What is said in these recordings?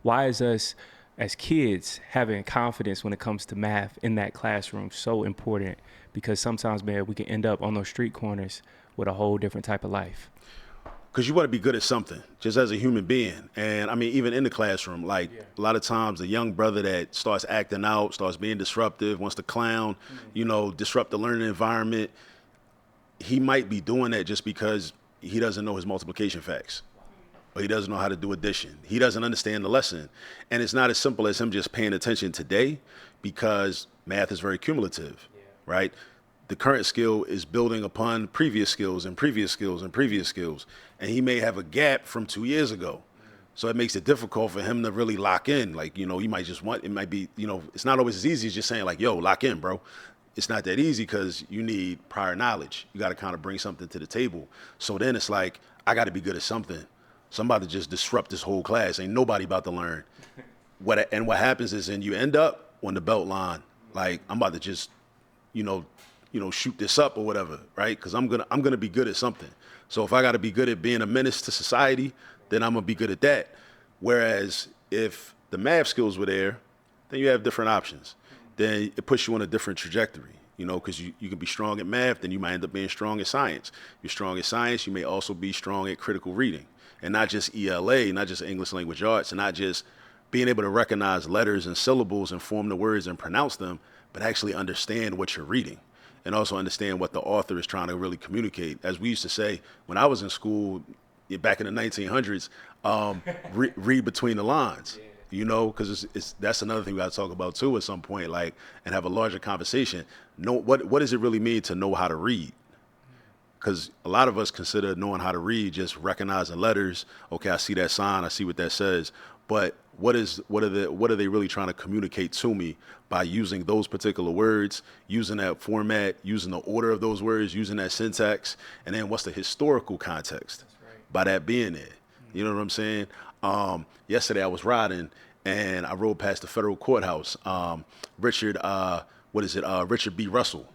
why is us as kids having confidence when it comes to math in that classroom so important? Because sometimes, man, we can end up on those street corners with a whole different type of life. Because you want to be good at something, just as a human being. And I mean, even in the classroom, like a lot of times the young brother that starts acting out, starts being disruptive, wants to clown, disrupt the learning environment, he might be doing that just because he doesn't know his multiplication facts. Or he doesn't know how to do addition. He doesn't understand the lesson. And it's not as simple as him just paying attention today, because math is very cumulative, right? The current skill is building upon previous skills and previous skills and previous skills. And he may have a gap from 2 years ago. So it makes it difficult for him to really lock in. Like, he might just it might be, it's not always as easy as just saying like, yo, lock in, bro. It's not that easy because you need prior knowledge. You got to kind of bring something to the table. So then it's like, I got to be good at something. So I'm about to just disrupt this whole class. Ain't nobody about to learn. What happens is, and you end up on the belt line, like, I'm about to just, shoot this up or whatever, right? Because I'm gonna be good at something. So if I got to be good at being a menace to society, then I'm gonna be good at that. Whereas if the math skills were there, then you have different options. Then it puts you on a different trajectory, because you can be strong at math, then you might end up being strong at science. If you're strong at science, you may also be strong at critical reading, and not just ELA, not just English language arts, and not just being able to recognize letters and syllables and form the words and pronounce them, but actually understand what you're reading. And also understand what the author is trying to really communicate. As we used to say when I was in school back in the 1900s, read between the lines, because that's another thing we got to talk about too at some point, like, and have a larger conversation. What does it really mean to know how to read? Because a lot of us consider knowing how to read just recognizing letters. Okay, I see that sign, I see what that says. But what are they really trying to communicate to me by using those particular words, using that format, using the order of those words, using that syntax, and then what's the historical context by that being there? You know what I'm saying? Yesterday I was riding and I rode past the federal courthouse. Richard B. Russell,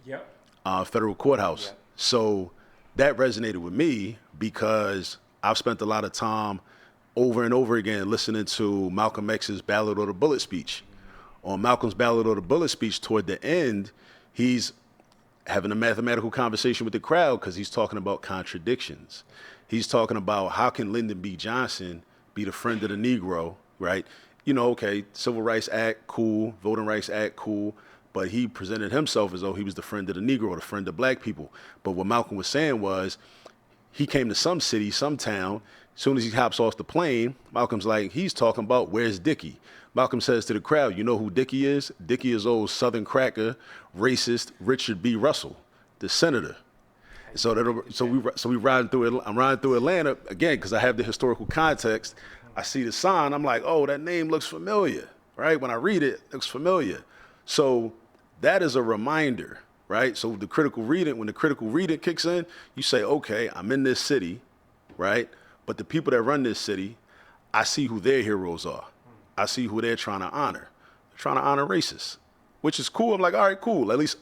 federal courthouse. Yep. So that resonated with me because I've spent a lot of time over and over again listening to Malcolm X's Ballad or the Bullet speech. On Malcolm's Ballad or the Bullet speech, toward the end, he's having a mathematical conversation with the crowd because he's talking about contradictions. He's talking about how can Lyndon B. Johnson be the friend of the Negro, right? Okay, Civil Rights Act, cool. Voting Rights Act, cool. But he presented himself as though he was the friend of the Negro, the friend of black people. But what Malcolm was saying was, he came to some city, some town. As soon as he hops off the plane, Malcolm's like, he's talking about, where's Dickie? Malcolm says to the crowd, you know who Dickie is? Dickie is old Southern cracker, racist Richard B. Russell, the senator. We riding through. I'm riding through Atlanta again because I have the historical context. I see the sign. I'm like, oh, that name looks familiar, right? When I read it, it looks familiar. So that is a reminder, right? So when the critical reading kicks in, you say, okay, I'm in this city, right? But the people that run this city, I see who their heroes are. I see who they're trying to honor. They're trying to honor racists, which is cool. I'm like, all right, cool. At least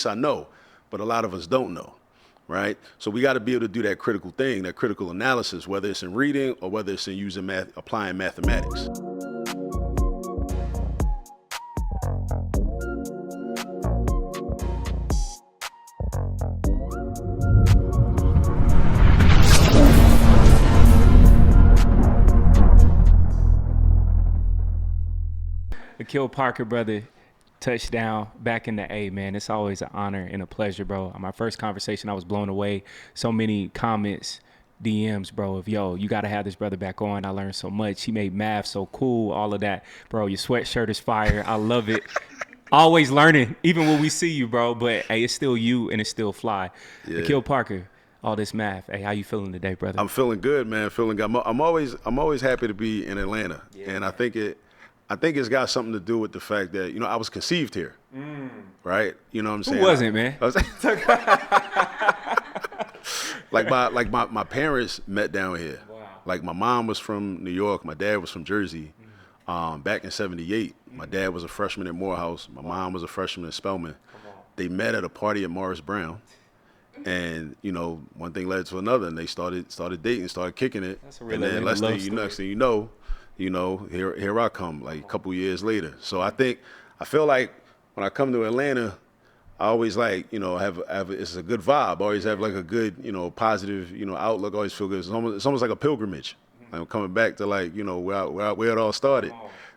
I know. But a lot of us don't know, right? So we got to be able to do that critical thing, that critical analysis, whether it's in reading or whether it's in applying mathematics. Akil Parker, brother, touchdown back in the A, man. It's always an honor and a pleasure, bro. On my first conversation, I was blown away. So many comments, DMs, bro, of, yo, you got to have this brother back on. I learned so much. He made math so cool, all of that. Bro, your sweatshirt is fire. I love it. Always learning, even when we see you, bro. But, hey, it's still you and it's still fly. Yeah. Akil Parker, all this math. Hey, how you feeling today, brother? I'm feeling good, man. Feeling good. I'm always happy to be in Atlanta. Yeah. And I think it's got something to do with the fact that, I was conceived here, right? You know what I'm saying? Who wasn't, man? my parents met down here. Wow. Like my mom was from New York, my dad was from Jersey. Back in '78, my dad was a freshman at Morehouse. My mom was a freshman at Spelman. They met at a party at Morris Brown, and one thing led to another, and they started dating, started kicking it. That's a really and then next thing you know, You know, here I come, like a couple years later. So I feel like when I come to Atlanta, I always like, have it's a good vibe. I always have like a good, positive, outlook. I always feel good. It's almost like a pilgrimage. I'm coming back to like, where it all started.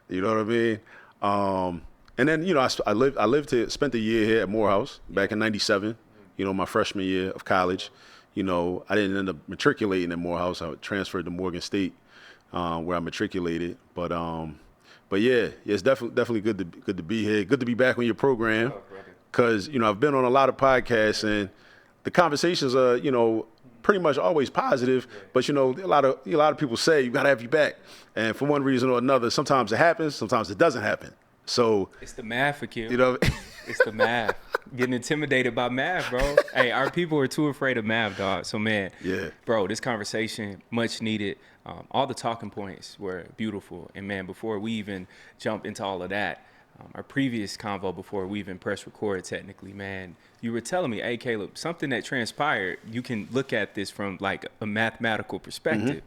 You know what I mean? And then, spent a year here at Morehouse back in '97. My freshman year of college. I didn't end up matriculating at Morehouse. I transferred to Morgan State, where I matriculated. But yeah, it's definitely good to be here. Good to be back on your program. Because, I've been on a lot of podcasts and the conversations are, pretty much always positive. But, a lot of people say you got to have you back. And for one reason or another, sometimes it happens, sometimes it doesn't happen. So it's the math, Akil. You know, it's the math. Getting intimidated by math, bro. Hey, our people are too afraid of math, dog. So, man, yeah, bro, this conversation, much needed. All the talking points were beautiful. And, man, before we even jump into all of that, our previous convo before we even press record technically, man, you were telling me, hey, Caleb, something that transpired, you can look at this from like a mathematical perspective.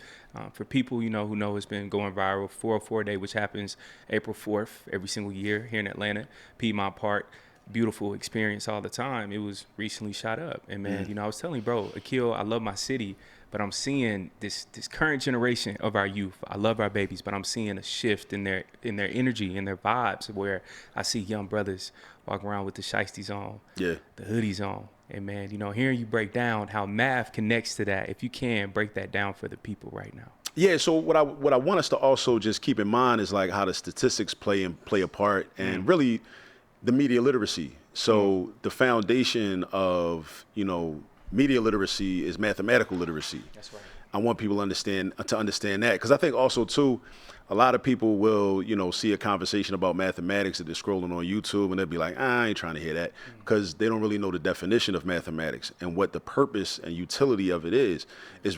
For people, who know it's been going viral, 404 Day, which happens April 4th every single year here in Atlanta, Piedmont Park. Beautiful experience all the time. It was recently shot up. And, man, I was telling you, bro, Akil, I love my city, but I'm seeing this current generation of our youth. I love our babies, but I'm seeing a shift in their energy, in their vibes, where I see young brothers walk around with the shiesties on, the hoodies on. And, man, hearing you break down how math connects to that, if you can, break that down for the people right now. Yeah, so what I want us to also just keep in mind is like how the statistics play a part, and really the media literacy. So the foundation of, media literacy is mathematical literacy. That's right. I want people to understand that, because I think also too, a lot of people will, see a conversation about mathematics that they're scrolling on YouTube and they'll be like, I ain't trying to hear that, because they don't really know the definition of mathematics and what the purpose and utility of it is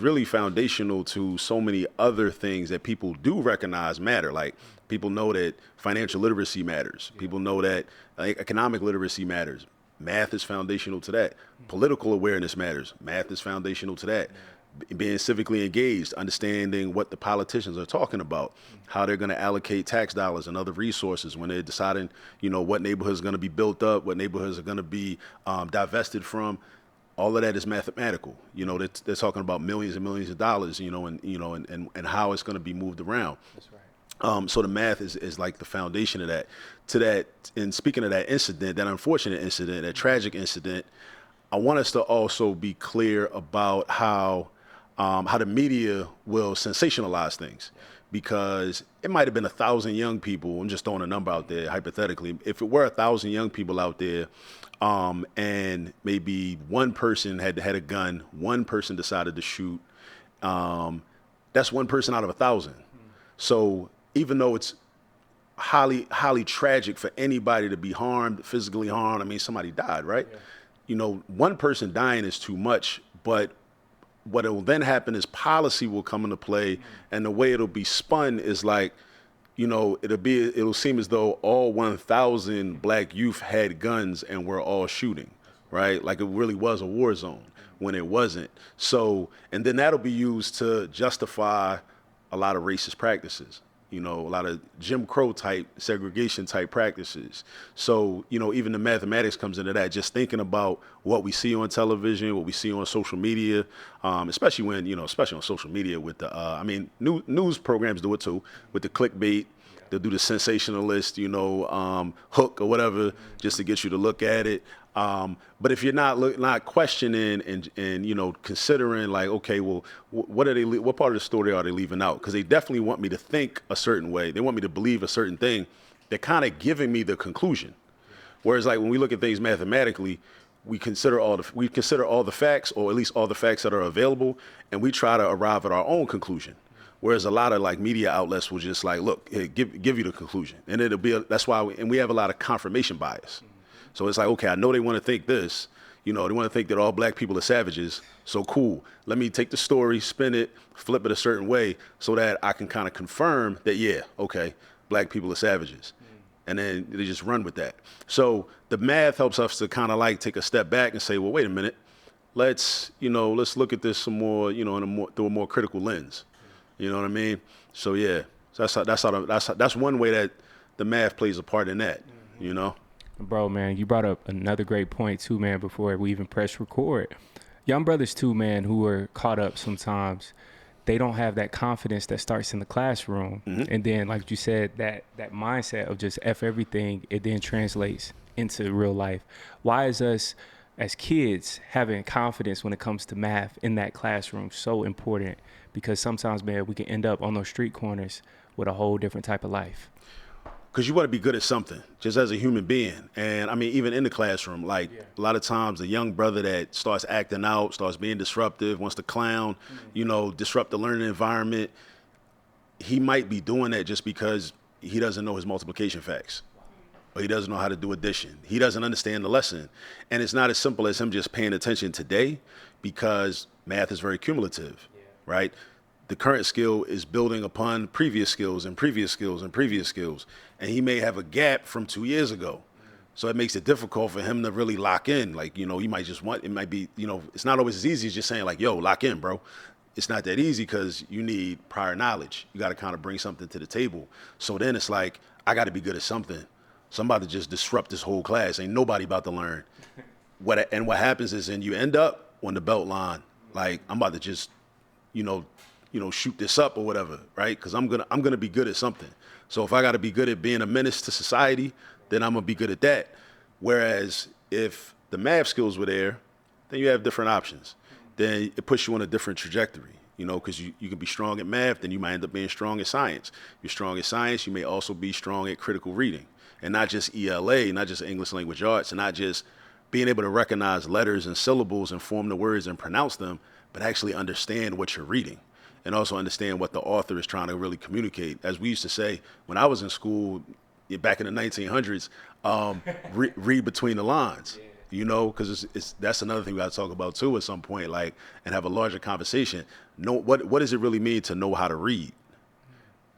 really foundational to so many other things that people do recognize matter. Like people know that financial literacy matters. People know that economic literacy matters. Math is foundational to that. Political awareness matters. Math is foundational to that. Being civically engaged, understanding what the politicians are talking about, how they're going to allocate tax dollars and other resources when they're deciding, what neighborhoods are going to be built up, what neighborhoods are going to be divested from. All of that is mathematical. They're talking about millions and millions of dollars, and how it's going to be moved around. That's right. So the math is like the foundation of that. To that, and speaking of that incident, that unfortunate incident, that tragic incident, I want us to also be clear about how the media will sensationalize things, because it might have been 1,000 young people. I'm just throwing a number out there hypothetically. If it were 1,000 young people out there, and maybe one person had a gun, one person decided to shoot, that's one person out of 1,000. So even though it's highly tragic for anybody to be harmed, physically harmed, I mean, somebody died, right? Yeah. One person dying is too much, but what will then happen is policy will come into play, and the way it'll be spun is like, it'll seem as though all 1,000 black youth had guns and were all shooting, right? Like it really was a war zone when it wasn't. So, and then that'll be used to justify a lot of racist practices. A lot of Jim Crow type, segregation type practices. So, even the mathematics comes into that, just thinking about what we see on television, what we see on social media, especially when, especially on social media with the, news programs do it too, with the clickbait. They'll do the sensationalist, hook or whatever, just to get you to look at it. But if you're not questioning and considering like, okay, well, what part of the story are they leaving out? Because they definitely want me to think a certain way. They want me to believe a certain thing. They're kind of giving me the conclusion. Whereas like when we look at things mathematically, we consider all the facts, or at least all the facts that are available, and we try to arrive at our own conclusion. Whereas a lot of like media outlets will just like, look, hey, give you the conclusion, and that's why we have a lot of confirmation bias. So it's like, okay, I know they want to think this, they want to think that all black people are savages. So cool, let me take the story, spin it, flip it a certain way, so that I can kind of confirm that, yeah, okay, black people are savages, and then they just run with that. So the math helps us to kind of like take a step back and say, well, wait a minute, let's look at this some more, through a more critical lens. You know what I mean? So yeah, So that's one way that the math plays a part in that, you know. Bro, man, you brought up another great point too, man, before we even press record. Young brothers too, man, who are caught up sometimes, they don't have that confidence that starts in the classroom. And then, like you said, that mindset of just F everything, it then translates into real life. Why is us as kids having confidence when it comes to math in that classroom so important? Because sometimes, man, we can end up on those street corners with a whole different type of life. Because you want to be good at something, just as a human being. And I mean, even in the classroom, like a lot of times the young brother that starts acting out, starts being disruptive, wants to clown, disrupt the learning environment, he might be doing that just because he doesn't know his multiplication facts. Or he doesn't know how to do addition. He doesn't understand the lesson. And it's not as simple as him just paying attention today, because math is very cumulative, right? The current skill is building upon previous skills and previous skills and previous skills. And he may have a gap from 2 years ago. So it makes it difficult for him to really lock in. Like, he might just it might be, it's not always as easy as just saying like, yo, lock in, bro. It's not that easy because you need prior knowledge. You got to kind of bring something to the table. So then it's like, I got to be good at something. So I'm about to just disrupt this whole class. Ain't nobody about to learn. What happens is, and you end up on the belt line, like, I'm about to just, shoot this up or whatever, right? Because I'm gonna be good at something. So if I got to be good at being a menace to society, then I'm gonna be good at that. Whereas if the math skills were there, then you have different options. Then it puts you on a different trajectory, because you can be strong at math, then you might end up being strong at science. If you're strong at science, you may also be strong at critical reading, and not just ELA, not just English language arts, and not just being able to recognize letters and syllables and form the words and pronounce them, but actually understand what you're reading. And also understand what the author is trying to really communicate. As we used to say when I was in school back in the 1900s, read between the lines, because that's another thing we got to talk about too at some point, like, and have a larger conversation. What does it really mean to know how to read?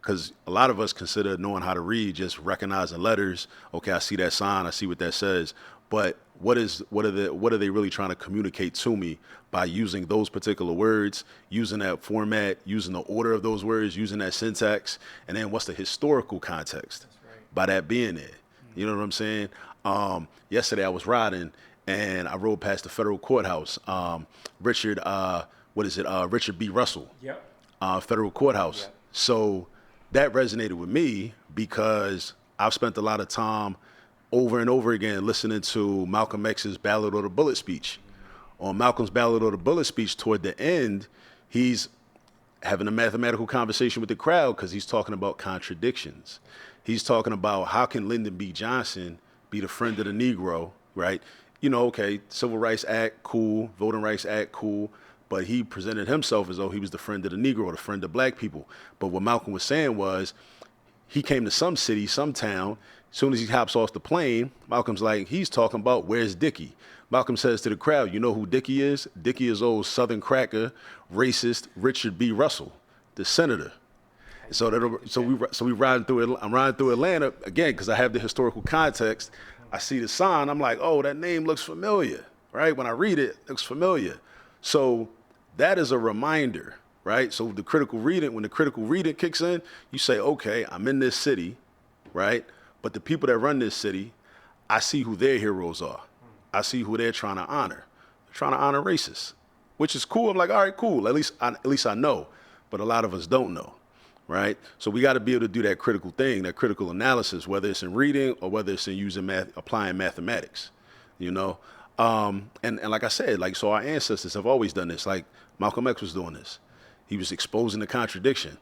Because a lot of us consider knowing how to read just recognizing letters. Okay, I see that sign, I see what that says. But what are they really trying to communicate to me by using those particular words, using that format, using the order of those words, using that syntax, and then what's the historical context by that being there? You know what I'm saying? Yesterday I was riding and I rode past the federal courthouse. Richard B. Russell, federal courthouse. Yep. So that resonated with me because I've spent a lot of time over and over again listening to Malcolm X's Ballad or the Bullet speech. On Malcolm's Ballad or the Bullet speech, toward the end, he's having a mathematical conversation with the crowd because he's talking about contradictions. He's talking about how can Lyndon B. Johnson be the friend of the Negro, right? Okay, Civil Rights Act, cool. Voting Rights Act, cool. But he presented himself as though he was the friend of the Negro, the friend of black people. But what Malcolm was saying was, he came to some city, some town. As soon as he hops off the plane, Malcolm's like, he's talking about, where's Dickie? Malcolm says to the crowd, you know who Dickie is? Dickie is old Southern cracker, racist Richard B. Russell, the senator. We riding through. I'm riding through Atlanta again because I have the historical context. I see the sign. I'm like, oh, that name looks familiar, right? When I read it, it looks familiar. So that is a reminder, right? So when the critical reading kicks in, you say, okay, I'm in this city, right? But the people that run this city, I see who their heroes are. I see who they're trying to honor. They're trying to honor racists, which is cool. I'm like, all right, cool. At least I know. But a lot of us don't know, right? So we got to be able to do that critical thing, that critical analysis, whether it's in reading or whether it's in applying mathematics, And like I said, so our ancestors have always done this. Like Malcolm X was doing this. He was exposing the contradiction.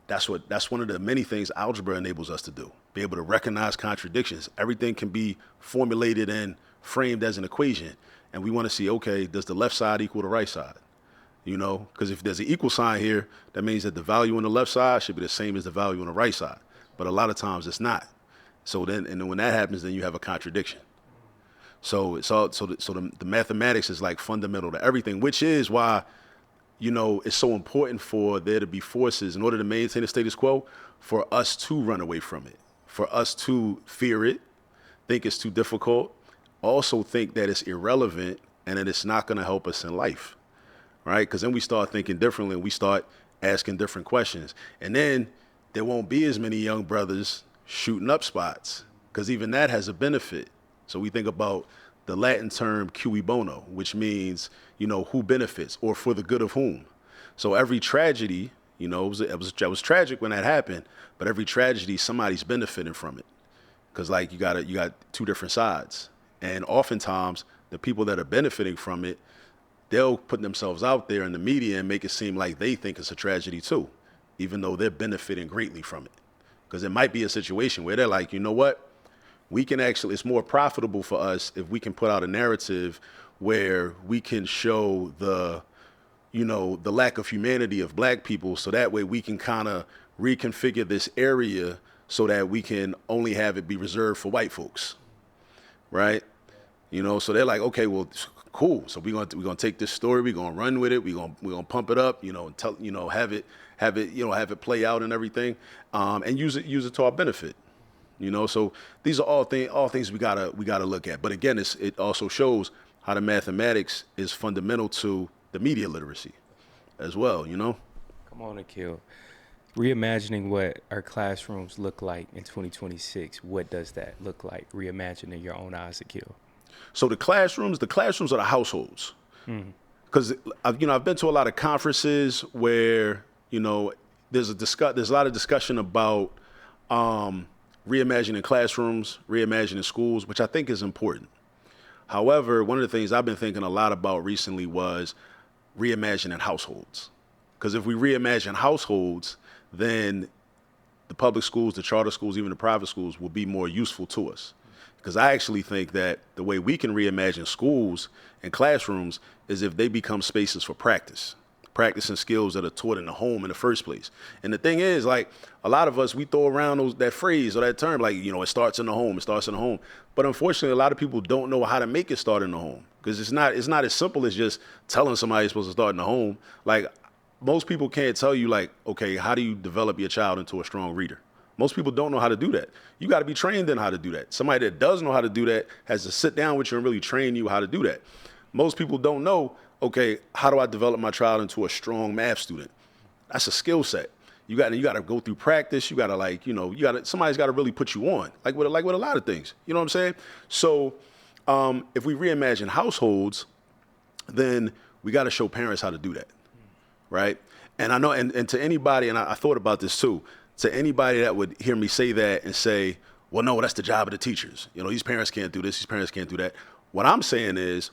That's one of the many things algebra enables us to do. Be able to recognize contradictions. Everything can be formulated and framed as an equation. And we want to see, okay, does the left side equal the right side? Because if there's an equal sign here, that means that the value on the left side should be the same as the value on the right side. But a lot of times it's not. So then when that happens, then you have a contradiction. So the mathematics is like fundamental to everything, which is why, it's so important for there to be forces in order to maintain the status quo, for us to run away from it, for us to fear it, think it's too difficult, also think that it's irrelevant and that it's not going to help us in life, right? Because then we start thinking differently and we start asking different questions. And then there won't be as many young brothers shooting up spots, because even that has a benefit. So we think about the Latin term cui bono, which means, who benefits or for the good of whom. So every tragedy, it was tragic when that happened, but every tragedy, somebody's benefiting from it. Because like you got two different sides. And oftentimes the people that are benefiting from it, they'll put themselves out there in the media and make it seem like they think it's a tragedy too, even though they're benefiting greatly from it. Because it might be a situation where they're like, you know what? It's more profitable for us if we can put out a narrative where we can show the lack of humanity of black people, so that way we can kind of reconfigure this area so that we can only have it be reserved for white folks, right? So they're like, okay, well, cool. So we're gonna take this story, we're gonna run with it, we're gonna pump it up, and tell, have it play out and everything, and use it to our benefit. So these are all things we gotta look at. But again, it also shows how the mathematics is fundamental to the media literacy as well. Come on, Akil. Reimagining what our classrooms look like in 2026. What does that look like? Reimagining your own eyes, Akil. So the classrooms are the households. Because I've been to a lot of conferences where there's a lot of discussion about reimagining classrooms, reimagining schools, which I think is important. However, one of the things I've been thinking a lot about recently was reimagining households. Because if we reimagine households, then the public schools, the charter schools, even the private schools will be more useful to us. Because I actually think that the way we can reimagine schools and classrooms is if they become spaces for practicing skills that are taught in the home in the first place. And the thing is, like, a lot of us, we throw around that phrase or that term, like, it starts in the home, But unfortunately, a lot of people don't know how to make it start in the home, because it's not as simple as just telling somebody it's supposed to start in the home. Like, most people can't tell you, like, okay, how do you develop your child into a strong reader? Most people don't know how to do that. You got to be trained in how to do that. Somebody that does know how to do that has to sit down with you and really train you how to do that. Most people don't know, okay, how do I develop my child into a strong math student? That's a skill set. You got to go through practice. You got to, somebody's got to really put you on, like with a lot of things. You know what I'm saying? So if we reimagine households, then we got to show parents how to do that, right? And I know, and to anybody, and I thought about this too, to anybody that would hear me say that and say, well, no, that's the job of the teachers. These parents can't do this, these parents can't do that. What I'm saying is,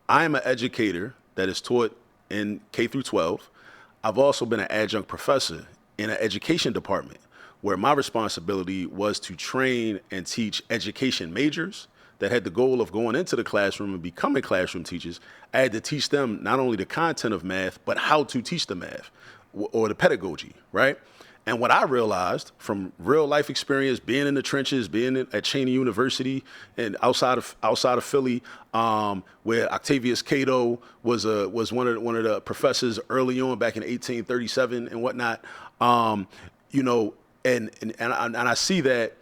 I'm an educator that is taught in K through 12. I've also been an adjunct professor in an education department where my responsibility was to train and teach education majors that had the goal of going into the classroom and becoming classroom teachers. I had to teach them not only the content of math, but how to teach the math or the pedagogy, right? And what I realized from real life experience, being in the trenches, being at Cheney University and outside of Philly, where Octavius Cato was one of the professors early on back in 1837 and whatnot, and I see that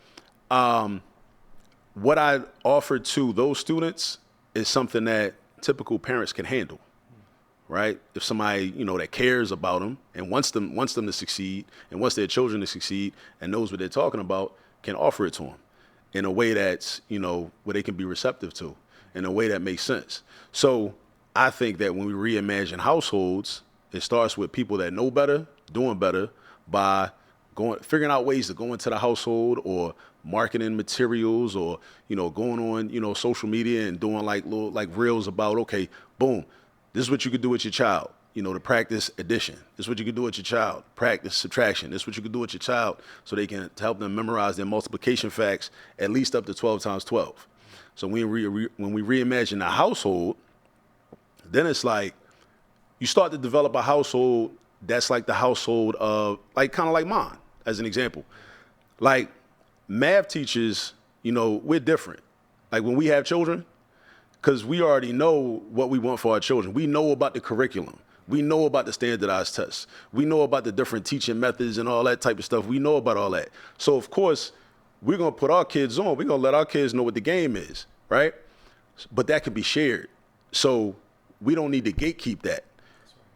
what I offered to those students is something that typical parents can handle. Right? If somebody, that cares about them and wants them to succeed and wants their children to succeed and knows what they're talking about, can offer it to them in a way that's, where they can be receptive to, in a way that makes sense. So I think that when we reimagine households, it starts with people that know better, doing better by figuring out ways to go into the household or marketing materials or, going on, social media and doing little reels about, okay, boom, this is what you could do with your child, to practice addition. This is what you could do with your child, practice subtraction. This is what you could do with your child so they can help them memorize their multiplication facts at least up to 12 times 12. So when we reimagine the household, then it's like you start to develop a household that's like the household of, kind of like mine, as an example. Like math teachers, we're different. Like when we have children, because we already know what we want for our children. We know about the curriculum. We know about the standardized tests. We know about the different teaching methods and all that type of stuff. We know about all that. So, of course, we're going to put our kids on. We're going to let our kids know what the game is, right? But that can be shared. So we don't need to gatekeep that.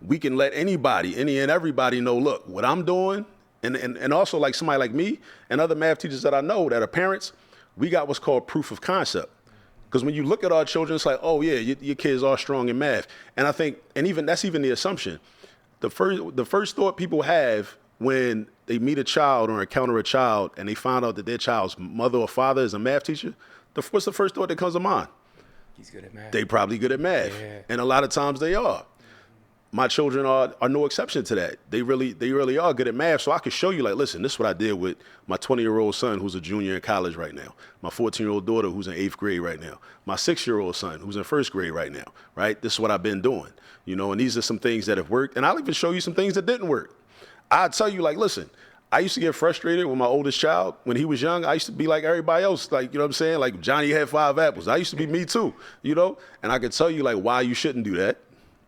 We can let anybody, any and everybody know, look, what I'm doing And also like somebody like me and other math teachers that I know that are parents, we got what's called proof of concept. Because when you look at our children, it's like, oh yeah, your kids are strong in math. And I think, and even that's even the assumption. The first thought people have when they meet a child or encounter a child and they find out that their child's mother or father is a math teacher, what's the first thought that comes to mind? He's good at math. They probably good at math. Yeah. And a lot of times they are. My children are no exception to that. They really are good at math. So I can show you, like, listen, this is what I did with my 20-year-old son who's a junior in college right now, my 14-year-old daughter who's in 8th grade right now, my 6-year-old son who's in 1st grade right now, right? This is what I've been doing, and these are some things that have worked. And I'll even show you some things that didn't work. I'll tell you, like, listen, I used to get frustrated with my oldest child. When he was young, I used to be like everybody else, like, you know what I'm saying? Like Johnny had 5 apples. I used to be me too, And I could tell you, like, why you shouldn't do that,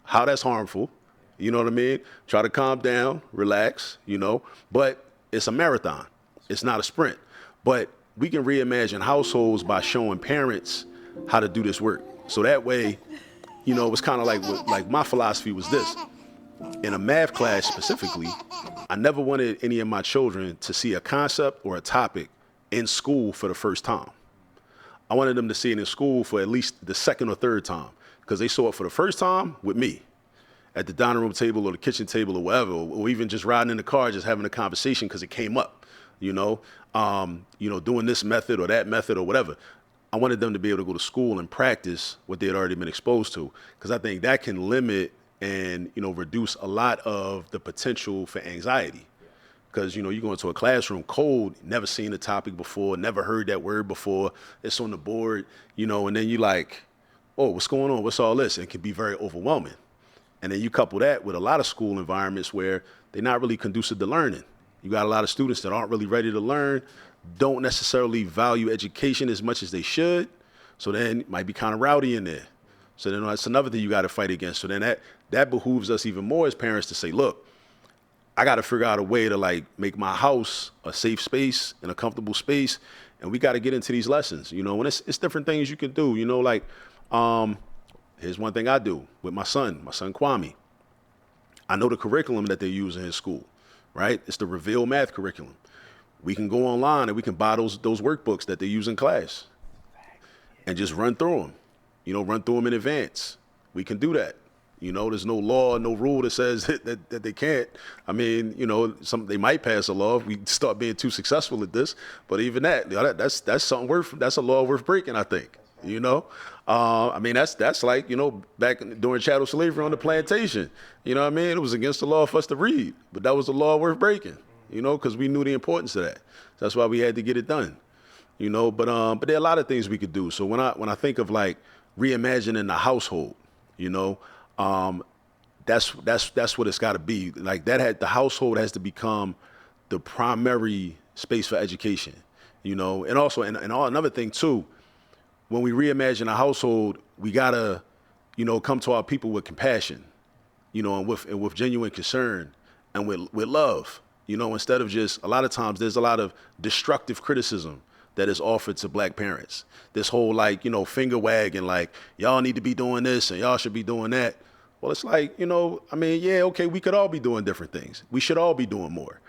how that's harmful. You know what I mean? Try to calm down, relax, But it's a marathon. It's not a sprint. But we can reimagine households by showing parents how to do this work. So that way, it was kind of like my philosophy was this. In a math class specifically, I never wanted any of my children to see a concept or a topic in school for the first time. I wanted them to see it in school for at least the second or third time because they saw it for the first time with me at the dining room table or the kitchen table or whatever, or even just riding in the car, just having a conversation because it came up, doing this method or that method or whatever. I wanted them to be able to go to school and practice what they had already been exposed to, because I think that can limit and, reduce a lot of the potential for anxiety. Because, you go into a classroom cold, never seen the topic before, never heard that word before, it's on the board, and then you like, oh, what's going on? What's all this? And it can be very overwhelming. And then you couple that with a lot of school environments where they're not really conducive to learning. You got a lot of students that aren't really ready to learn, don't necessarily value education as much as they should. So then it might be kind of rowdy in there. So then that's another thing you got to fight against. So then that behooves us even more as parents to say, look, I got to figure out a way to like make my house a safe space and a comfortable space. And we got to get into these lessons, and it's different things you can do, here's one thing I do with my son Kwame. I know the curriculum that they use in his school, right? It's the Reveal math curriculum. We can go online and we can buy those workbooks that they use in class and just run through them, run through them in advance. We can do that. There's no law, no rule that says that they can't. I mean, they might pass a law if we start being too successful at this, but even that's something that's a law worth breaking, I think. I mean, that's like, back during chattel slavery on the plantation, it was against the law for us to read, but that was a law worth breaking, because we knew the importance of that. That's why we had to get it done, but there are a lot of things we could do. So when I think of like reimagining the household, that's what it's got to be. Like the household has to become the primary space for education, and also, and another thing too, when we reimagine a household, we gotta, come to our people with compassion, and with genuine concern and with love, instead of just, a lot of times there's a lot of destructive criticism that is offered to black parents. This whole like, finger wagging, like y'all need to be doing this and y'all should be doing that. Well, it's like, I mean, yeah, okay, we could all be doing different things. We should all be doing more.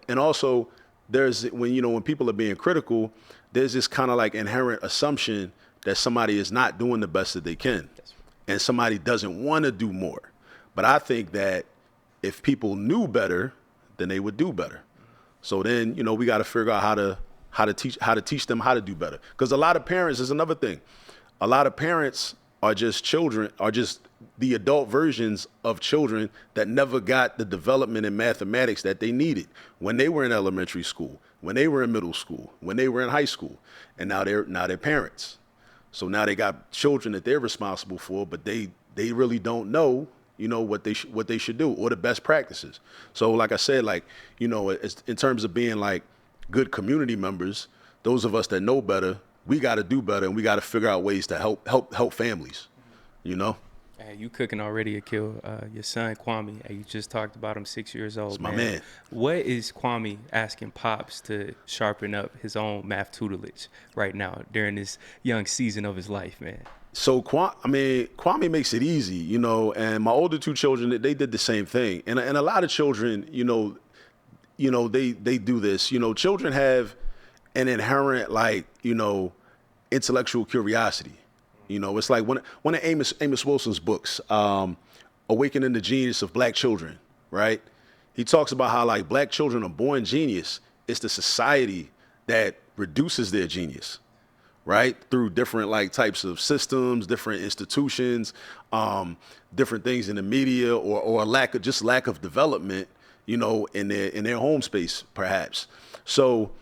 And also there's, when people are being critical, there's this kind of like inherent assumption that somebody is not doing the best that they can and somebody doesn't want to do more. But I think that if people knew better, then they would do better. So then, we got to figure out how to teach them how to do better. Because a lot of parents is another thing. A lot of parents are just the adult versions of children that never got the development in mathematics that they needed when they were in elementary school, when they were in middle school, when they were in high school, and now they're parents. So now they got children that they're responsible for, but they really don't know, what they should do or the best practices. So like I said, like, in terms of being like good community members, those of us that know better, we got to do better, and we got to figure out ways to help families, Hey, you cooking already, Akil. Your son, Kwame, you just talked about him, 6 years old. It's my man. What is Kwame asking Pops to sharpen up his own math tutelage right now during this young season of his life, man? So, Kwame makes it easy, and my older two children, they did the same thing. And a lot of children, they do this. Children have an inherent, like, intellectual curiosity. It's like one of Amos Wilson's books, Awakening the Genius of Black Children, right? He talks about how, like, black children are born genius. It's the society that reduces their genius, right? Through different, like, types of systems, different institutions, different things in the media, or lack of development, in their home space, perhaps. So,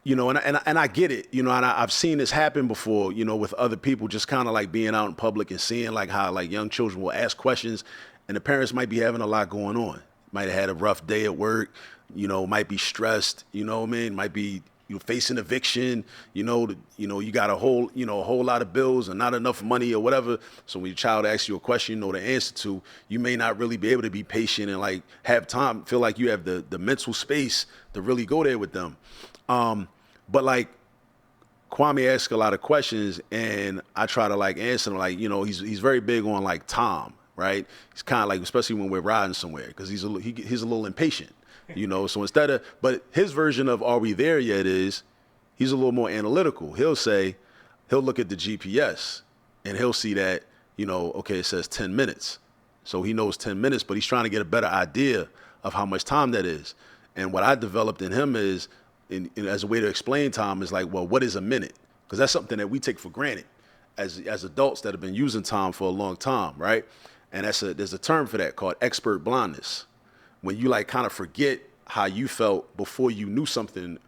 and I get it, and I've seen this happen before, with other people, just kind of like being out in public and seeing, like, how, like, young children will ask questions, and the parents might be having a lot going on. Might have had a rough day at work, might be stressed, what I mean? Might be facing eviction, you got a whole lot of bills and not enough money or whatever. So when your child asks you a question, you know the answer to, you may not really be able to be patient and, like, have time, feel like you have the mental space to really go there with them. But, like, Kwame asks a lot of questions, and I try to, like, answer them. Like, he's very big on, like, time, right? He's kind of like, especially when we're riding somewhere, because he's a little impatient, So but his version of "Are we there yet?" is he's a little more analytical. He'll look at the GPS, and he'll see that, okay, it says 10 minutes, so he knows 10 minutes, but he's trying to get a better idea of how much time that is. And what I developed in him is, as a way to explain time, is like, well, what is a minute? Because that's something that we take for granted as adults that have been using time for a long time, right? And there's a term for that called expert blindness, when you, like, kind of forget how you felt before you knew something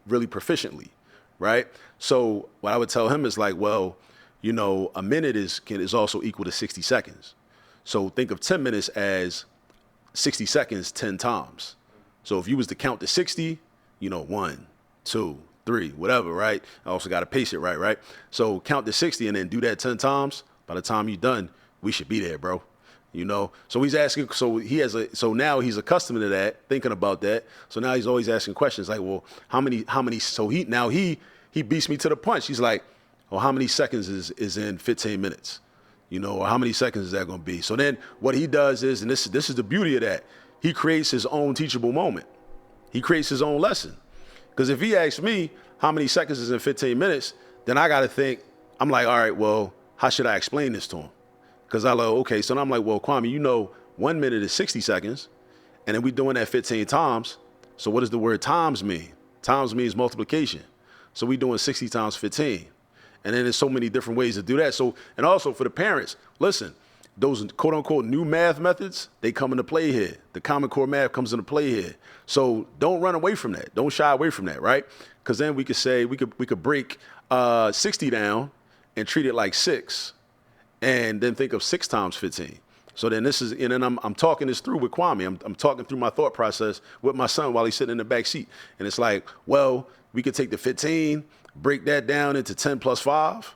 really proficiently, right? So what I would tell him is, like, well, a minute is also equal to 60 seconds. So think of 10 minutes as 60 seconds 10 times. So if you was to count to 60, 1, 2, 3, whatever, right? I also got to pace it right? So count to 60 and then do that 10 times. By the time you're done, we should be there, bro. So he's asking, so now he's accustomed to that, thinking about that. So now he's always asking questions like, well, how many, so he beats me to the punch. He's like, well, how many seconds is in 15 minutes? Or how many seconds is that going to be? So then what he does is, and this is the beauty of that, he creates his own teachable moment. He creates his own lesson. Because if he asks me how many seconds is in 15 minutes, then I got to think, I'm like, all right, well, how should I explain this to him? Because I like, okay, so I'm like, well, Kwame, 1 minute is 60 seconds, and then we're doing that 15 times. So what does the word times mean? Times means multiplication. So we're doing 60 times 15. And then there's so many different ways to do that. So, and also for the parents, listen, those quote unquote new math methods, they come into play here. The Common Core math comes into play here. So don't run away from that. Don't shy away from that, right? Because then we could say, we could break 60 down and treat it like 6. And then think of 6 times 15. So then and then I'm talking this through with Kwame. I'm talking through my thought process with my son while he's sitting in the back seat. And it's like, well, we could take the 15, break that down into 10 plus 5.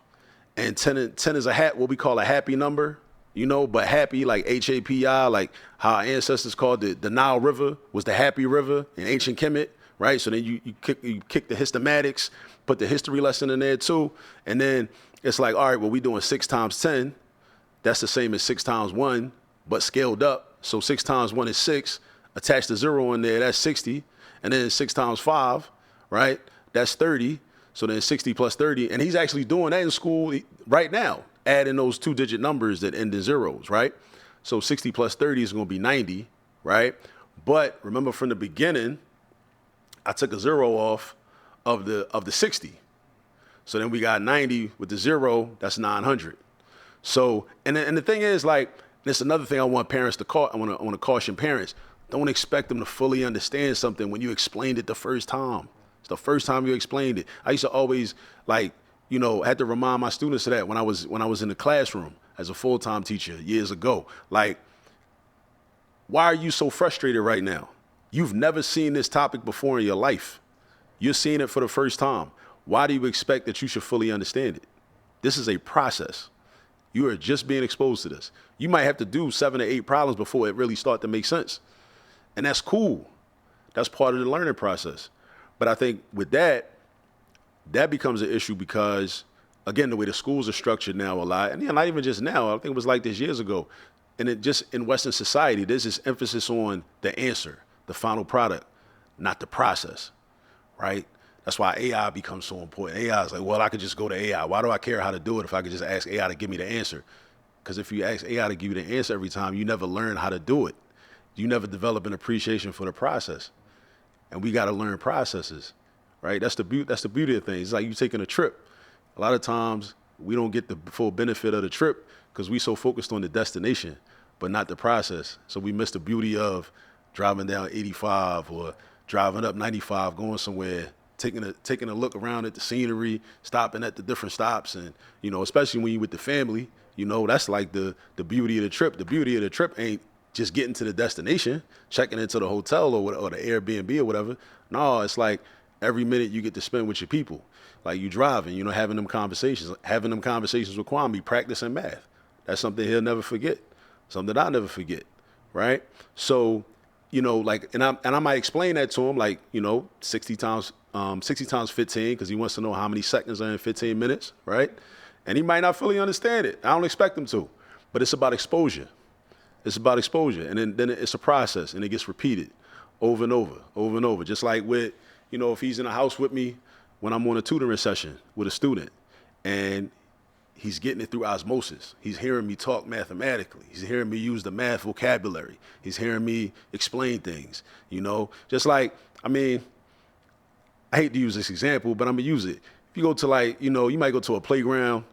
And 10 is what we call a happy number, but happy, like HAPI, like how our ancestors called the Nile River was the happy river in ancient Kemet, right? So then you kick the hystematics, put the history lesson in there too. And then it's like, all right, well, we doing 6 times 10. That's the same as 6 times 1, but scaled up. So 6 times 1 is 6. Attach the 0 in there, that's 60. And then 6 times 5, right? That's 30. So then 60 plus 30. And he's actually doing that in school right now, adding those 2-digit numbers that end in zeros, right? So 60 plus 30 is going to be 90, right? But remember from the beginning, I took a 0 off of the 60. So then we got 90 with the 0, that's 900. So, and the thing is, like, this is another thing I want parents to I want to caution parents. Don't expect them to fully understand something when you explained it the first time. It's the first time you explained it. I used to always, like, had to remind my students of that when I was in the classroom as a full-time teacher years ago. Like, why are you so frustrated right now? You've never seen this topic before in your life. You're seeing it for the first time. Why do you expect that you should fully understand it? This is a process. You are just being exposed to this. You might have to do 7 or 8 problems before it really starts to make sense. And that's cool. That's part of the learning process. But I think with that becomes an issue because, again, the way the schools are structured now a lot, and not even just now, I think it was like this years ago, and it just in Western society, there's this emphasis on the answer, the final product, not the process, right? That's why AI becomes so important. AI is like, well, I could just go to AI. Why do I care how to do it if I could just ask AI to give me the answer? Because if you ask AI to give you the answer every time, you never learn how to do it. You never develop an appreciation for the process. And we got to learn processes, right? That's the beauty of things. It's like you taking a trip. A lot of times we don't get the full benefit of the trip because we so focused on the destination, but not the process. So we miss the beauty of driving down 85 or driving up 95, going somewhere, taking a look around at the scenery, stopping at the different stops, and especially when you with the family, that's like the beauty of the trip. The beauty of the trip ain't just getting to the destination, checking into the hotel or the Airbnb or whatever. No, it's like every minute you get to spend with your people. Like you driving, having them conversations with Kwame, practicing math. That's something he'll never forget. Something I'll never forget, right? So, and I might explain that to him, 60 times 15, because he wants to know how many seconds are in 15 minutes, right? And he might not fully understand it. I don't expect him to, but it's about exposure. It's about exposure, and then it's a process, and it gets repeated over and over, over and over. Just like with, if he's in a house with me when I'm on a tutoring session with a student, and he's getting it through osmosis. He's hearing me talk mathematically. He's hearing me use the math vocabulary. He's hearing me explain things, Just like, I hate to use this example, but I'm gonna use it. If you go to you might go to a playground.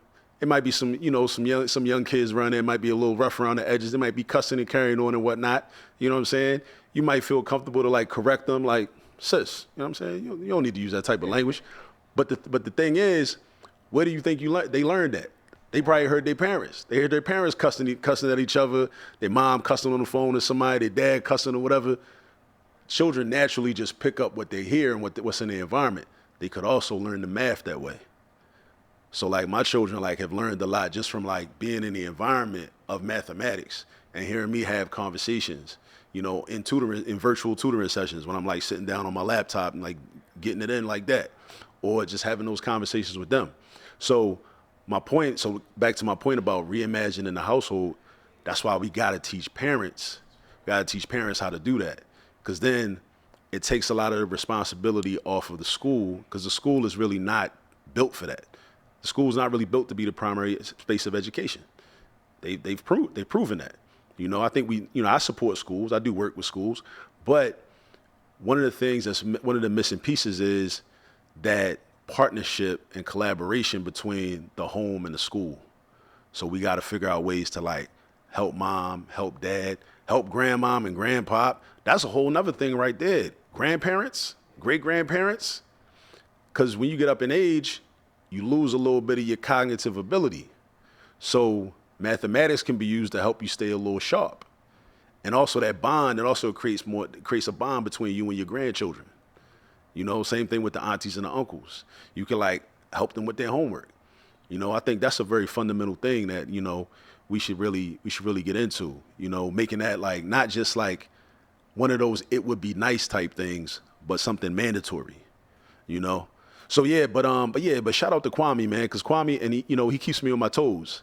It might be some young kids running. It might be a little rough around the edges. They might be cussing and carrying on and whatnot. You know what I'm saying? You might feel comfortable to correct them, like, sis. You know what I'm saying? You don't need to use that type of language. But the thing is, where do you think they learned that? They probably heard their parents. They heard their parents cussing at each other. Their mom cussing on the phone to somebody. Their dad cussing or whatever. Children naturally just pick up what they hear and what's in the environment. They could also learn the math that way. So my children have learned a lot just from being in the environment of mathematics and hearing me have conversations, in virtual tutoring sessions when I'm sitting down on my laptop and getting it in like that, or just having those conversations with them. So back to my point about reimagining the household, that's why we gotta teach parents. How to do that, because then it takes a lot of the responsibility off of the school, because the school is really not built for that. The school's not really built to be the primary space of education. They've proven that. I think I support schools. I do work with schools, but one of the missing pieces is that partnership and collaboration between the home and the school. So we got to figure out ways to help mom, help dad, help grandmom and grandpop. That's a whole nother thing right there. Grandparents, great grandparents, because when you get up in age, you lose a little bit of your cognitive ability. So mathematics can be used to help you stay a little sharp. And also that bond, it also creates a bond between you and your grandchildren. Same thing with the aunties and the uncles. You can help them with their homework. I think that's a very fundamental thing that, we should really get into, making that not just one of those it would be nice type things, but something mandatory, So but shout out to Kwame, man, because Kwame, and he keeps me on my toes.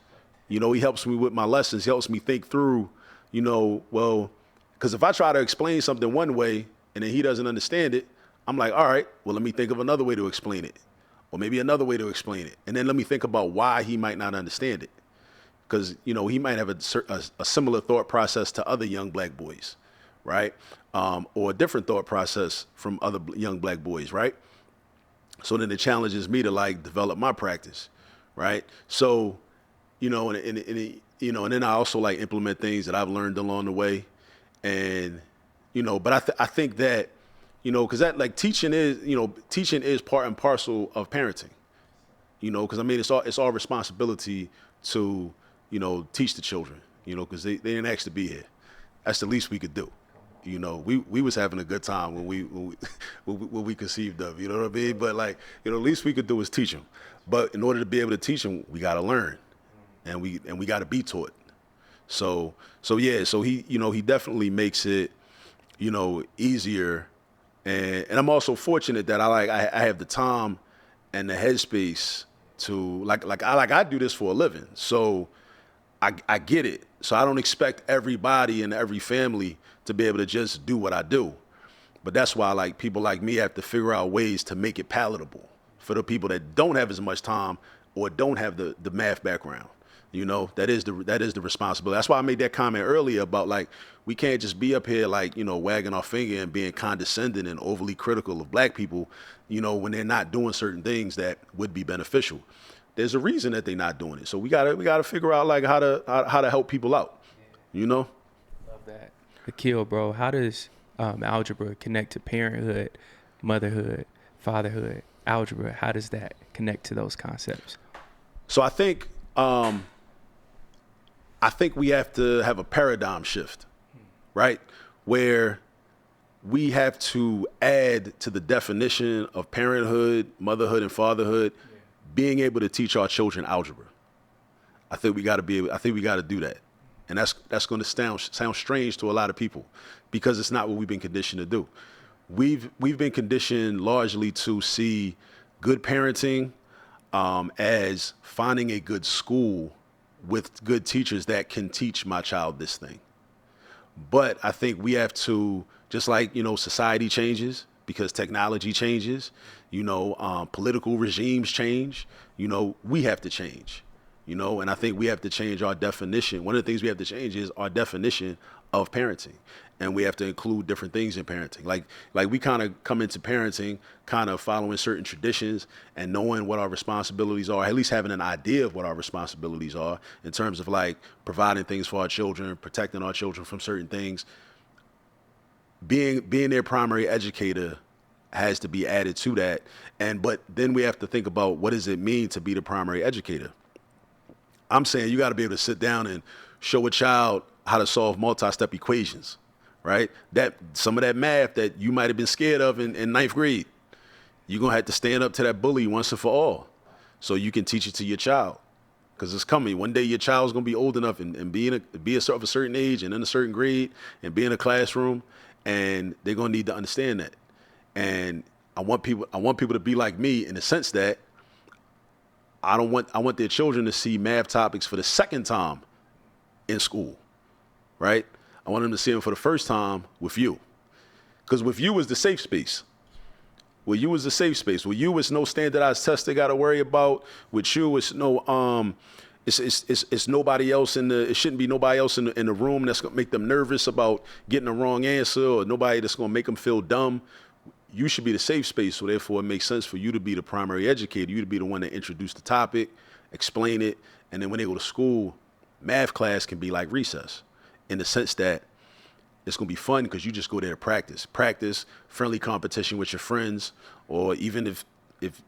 He helps me with my lessons. He helps me think through, because if I try to explain something one way and then he doesn't understand it, I'm like, all right, well, let me think of another way to explain it, or maybe another way to explain it, and then let me think about why he might not understand it, because he might have a similar thought process to other young black boys, right, or a different thought process from other young black boys, right. So then it challenges me to develop my practice, right? So, and then I also implement things that I've learned along the way, and but I think that because that teaching is part and parcel of parenting, because it's our responsibility to teach the children, because they didn't ask to be here. That's the least we could do. We was having a good time when we conceived of, you know what I mean? But the least we could do is teach them. But in order to be able to teach them, we got to learn, and we got to be taught. So he definitely makes it, easier. And I'm also fortunate that I have the time and the headspace to I do this for a living. So I get it. So I don't expect everybody and every family to be able to just do what I do. But that's why like people like me have to figure out ways to make it palatable for the people that don't have as much time or don't have the math background. You know, that is the responsibility. That's why I made that comment earlier about like we can't just be up here like, you know, wagging our finger and being condescending and overly critical of black people, you know, when they're not doing certain things that would be beneficial. There's a reason that they're not doing it. So we gotta figure out like how to help people out. You know? Love that. Akil, bro, how does algebra connect to parenthood, motherhood, fatherhood? Algebra, how does that connect to those concepts? So I think we have to have a paradigm shift, right? Where we have to add to the definition of parenthood, motherhood, and fatherhood, being able to teach our children algebra. I think we got to do that. And that's going to sound strange to a lot of people because it's not what we've been conditioned to do. We've been conditioned largely to see good parenting as finding a good school with good teachers that can teach my child this thing. But I think we have to, just like, you know, society changes because technology changes, you know, political regimes change, you know, we have to change, you know, and I think we have to change our definition. One of the things we have to change is our definition of parenting. And we have to include different things in parenting. Like we kind of come into parenting kind of following certain traditions and knowing what our responsibilities are, at least having an idea of what our responsibilities are in terms of like providing things for our children, protecting our children from certain things. Being their primary educator has to be added to that. But then we have to think about what does it mean to be the primary educator? I'm saying you got to be able to sit down and show a child how to solve multi-step equations. Right? That some of that math that you might have been scared of in ninth grade, you're going to have to stand up to that bully once and for all so you can teach it to your child because it's coming. One day your child's going to be old enough and be of a certain age and in a certain grade and be in a classroom and they're going to need to understand that. And I want people to be like me in the sense that I want their children to see math topics for the second time in school, right? I want them to see them for the first time with you. Because with you is the safe space. With you is the safe space. With you is no standardized test they got to worry about. With you it's no it's nobody else it shouldn't be nobody else in the room that's going to make them nervous about getting the wrong answer or nobody that's going to make them feel dumb. You should be the safe space, so therefore it makes sense for you to be the primary educator, you to be the one that introduced the topic, explain it, and then when they go to school, math class can be like recess. In the sense that it's going to be fun because you just go there to practice friendly competition with your friends, or even if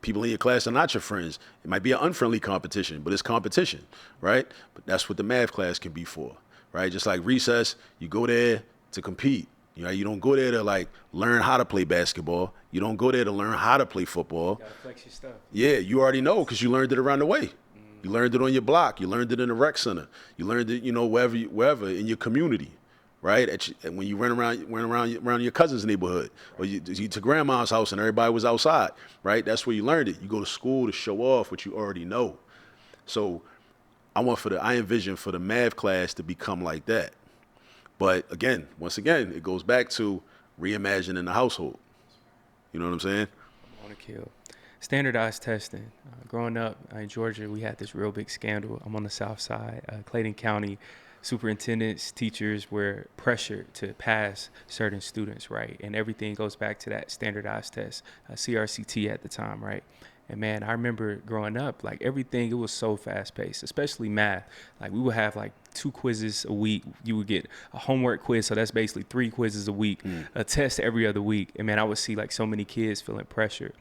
people in your class are not your friends, it might be an unfriendly competition, but it's competition, right? But that's what the math class can be for, right? Just like recess, you go there to compete. You know, you don't go there to like learn how to play basketball. You don't go there to learn how to play football. You gotta flex your stuff. Yeah, you already know because you learned it around the way. You learned it on your block. You learned it in the rec center. You learned it, you know, wherever in your community, right? When you ran around your cousin's neighborhood, or you to grandma's house and everybody was outside, right? That's where you learned it. You go to school to show off what you already know. So I envision for the math class to become like that. But once again, it goes back to reimagining the household. You know what I'm saying? I want to kill. Standardized testing. Growing up in Georgia, we had this real big scandal. I'm on the south side. Clayton County superintendents, teachers were pressured to pass certain students, right? And everything goes back to that standardized test, CRCT at the time, right? And man, I remember growing up, like everything, it was so fast paced, especially math. Like we would have like 2 quizzes a week. You would get a homework quiz. So that's basically 3 quizzes a week, a test every other week. And man, I would see like so many kids feeling pressure.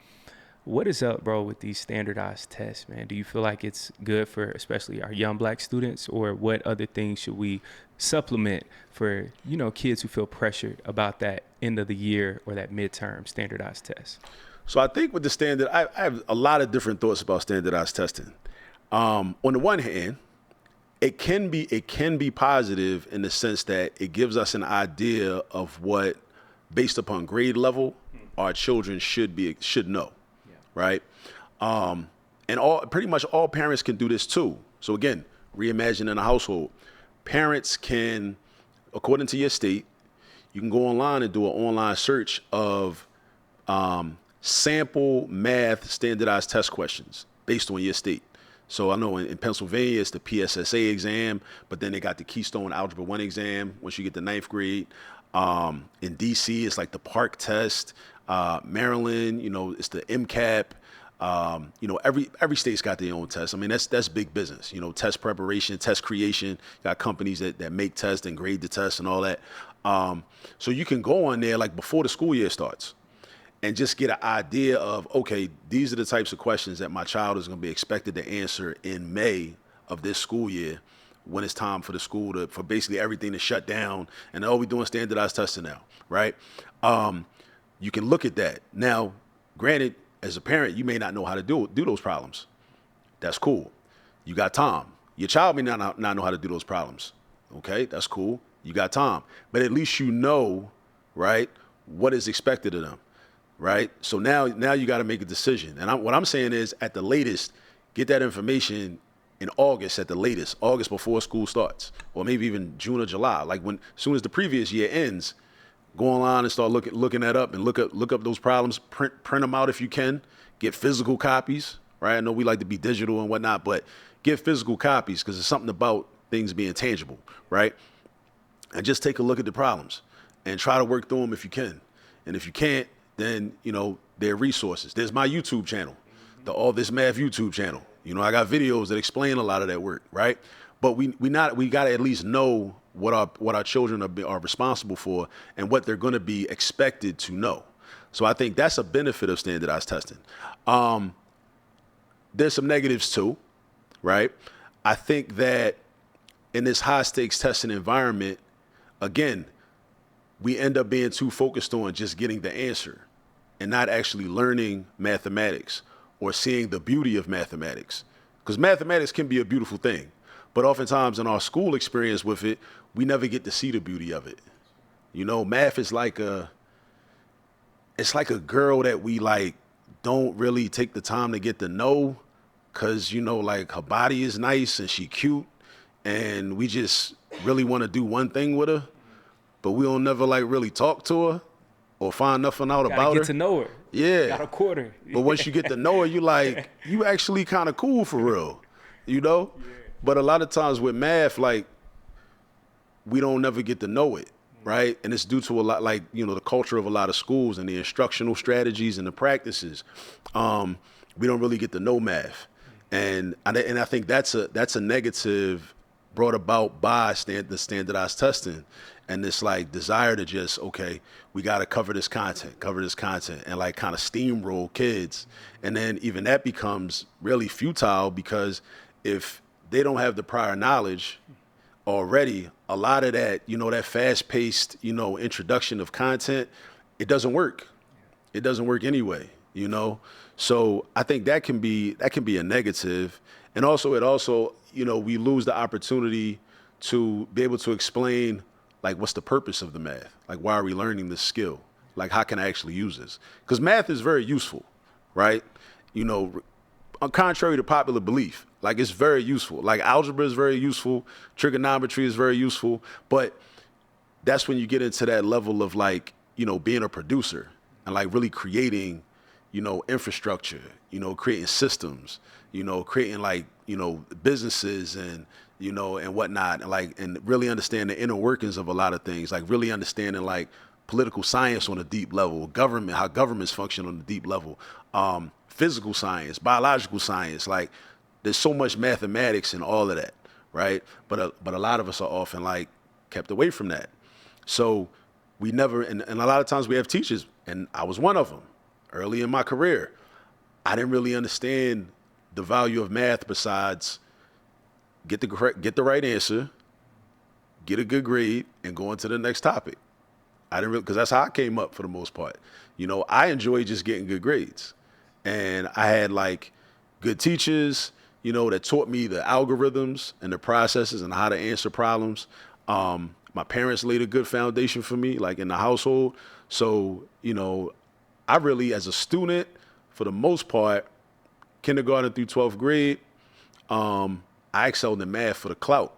What is up, bro, with these standardized tests, man? Do you feel like it's good for especially our young black students, or what other things should we supplement for, you know, kids who feel pressured about that end of the year or that midterm standardized test? So I think with the I have a lot of different thoughts about standardized testing. On the one hand, it can be positive in the sense that it gives us an idea of what, based upon grade level, our children should know. Right? And pretty much all parents can do this too. So again, reimagining a household. Parents can, according to your state, you can go online and do an online search of sample math standardized test questions based on your state. So I know in Pennsylvania, it's the PSSA exam, but then they got the Keystone Algebra 1 exam once you get to ninth grade. In DC, it's like the Park test. Maryland, it's the MCAP. Every state's got their own test. I mean, that's big business. Test preparation, test creation. You got companies that make tests and grade the tests and all that. So you can go on there like before the school year starts and just get an idea of, okay, these are the types of questions that my child is going to be expected to answer in May of this school year when it's time for the school for basically everything to shut down and, we're doing standardized testing now, right? You can look at that. Now, granted, as a parent, you may not know how to do those problems. That's cool. You got time. Your child may not know how to do those problems. Okay, that's cool. You got time. But at least you know, right, what is expected of them, right? So now you got to make a decision. And what I'm saying is, at the latest, get that information in August at the latest, August before school starts, or maybe even June or July. Like as soon as the previous year ends, go online and start looking that up and look up those problems, print them out if you can, get physical copies, right? I know we like to be digital and whatnot, but get physical copies because there's something about things being tangible, right? And just take a look at the problems and try to work through them if you can. And if you can't, then, there are resources. There's my YouTube channel, the All This Math YouTube channel. I got videos that explain a lot of that work, right? But we got to at least know what our children are responsible for and what they're going to be expected to know. So I think that's a benefit of standardized testing. There's some negatives too, right? I think that in this high stakes testing environment, again, we end up being too focused on just getting the answer and not actually learning mathematics or seeing the beauty of mathematics. Because mathematics can be a beautiful thing. But oftentimes in our school experience with it, we never get to see the beauty of it. Math is like a girl that we don't really take the time to get to know because, her body is nice and she cute and we just really want to do one thing with her, but we don't never really talk to her or find nothing out about her. Get to know her. Yeah. Got a quarter. But once you get to know her, you actually kind of cool for real, Yeah. But a lot of times with math, we don't never get to know it, right? And it's due to a lot, the culture of a lot of schools and the instructional strategies and the practices. We don't really get to know math. And I think that's a negative brought about by the standardized testing and this desire to just, okay, we got to cover this content and kind of steamroll kids. And then even that becomes really futile because if they don't have the prior knowledge already, a lot of that, that fast-paced, introduction of content, it doesn't work. It doesn't work anyway, So I think that can be a negative. And also, we lose the opportunity to be able to explain, what's the purpose of the math? Why are we learning this skill? How can I actually use this? Because math is very useful, right? Contrary to popular belief, it's very useful. Algebra is very useful. Trigonometry is very useful. But that's when you get into that level of being a producer and really creating, infrastructure, creating systems, creating businesses and, and whatnot. And really understand the inner workings of a lot of things, really understanding political science on a deep level, how governments function on a deep level, physical science, biological science, there's so much mathematics and all of that, right? But a lot of us are often kept away from that. So we never, and a lot of times we have teachers, and I was one of them early in my career. I didn't really understand the value of math besides get the right answer, get a good grade, and go on to the next topic. I didn't really, because that's how I came up for the most part. I enjoyed just getting good grades. And I had good teachers, that taught me the algorithms and the processes and how to answer problems. My parents laid a good foundation for me, in the household. So, I really, as a student, for the most part, kindergarten through 12th grade, I excelled in math for the clout.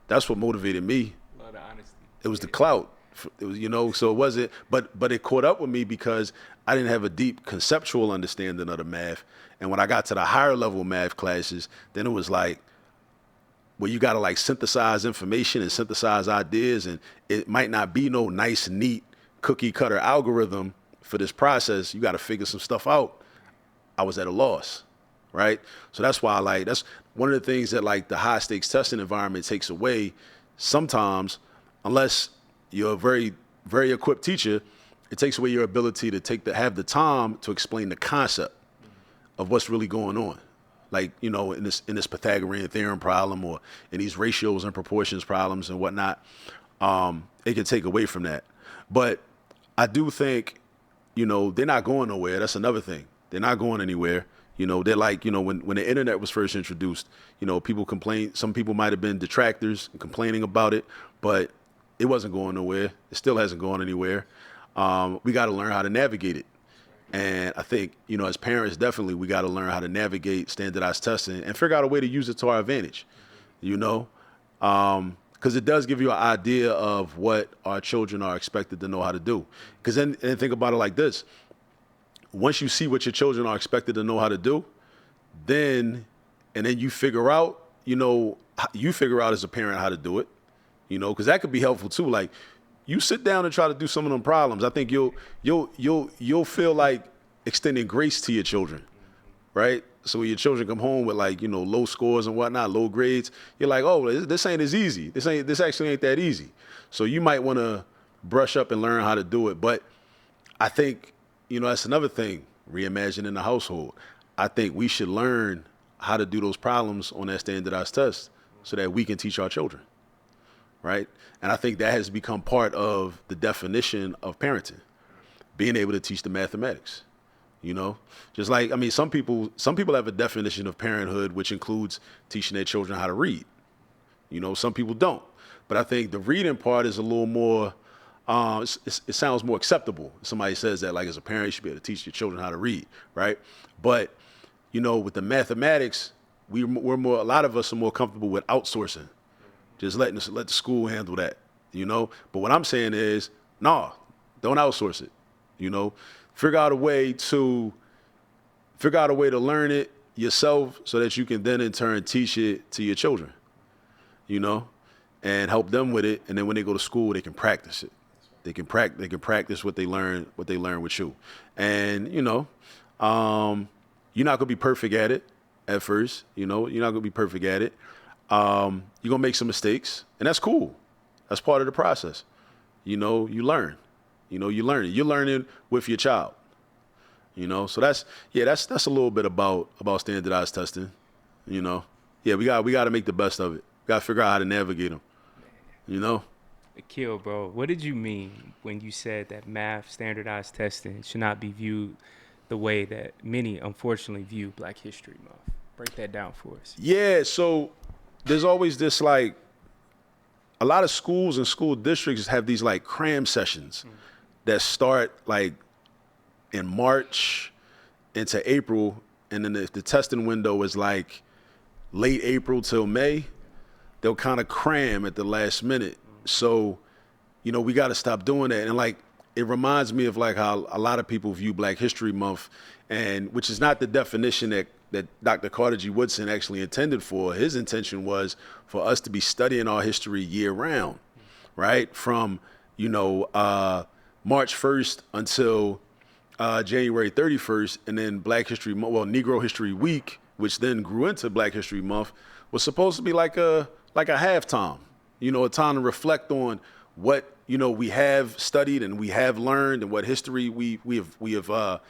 That's what motivated me. Love the honesty. It was the clout. It was, so it wasn't, but it caught up with me because I didn't have a deep conceptual understanding of the math. And when I got to the higher level math classes, then it was like, where you got to like synthesize information and synthesize ideas, and it might not be no nice, neat, cookie cutter algorithm for this process. You got to figure some stuff out. I was at a loss, right? So that's why, like, that's one of the things that like the high stakes testing environment takes away sometimes, unless you're a very, very equipped teacher. It takes away your ability to have the time to explain the concept of what's really going on. Like, in this Pythagorean theorem problem, or in these ratios and proportions problems and whatnot, it can take away from that. But I do think, they're not going nowhere. That's another thing. They're not going anywhere. They're like, when the internet was first introduced, people complained. Some people might have been detractors and complaining about it, but it wasn't going nowhere. It still hasn't gone anywhere. We got to learn how to navigate it. And I think, as parents, definitely we got to learn how to navigate standardized testing and figure out a way to use it to our advantage, because it does give you an idea of what our children are expected to know how to do. Because then think about it like this. Once you see what your children are expected to know how to do, then you figure out, as a parent how to do it, because that could be helpful too. Like, you sit down and try to do some of them problems. I think you'll feel like extending grace to your children, right? So when your children come home with like, low scores and whatnot, low grades, you're like, oh, this ain't as easy. This actually ain't that easy. So you might want to brush up and learn how to do it. But I think, that's another thing, reimagining the household. I think we should learn how to do those problems on that standardized test so that we can teach our children, right? And I think that has become part of the definition of parenting, being able to teach the mathematics, just like, some people have a definition of parenthood, which includes teaching their children how to read. Some people don't, but I think the reading part is a little more, it sounds more acceptable. Somebody says that, like, as a parent, you should be able to teach your children how to read, right? But, with the mathematics, a lot of us are more comfortable with outsourcing. Just let the school handle that, But what I'm saying is, don't outsource it, Figure out a way to learn it yourself so that you can then in turn teach it to your children, and help them with it. And then when they go to school, they can practice it. They can practice what they learn with you. And, you're not going to be perfect at it at first, you're not going to be perfect at it. You're going to make some mistakes, and that's cool. That's part of the process. You learn. You learn it. You're learning with your child. So that's a little bit about standardized testing. Yeah, we got to make the best of it. We got to figure out how to navigate them. Akil, bro, what did you mean when you said that math standardized testing should not be viewed the way that many unfortunately view Black History Month? Break that down for us. Yeah, so there's always this, like, a lot of schools and school districts have these like cram sessions that start like in March into April, and then if the testing window is like late April till May, they'll kind of cram at the last minute. So, we got to stop doing that. And like, it reminds me of like how a lot of people view Black History Month, and which is not the definition that Dr. Carter G. Woodson actually intended for. His intention was for us to be studying our history year round, right? From, March 1st until January 31st, and then Negro History Week, which then grew into Black History Month, was supposed to be like a halftime, a time to reflect on what, we have studied and we have learned, and what history we have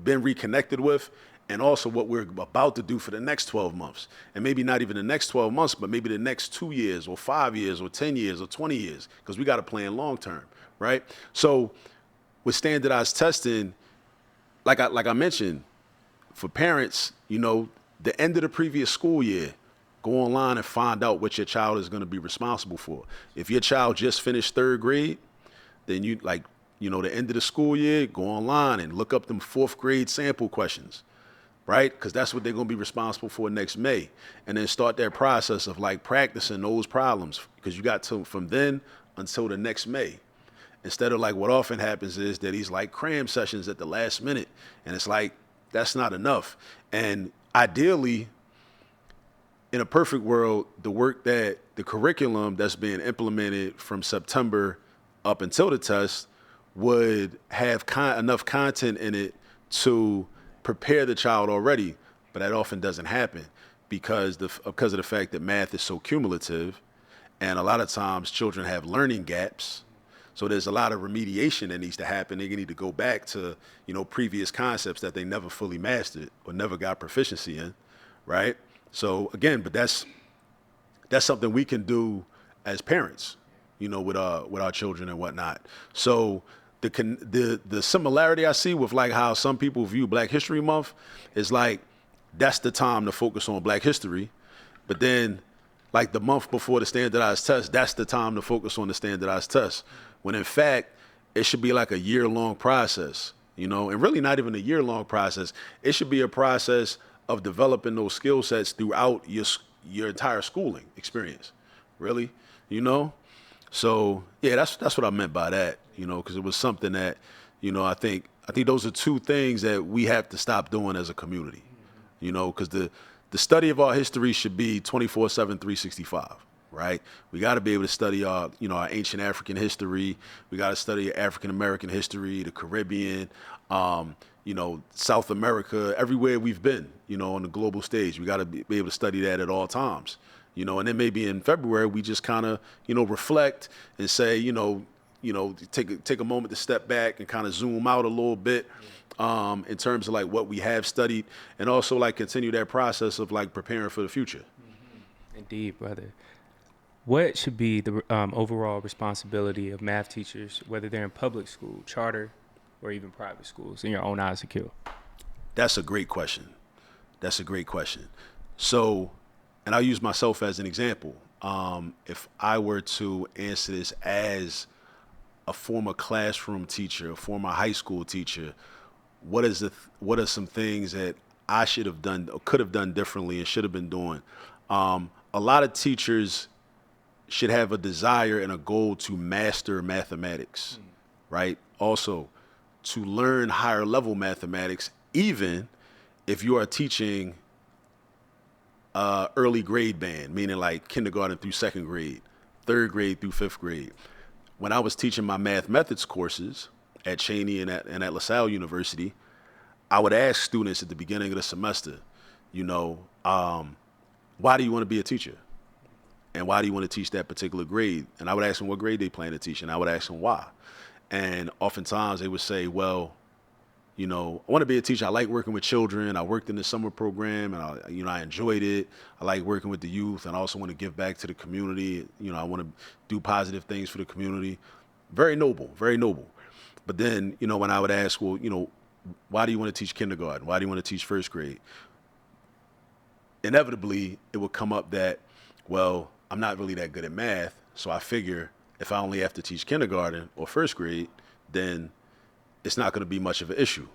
been reconnected with, and also what we're about to do for the next 12 months. And maybe not even the next 12 months, but maybe the next 2 years or 5 years or 10 years or 20 years, because we got to plan long term, right? So with standardized testing, like I mentioned, for parents, the end of the previous school year, go online and find out what your child is going to be responsible for. If your child just finished 3rd grade, then the end of the school year, go online and look up them 4th grade sample questions, right? Because that's what they're going to be responsible for next May. And then start that process of like practicing those problems, because you got from then until the next May. Instead of like what often happens is that he's like cram sessions at the last minute. And it's like, that's not enough. And ideally, in a perfect world, the curriculum that's being implemented from September up until the test would have enough content in it to prepare the child already. But that often doesn't happen because of the fact that math is so cumulative, and a lot of times children have learning gaps. So there's a lot of remediation that needs to happen. They need to go back to, previous concepts that they never fully mastered or never got proficiency in, right? So again, but that's something we can do as parents, with our children and whatnot. So the similarity I see with like how some people view Black History Month is like, that's the time to focus on Black history. But then like the month before the standardized test, that's the time to focus on the standardized test. When in fact, it should be like a year-long process, and really not even a year-long process. It should be a process of developing those skill sets throughout your entire schooling experience, really, So yeah, that's what I meant by that, because it was something that, I think those are two things that we have to stop doing as a community, because the study of our history should be 24/7, 365. Right? We got to be able to study our ancient African history. We got to study African American history, the Caribbean, South America, everywhere we've been, on the global stage. We got to be able to study that at all times, and then maybe in February, we just kind of, reflect and say, take a moment to step back and kind of zoom out a little bit in terms of like what we have studied, and also like continue that process of like preparing for the future. Indeed, brother. What should be the overall responsibility of math teachers, whether they're in public school, charter, or even private schools, in your own eyes, Akil? That's a great question. So, and I'll use myself as an example. If I were to answer this as a former classroom teacher, a former high school teacher, what are some things that I should have done or could have done differently and should have been doing? A lot of teachers should have a desire and a goal to master mathematics, right? Also, to learn higher level mathematics, even if you are teaching early grade band, meaning like kindergarten through second grade, third grade through fifth grade. When I was teaching my math methods courses at Cheney and at LaSalle University, I would ask students at the beginning of the semester, why do you want to be a teacher? And why do you want to teach that particular grade? And I would ask them what grade they plan to teach, and I would ask them why. And oftentimes they would say, well, I want to be a teacher. I like working with children. I worked in the summer program, and I enjoyed it. I like working with the youth, and I also want to give back to the community. I want to do positive things for the community. Very noble, very noble. But then, when I would ask, well, why do you want to teach kindergarten? Why do you want to teach first grade? Inevitably, it would come up that, well, I'm not really that good at math, so I figure if I only have to teach kindergarten or first grade, then it's not going to be much of an issue.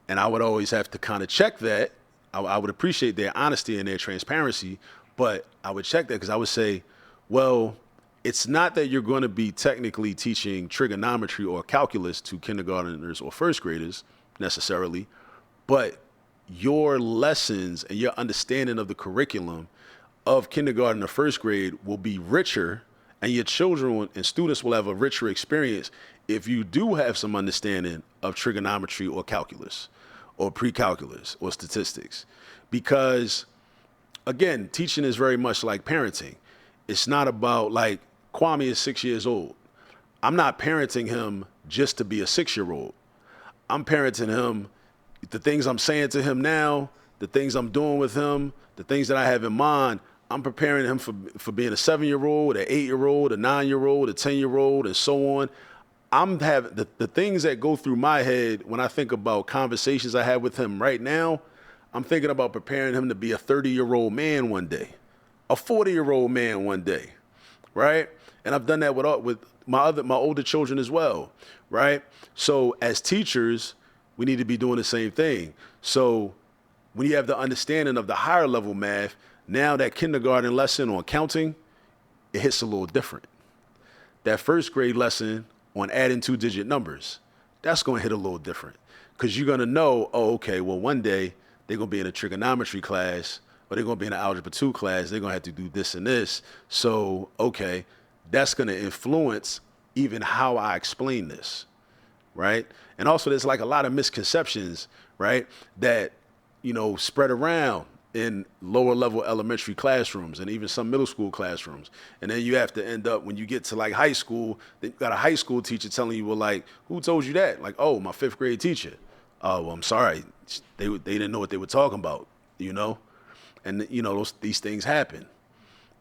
And I would always have to kind of check that. I would appreciate their honesty and their transparency, but I would check that because I would say, well, it's not that you're going to be technically teaching trigonometry or calculus to kindergarteners or first graders necessarily, but your lessons and your understanding of the curriculum of kindergarten or first grade will be richer, and your children and students will have a richer experience if you do have some understanding of trigonometry or calculus or pre-calculus or statistics. Because again, teaching is very much like parenting. It's not about like Kwame is 6 years old. I'm not parenting him just to be a 6-year-old. I'm parenting him, the things I'm saying to him now, the things I'm doing with him, the things that I have in mind, I'm preparing him for being a 7-year-old, an 8-year-old, a 9-year-old, a 10-year-old, and so on. I'm having the things that go through my head when I think about conversations I have with him right now. I'm thinking about preparing him to be a 30-year-old man one day, a 40-year-old man one day, right? And I've done that with my older children as well, right? So as teachers, we need to be doing the same thing. So when you have the understanding of the higher level math, now that kindergarten lesson on counting, it hits a little different. That first grade lesson on adding 2-digit numbers, that's going to hit a little different because you're going to know, oh, okay, well, one day they're going to be in a trigonometry class or they're going to be in an algebra 2 class. They're going to have to do this and this. So, okay, that's going to influence even how I explain this, right? And also there's like a lot of misconceptions, right, that, spread around in lower level elementary classrooms and even some middle school classrooms. And then you have to end up, when you get to like high school, then you got a high school teacher telling you, well, like, who told you that? Like, oh, my 5th grade teacher. Oh, well, I'm sorry. They didn't know what they were talking about, And, these things happen,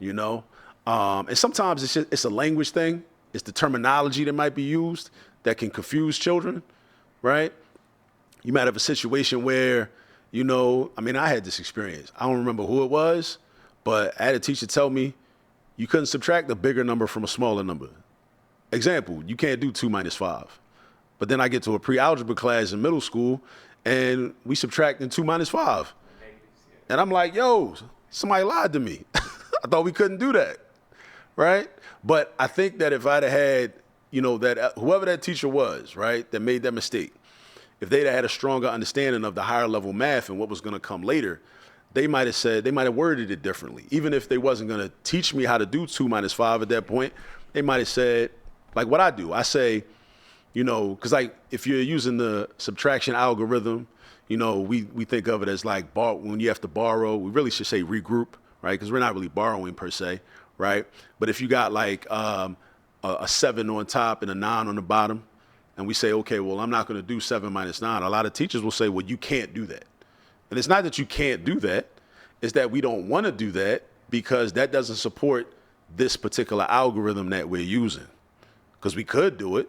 And sometimes it's a language thing. It's the terminology that might be used that can confuse children, right? You might have a situation where, I had this experience. I don't remember who it was, but I had a teacher tell me you couldn't subtract a bigger number from a smaller number. Example, you can't do 2 minus 5. But then I get to a pre-algebra class in middle school, and we subtracting 2 minus 5. And I'm like, yo, somebody lied to me. I thought we couldn't do that, right? But I think that if I'd have had, that whoever that teacher was, right, that made that mistake, if they'd have had a stronger understanding of the higher level math and what was going to come later, they might have worded it differently. Even if they wasn't going to teach me how to do 2 minus 5 at that point, they might have said, like what I do. I say, because like if you're using the subtraction algorithm, we think of it as like when you have to borrow, we really should say regroup, right? Because we're not really borrowing per se, right? But if you got like a 7 on top and a 9 on the bottom, and we say, okay, well, I'm not going to do 7 minus 9. A lot of teachers will say, well, you can't do that. And it's not that you can't do that. It's that we don't want to do that because that doesn't support this particular algorithm that we're using. Because we could do it,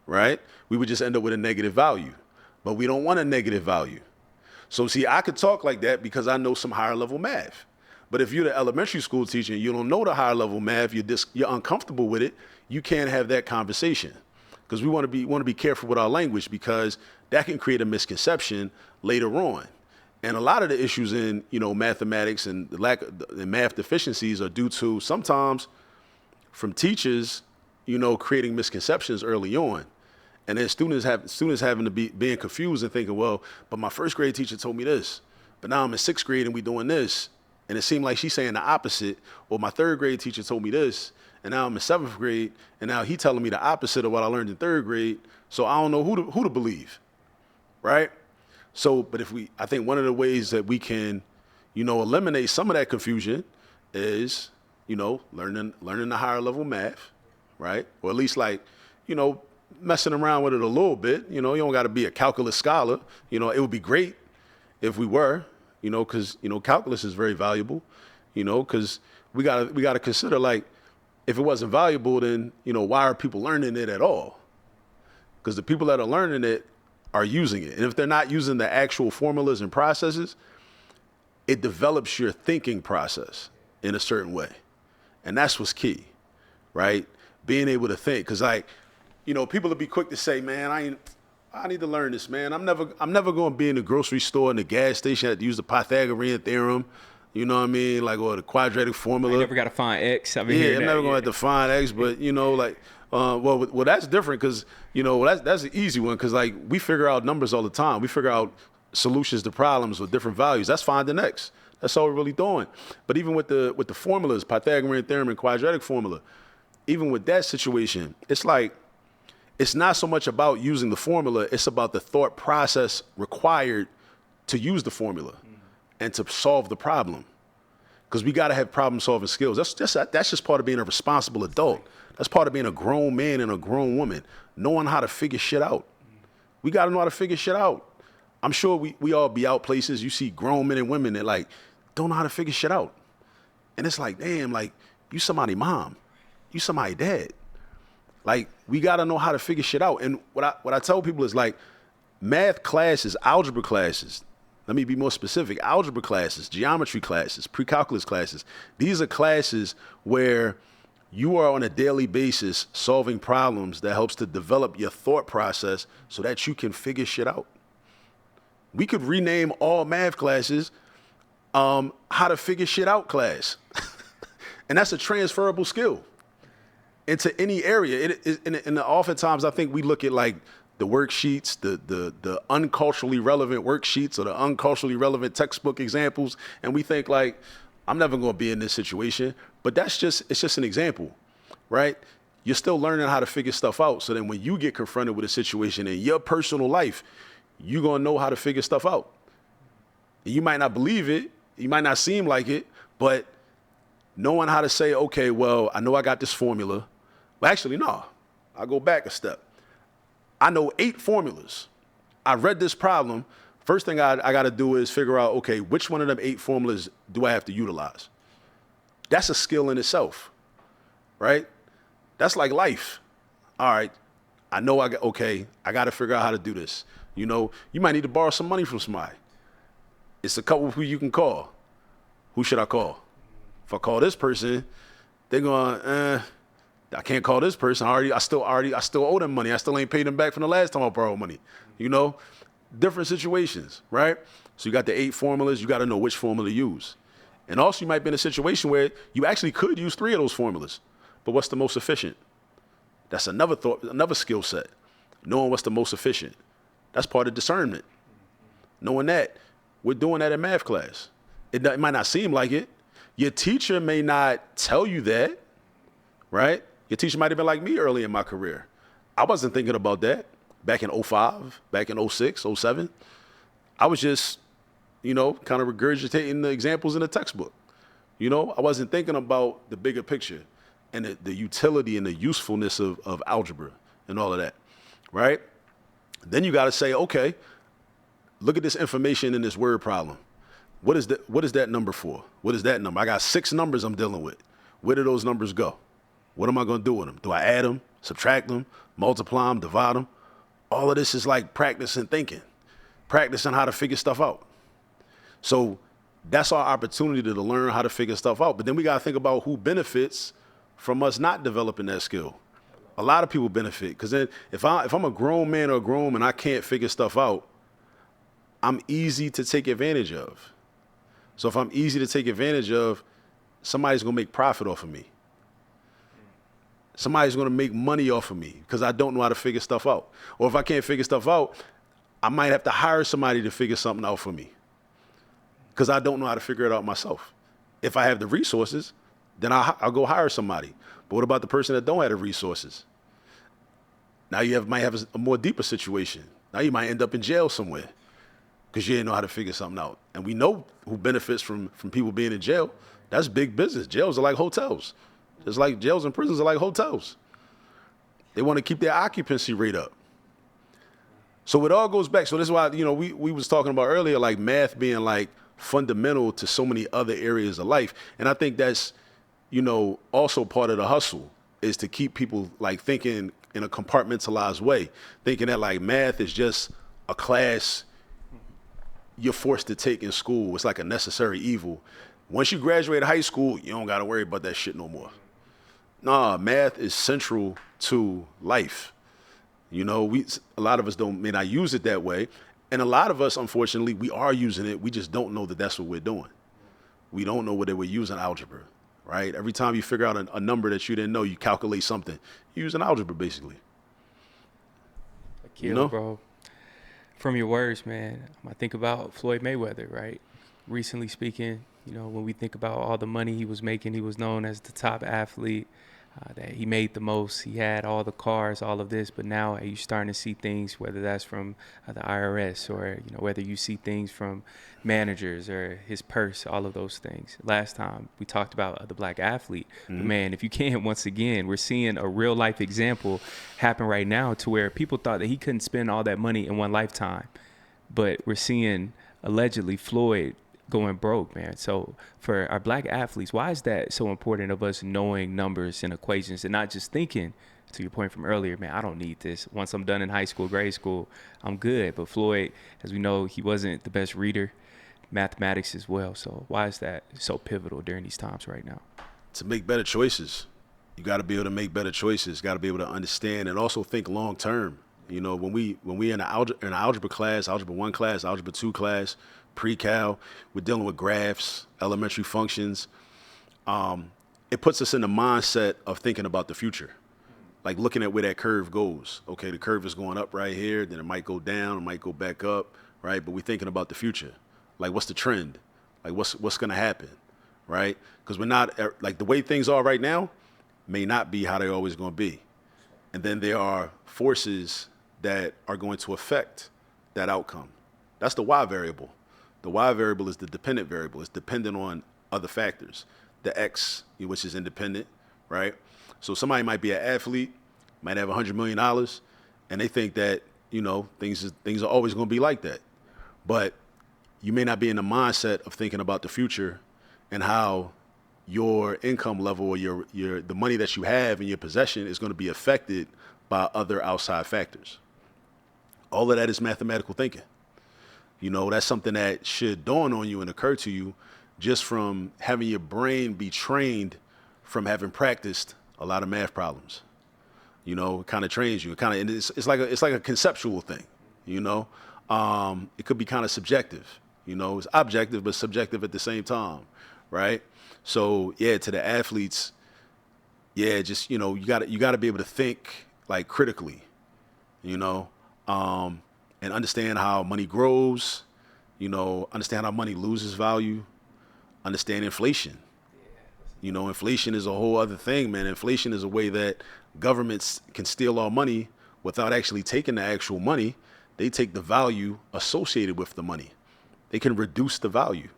right? We would just end up with a negative value. But we don't want a negative value. So see, I could talk like that because I know some higher level math. But if you're the elementary school teacher and you don't know the higher level math, you're uncomfortable with it, you can't have that conversation. Because we want to be careful with our language because that can create a misconception later on. And a lot of the issues in mathematics and the lack of math deficiencies are due to sometimes from teachers creating misconceptions early on, and then students having to being confused and thinking, well, but my 1st grade teacher told me this, but now I'm in 6th grade and we doing this, and it seemed like she's saying the opposite. Well, my 3rd grade teacher told me this. And now I'm in 7th grade, and now he telling me the opposite of what I learned in 3rd grade. So I don't know who to believe, right? So, but I think one of the ways that we can, eliminate some of that confusion is, learning the higher level math, right? Or at least like, messing around with it a little bit. You don't got to be a calculus scholar. It would be great if we were, because calculus is very valuable, because we gotta consider like, if it wasn't valuable, then, why are people learning it at all? Because the people that are learning it are using it. And if they're not using the actual formulas and processes, it develops your thinking process in a certain way. And that's what's key, right? Being able to think. Because people will be quick to say, man, I need to learn this, man. I'm never going to be in the grocery store, in the gas station, I have to use the Pythagorean theorem. You know what I mean? Like, or the quadratic formula. I never got to find X. I'm never going to have to find X, but, well, that's different because, that's an easy one because, like, we figure out numbers all the time. We figure out solutions to problems with different values. That's finding X. That's all we're really doing. But even with the formulas, Pythagorean theorem and quadratic formula, even with that situation, it's like, it's not so much about using the formula. It's about the thought process required to use the formula. And to solve the problem, because we got to have problem-solving skills. That's just part of being a responsible adult. That's part of being a grown man and a grown woman, knowing how to figure shit out. We got to know how to figure shit out. I'm sure we all be out places. You see grown men and women that like don't know how to figure shit out, and it's like, damn, like you somebody mom, you somebody dad. Like we got to know how to figure shit out. And what I tell people is like, math classes, algebra classes. Let me be more specific. Algebra classes, geometry classes, pre-calculus classes. These are classes where you are on a daily basis solving problems that helps to develop your thought process so that you can figure shit out. We could rename all math classes how to figure shit out class. And that's a transferable skill. into any area. And oftentimes I think we look at like the worksheets, the unculturally relevant worksheets or the unculturally relevant textbook examples, and we think like, I'm never going to be in this situation. But it's just an example, right? You're still learning how to figure stuff out. So then when you get confronted with a situation in your personal life, you're going to know how to figure stuff out. And you might not believe it. You might not seem like it, but knowing how to say, okay, well, I know I got this formula. Well, actually, no. I'll go back a step. I know 8 formulas. I read this problem. First thing I got to do is figure out, okay, which one of them 8 formulas do I have to utilize? That's a skill in itself, right? That's like life. All right, I know I got to figure out how to do this. You know, you might need to borrow some money from somebody. It's a couple who you can call. Who should I call? If I call this person, they're going, I can't call this person. I still owe them money. I still ain't paid them back from the last time I borrowed money. You know, different situations, right? So you got the 8 formulas. You got to know which formula to use. And also you might be in a situation where you actually could use 3 of those formulas, but what's the most efficient? That's another skill set. Knowing what's the most efficient. That's part of discernment. Knowing that. We're doing that in math class. It might not seem like it. Your teacher may not tell you that, right? Your teacher might have been like me early in my career. I wasn't thinking about that back in 05, back in 06, 07. I was just, kind of regurgitating the examples in the textbook. I wasn't thinking about the bigger picture and the utility and the usefulness of algebra and all of that, right? Then you got to say, okay, look at this information in this word problem. What is that number for? What is that number? I got 6 numbers I'm dealing with. Where do those numbers go? What am I going to do with them? Do I add them, subtract them, multiply them, divide them? All of this is like practicing thinking, practicing how to figure stuff out. So that's our opportunity to learn how to figure stuff out. But then we got to think about who benefits from us not developing that skill. A lot of people benefit because then if I'm a grown man or a grown woman and I can't figure stuff out, I'm easy to take advantage of. So if I'm easy to take advantage of, somebody's going to make profit off of me. Somebody's going to make money off of me because I don't know how to figure stuff out. Or if I can't figure stuff out, I might have to hire somebody to figure something out for me because I don't know how to figure it out myself. If I have the resources, then I'll go hire somebody. But what about the person that don't have the resources? Now you might have a more deeper situation. Now you might end up in jail somewhere because you didn't know how to figure something out. And we know who benefits from people being in jail. That's big business. Jails are like hotels. Just like jails and prisons are like hotels. They want to keep their occupancy rate up. So it all goes back. So this is why, we was talking about earlier, like math being like fundamental to so many other areas of life. And I think that's, also part of the hustle is to keep people like thinking in a compartmentalized way, thinking that like math is just a class you're forced to take in school. It's like a necessary evil. Once you graduate high school, you don't got to worry about that shit no more. Nah, math is central to life. A lot of us may not use it that way. And a lot of us, unfortunately, we are using it. We just don't know that that's what we're doing. We don't know whether we're using algebra, right? Every time you figure out a number that you didn't know, you calculate something. You're using algebra, basically. Akil, bro. From your words, man, I think about Floyd Mayweather, right? Recently speaking, when we think about all the money he was making, he was known as the top athlete, that he made the most. He had all the cars, all of this, but now you're starting to see things, whether that's from the IRS or, whether you see things from managers or his purse, all of those things. Last time we talked about the black athlete. Mm-hmm. But man, if you can, once again, we're seeing a real life example happen right now to where people thought that he couldn't spend all that money in one lifetime. But we're seeing allegedly Floyd going broke, man. So for our black athletes, why is that so important of us knowing numbers and equations and not just thinking, to your point from earlier, man, I don't need this. Once I'm done in high school, grade school, I'm good. But Floyd, as we know, he wasn't the best reader, mathematics as well. So why is that so pivotal during these times right now? To make better choices. You got to be able to make better choices. Got to be able to understand and also think long term. When we in an algebra class, algebra 1 class, algebra 2 class, pre-cal, we're dealing with graphs, elementary functions. it puts us in the mindset of thinking about the future, like looking at where that curve goes. Okay, the curve is going up right here, then it might go down, it might go back up, right? But we're thinking about the future. Like, what's the trend? Like, what's going to happen, right? Because we're not, like, the way things are right now may not be how they're always going to be. And then there are forces that are going to affect that outcome. That's the Y variable. The Y variable is the dependent variable. It's dependent on other factors. The X, which is independent, right? So somebody might be an athlete, might have $100 million, and they think that, things are always going to be like that. But you may not be in the mindset of thinking about the future and how your income level or the money that you have in your possession is going to be affected by other outside factors. All of that is mathematical thinking. That's something that should dawn on you and occur to you just from having your brain be trained from having practiced a lot of math problems. It kind of trains you. It's like a conceptual thing. It could be kind of subjective. It's objective but subjective at the same time, right? So yeah, to the athletes, yeah, just you got to be able to think like critically, and understand how money grows, understand how money loses value, understand inflation. Inflation is a whole other thing, man. Inflation is a way that governments can steal our money without actually taking the actual money. They take the value associated with the money. They can reduce the value,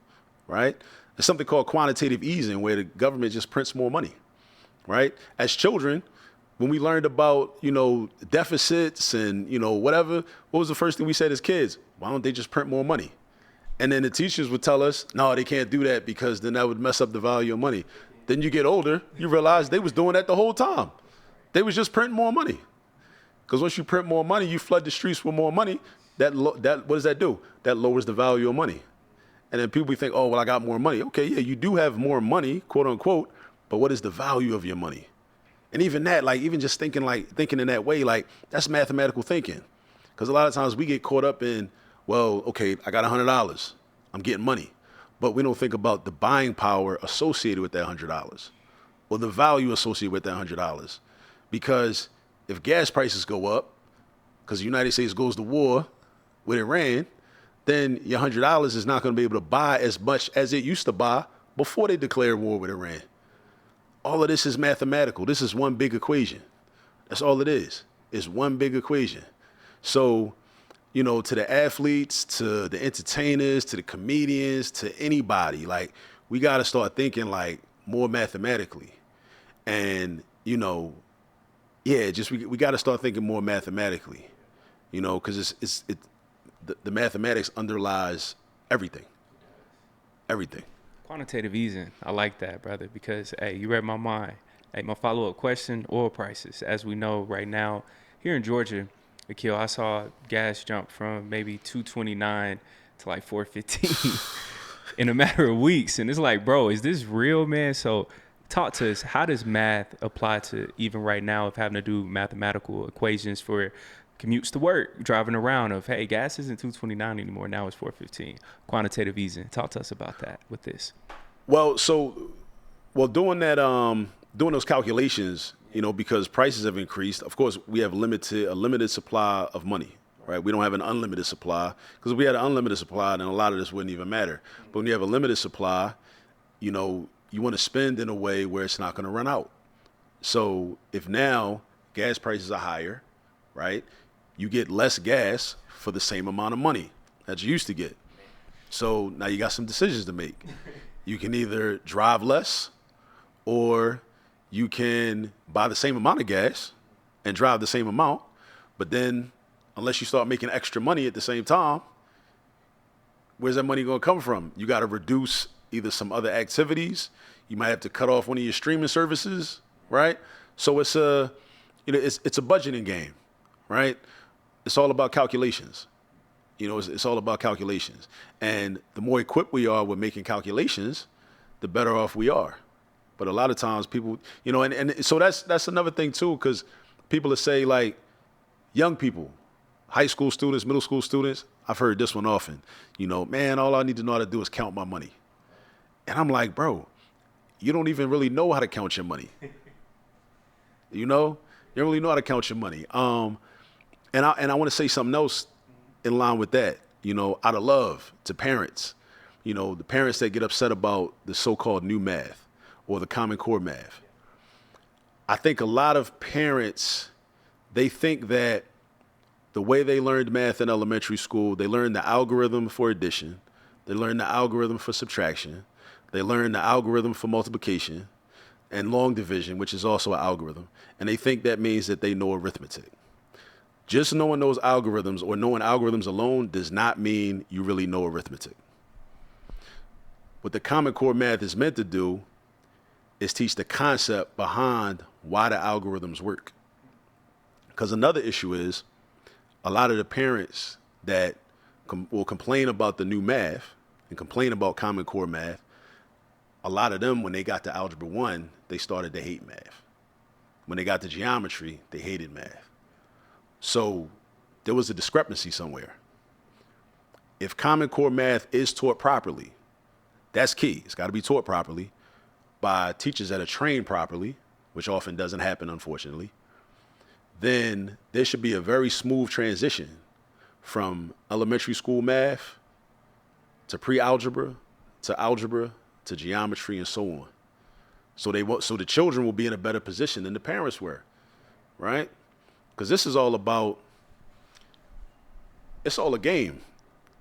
right? There's something called quantitative easing where the government just prints more money, right? As children, when we learned about, deficits and, whatever, what was the first thing we said as kids? Why don't they just print more money? And then the teachers would tell us, no, they can't do that because then that would mess up the value of money. Then you get older, you realize they was doing that the whole time. They was just printing more money. Because once you print more money, you flood the streets with more money. That what does that do? That lowers the value of money. And then people think, oh, well, I got more money. Okay, yeah, you do have more money, quote unquote, but what is the value of your money? And even that, like, even just thinking in that way, like, that's mathematical thinking. Because a lot of times we get caught up in, well, okay, I got $100. I'm getting money. But we don't think about the buying power associated with that $100 or the value associated with that $100. Because if gas prices go up, because the United States goes to war with Iran, then your $100 is not going to be able to buy as much as it used to buy before they declared war with Iran. All of this is mathematical. This is one big equation. That's all it is. It's one big equation. So, to the athletes, to the entertainers, to the comedians, to anybody, like, we got to start thinking like more mathematically. And, just we got to start thinking more mathematically, because the mathematics underlies everything. Everything. Quantitative easing. I like that, brother, because, hey, you read my mind. Hey, my follow-up question, oil prices. As we know right now, here in Georgia, Akil, I saw gas jump from maybe $2.29 to like $4.15 in a matter of weeks. And it's like, bro, is this real, man? So talk to us. How does math apply to even right now of having to do mathematical equations for commutes to work, driving around of, hey, gas isn't $2.29 anymore. Now it's $4.15. Quantitative easing. Talk to us about that with this. Well, doing that, doing those calculations, because prices have increased. Of course, we have a limited supply of money, right? We don't have an unlimited supply, because if we had an unlimited supply, then a lot of this wouldn't even matter. But when you have a limited supply, you want to spend in a way where it's not going to run out. So if now gas prices are higher, right? You get less gas for the same amount of money that you used to get. So now you got some decisions to make. You can either drive less, or you can buy the same amount of gas and drive the same amount, but then unless you start making extra money at the same time, where's that money going to come from? You got to reduce either some other activities. You might have to cut off one of your streaming services, right? So it's a budgeting game, right? It's all about calculations. It's all about calculations. And the more equipped we are with making calculations, the better off we are. But a lot of times people, and so that's another thing too, because people will say, like, young people, high school students, middle school students, I've heard this one often, man, all I need to know how to do is count my money. And I'm like, bro, you don't even really know how to count your money. You know, you don't really know how to count your money. And I want to say something else in line with that. You know, out of love to parents, you know, the parents that get upset about the so-called new math or the Common Core math. I think a lot of parents, they think that the way they learned math in elementary school, they learned the algorithm for addition, they learned the algorithm for subtraction, they learned the algorithm for multiplication and long division, which is also an algorithm, and they think that means that they know arithmetic. Just knowing those algorithms or knowing algorithms alone does not mean you really know arithmetic. What the Common Core math is meant to do is teach the concept behind why the algorithms work. Because another issue is a lot of the parents that will complain about the new math and complain about Common Core math, a lot of them, when they got to Algebra 1, they started to hate math. When they got to geometry, they hated math. So there was a discrepancy somewhere. If Common Core math is taught properly, that's key. It's got to be taught properly by teachers that are trained properly, which often doesn't happen, unfortunately. Then there should be a very smooth transition from elementary school math to pre-algebra to algebra to geometry and so on. So the children will be in a better position than the parents were, right? Because this is all about, it's all a game,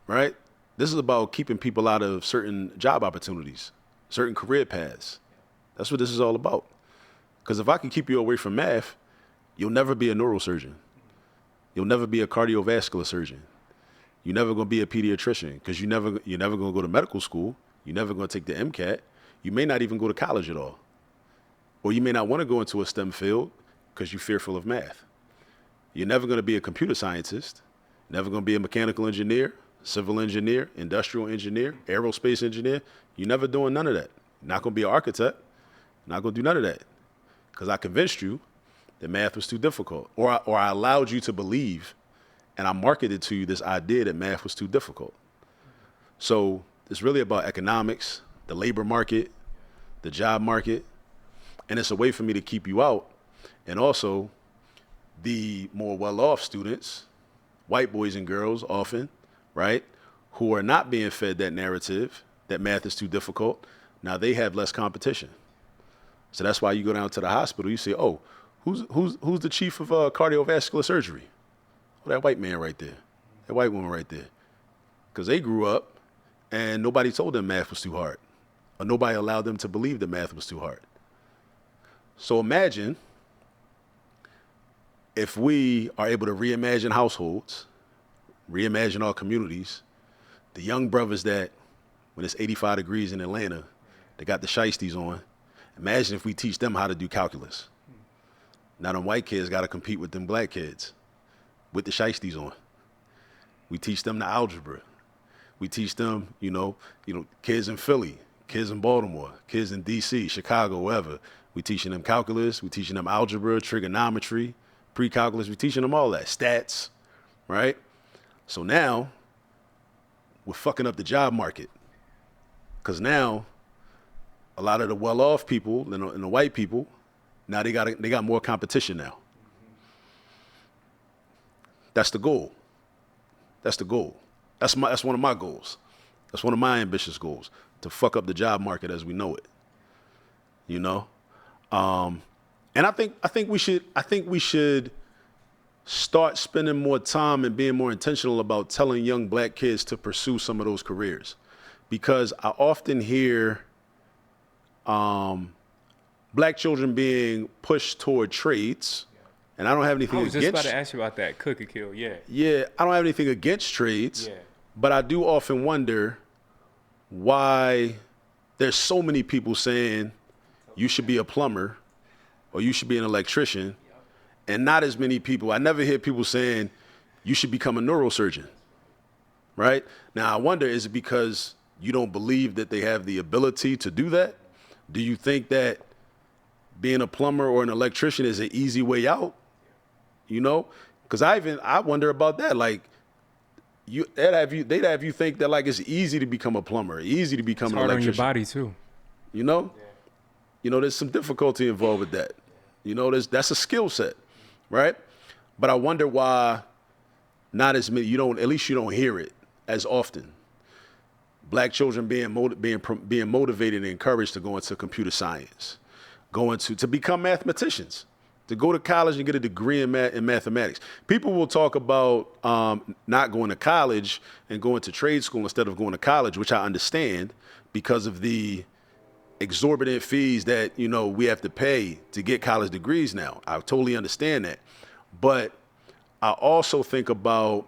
right? This is about keeping people out of certain job opportunities, certain career paths. That's what this is all about. Because if I can keep you away from math, you'll never be a neurosurgeon. You'll never be a cardiovascular surgeon. You're never going to be a pediatrician because you're never going to go to medical school. You're never going to take the MCAT. You may not even go to college at all. Or you may not want to go into a STEM field because you're fearful of math. You're never going to be a computer scientist, never going to be a mechanical engineer, civil engineer, industrial engineer, aerospace engineer. You're never doing none of that. You're not going to be an architect. You're not going to do none of that because I convinced you that math was too difficult, or I allowed you to believe and I marketed to you this idea that math was too difficult. So it's really about economics, the labor market, the job market, and it's a way for me to keep you out. And also the more well-off students, white boys and girls often, right, who are not being fed that narrative that math is too difficult, now they have less competition. So that's why you go down to the hospital, you say, oh, who's the chief of cardiovascular surgery? Oh, that white man right there, that white woman right there. Because they grew up and nobody told them math was too hard, or nobody allowed them to believe that math was too hard. So imagine if we are able to reimagine households, reimagine our communities, the young brothers that, when it's 85 degrees in Atlanta, they got the shiesties on, imagine if we teach them how to do calculus. Now them white kids got to compete with them black kids with the shiesties on. We teach them the algebra. We teach them, you know, kids in Philly, kids in Baltimore, kids in DC, Chicago, wherever. We teaching them calculus, we teaching them algebra, trigonometry, pre-calculus, we teaching them all that, stats, right? So now we're fucking up the job market because now a lot of the well-off people and the white people, now they got more competition now. That's the goal. That's the goal. That's one of my goals. That's one of my ambitious goals, to fuck up the job market as we know it. You know? And I think we should start spending more time and being more intentional about telling young black kids to pursue some of those careers. Because I often hear black children being pushed toward trades, and I don't have anything against. I was just about to ask you about that, cook or kill, yeah. Yeah, I don't have anything against trades, but I do often wonder why there's so many people saying you should be a plumber or you should be an electrician, and not as many people. I never hear people saying you should become a neurosurgeon, right? Now, I wonder, is it because you don't believe that they have the ability to do that? Do you think that being a plumber or an electrician is an easy way out? You know, because I wonder about that. Like, they'd have you think that like it's easy to become a plumber, easy to become an electrician. It's hard on your body too. You know, There's some difficulty involved with that. That's a skill set, right? But I wonder why not as many, at least you don't hear it as often. Black children being motivated and encouraged to go into computer science, to become mathematicians, to go to college and get a degree in mathematics. People will talk about not going to college and going to trade school instead of going to college, which I understand because of the exorbitant fees that we have to pay to get college degrees now. I totally understand that, but I also think about,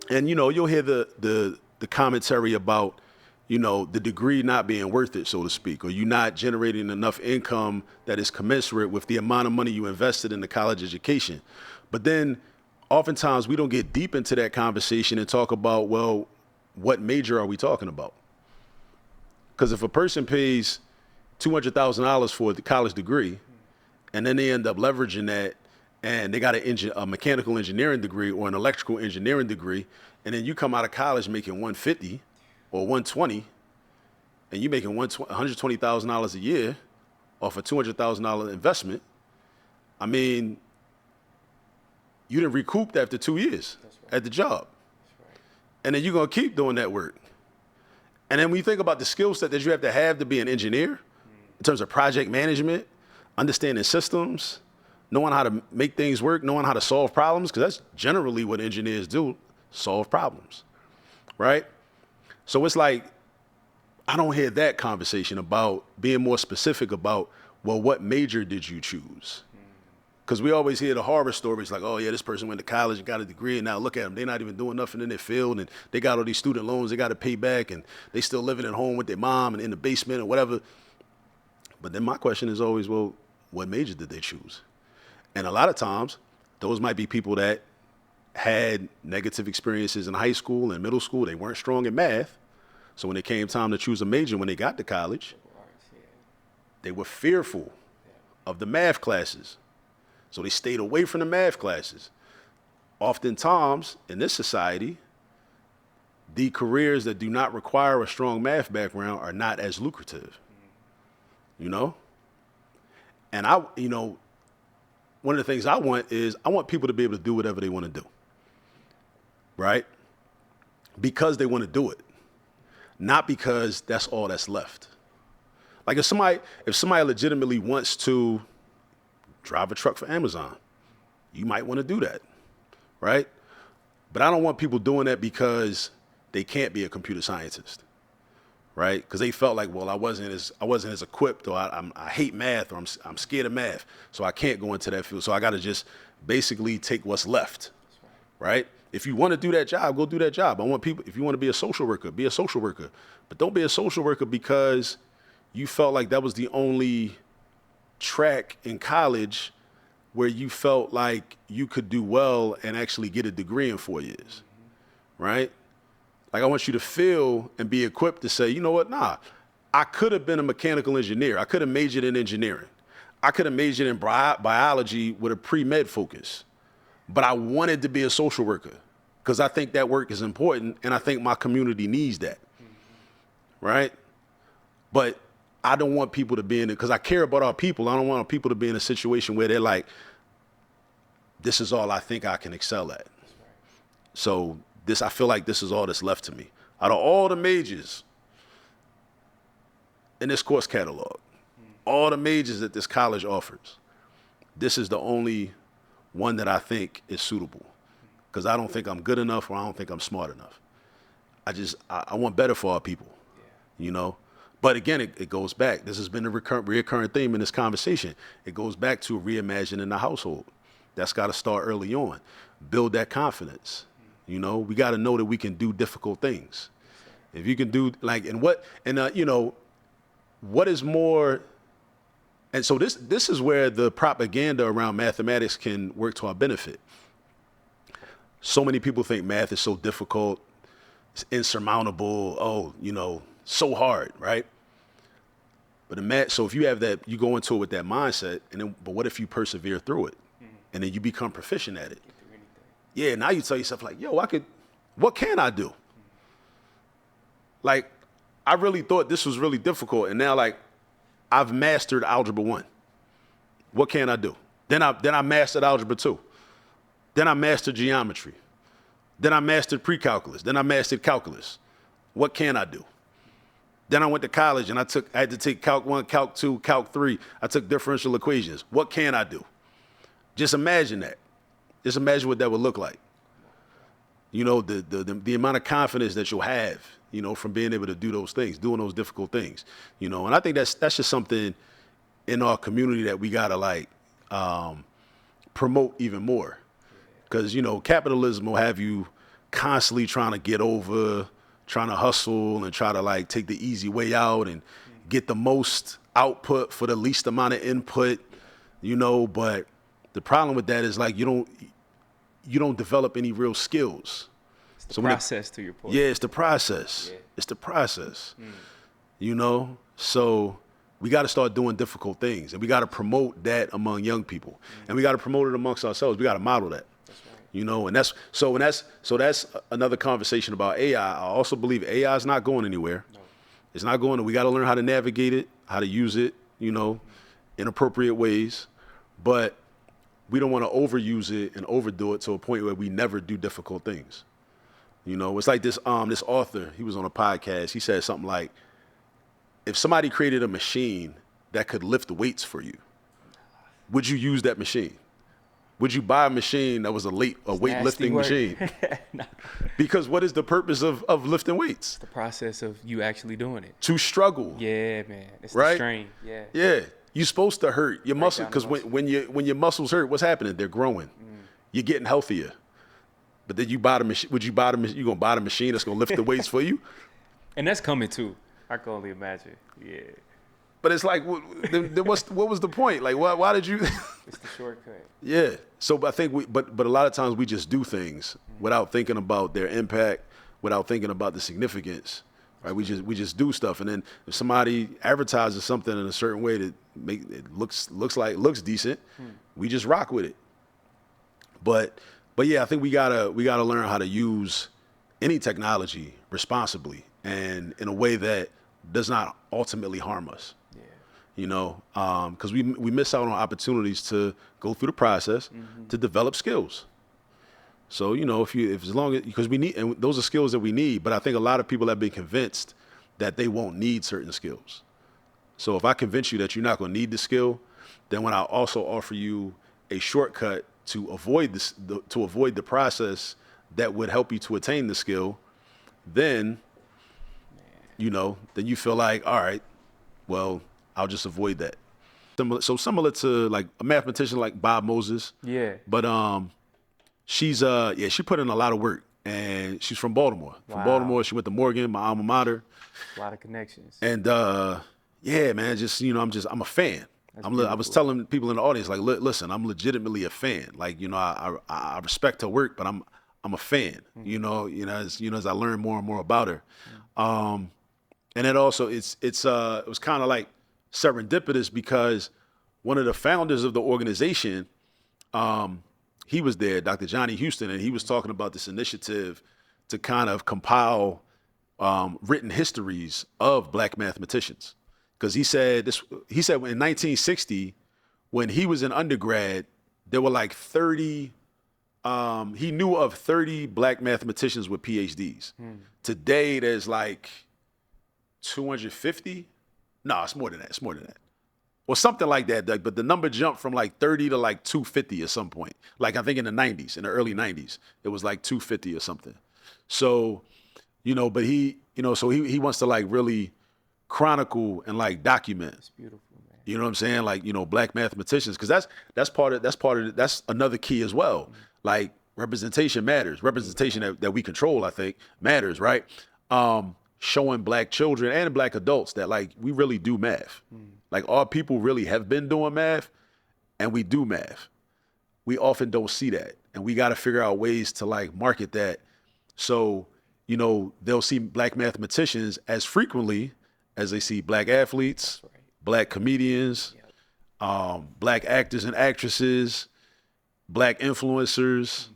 and you'll hear the commentary about the degree not being worth it, so to speak, or you not generating enough income that is commensurate with the amount of money you invested in the college education. But then oftentimes we don't get deep into that conversation and talk about, well, what major are we talking about? Because if a person pays $200,000 for the college degree, and then they end up leveraging that, and they got a mechanical engineering degree or an electrical engineering degree, and then you come out of college making $150 or $120, and you're making $120,000 a year off a $200,000 investment, I mean, you didn't recoup after 2 years at the job. And then you're going to keep doing that work. And then when you think about the skill set that you have to be an engineer, in terms of project management, understanding systems, knowing how to make things work, knowing how to solve problems, because that's generally what engineers do, solve problems, right? So it's like, I don't hear that conversation about being more specific about, well, what major did you choose? Because we always hear the horror stories like, oh, yeah, this person went to college and got a degree, and now look at them. They're not even doing nothing in their field, and they got all these student loans they got to pay back, and they still living at home with their mom and in the basement or whatever. But then my question is always, well, what major did they choose? And a lot of times, those might be people that had negative experiences in high school and middle school. They weren't strong in math. So when it came time to choose a major when they got to college, they were fearful of the math classes. So they stayed away from the math classes. Oftentimes, in this society, the careers that do not require a strong math background are not as lucrative. And one of the things I want people to be able to do whatever they want to do, right? Because they want to do it, not because that's all that's left. Like if somebody legitimately wants to drive a truck for Amazon, you might want to do that, right? But I don't want people doing that because they can't be a computer scientist, right? Because they felt like, well, I wasn't as equipped, or I hate math, or I'm scared of math, so I can't go into that field. So I got to just basically take what's left, right? If you want to do that job, go do that job. I want people, if you want to be a social worker, be a social worker. But don't be a social worker because you felt like that was the only track in college where you felt like you could do well and actually get a degree in 4 years, right? Like I want you to feel and be equipped to say, you know what, I could have been a mechanical engineer. I could have majored in engineering. I could have majored in biology with a pre-med focus. But I wanted to be a social worker because I think that work is important and I think my community needs that, right? But I don't want people to be in it because I care about our people. I don't want our people to be in a situation where they're like, this is all I think I can excel at. So I feel like this is all that's left to me. Out of all the majors in this course catalog, all the majors that this college offers, this is the only one that I think is suitable because I don't think I'm good enough or I don't think I'm smart enough. I want better for our people, But again, it goes back. This has been a recurring theme in this conversation. It goes back to reimagining the household. That's got to start early on. Build that confidence. We got to know that we can do difficult things. If you can do what is more. And so this is where the propaganda around mathematics can work to our benefit. So many people think math is so difficult, it's insurmountable. So hard, right? But so if you have that, you go into it with that mindset, but what if you persevere through it, and then you become proficient at it? Yeah, now you tell yourself like, what can I do? Like, I really thought this was really difficult, and now like, I've mastered Algebra 1. What can I do? Then I mastered Algebra 2. Then I mastered geometry. Then I mastered pre-calculus. Then I mastered calculus. What can I do? Then I went to college and I had to take Calc 1, Calc 2, Calc 3. I took differential equations. What can I do? Just imagine that. Just imagine what that would look like. You know, the amount of confidence that you'll have, you know, from being able to do those things, doing those difficult things, you know. And I think that's just something in our community that we gotta like promote even more. Because, you know, capitalism will have you constantly trying to get over, trying to hustle and try to like take the easy way out and get the most output for the least amount of input, you know. But the problem with that is like you don't develop any real skills. It's the process to your point. Yeah, it's the process. Yeah. It's the process. You know? So we got to start doing difficult things, and we got to promote that among young people. And we got to promote it amongst ourselves. We got to model that. That's right. You know, and that's another conversation about AI. I also believe AI is not going anywhere. No. It's not going. We got to learn how to navigate it, how to use it, you know, in appropriate ways. But we don't want to overuse it and overdo it to a point where we never do difficult things. You know, it's like this author, he was on a podcast. He said something like, if somebody created a machine that could lift weights for you, would you use that machine? Would you buy a machine that was a weightlifting machine? No. Because what is the purpose of lifting weights? It's the process of you actually doing it. To struggle. Yeah, man. It's right? The strain. Yeah. Yeah. You're supposed to hurt your muscle because when your muscles hurt, what's happening? They're growing. You're getting healthier. But then you buy the machine. Would you buy the machine? You gonna buy the machine that's gonna lift the weights for you? And that's coming too. I can only imagine. Yeah. But it's like, what was the point? Like, why did you? It's the shortcut. Yeah. So I think but a lot of times we just do things without thinking about their impact, without thinking about the significance. Right? We just do stuff, and then if somebody advertises something in a certain way that make it looks decent, we just rock with it. But yeah, I think we gotta learn how to use any technology responsibly and in a way that does not ultimately harm us. Yeah. You know, because we miss out on opportunities to go through the process to develop skills. So, you know, because we need, and those are skills that we need, but I think a lot of people have been convinced that they won't need certain skills. So if I convince you that you're not going to need the skill, then when I also offer you a shortcut to avoid the process that would help you to attain the skill, then, you know, then you feel like, all right, well, I'll just avoid that. Similar to like a mathematician like Bob Moses. Yeah. But she put in a lot of work, and she's from Baltimore. Wow. From Baltimore, she went to Morgan, my alma mater. A lot of connections. And yeah, man, just, you know, I'm a fan. I was telling people in the audience, like, listen, I'm legitimately a fan. Like, you know, I respect her work, but I'm a fan. You know, as I learn more and more about her. And then also it was kind of like serendipitous because one of the founders of the organization, he was there, Dr. Johnny Houston, and he was talking about this initiative to kind of compile written histories of Black mathematicians. Because he said in 1960, when he was in undergrad, there were like 30, he knew of 30 Black mathematicians with PhDs. Today, there's like 250? No, it's more than that. Or something like that. But the number jumped from like 30 to like 250 at some point. Like I think in the early 90s, it was like 250 or something. So, you know, but he wants to like really chronicle and like document. It's beautiful, man. You know what I'm saying? Like, you know, Black mathematicians, because that's another key as well. Like representation matters. Representation that we control, I think, matters, right? Showing Black children and Black adults that like we really do math. Like our people really have been doing math, and we do math. We often don't see that, and we got to figure out ways to like market that. So, you know, they'll see Black mathematicians as frequently as they see Black athletes, right, Black comedians, Black actors and actresses, Black influencers,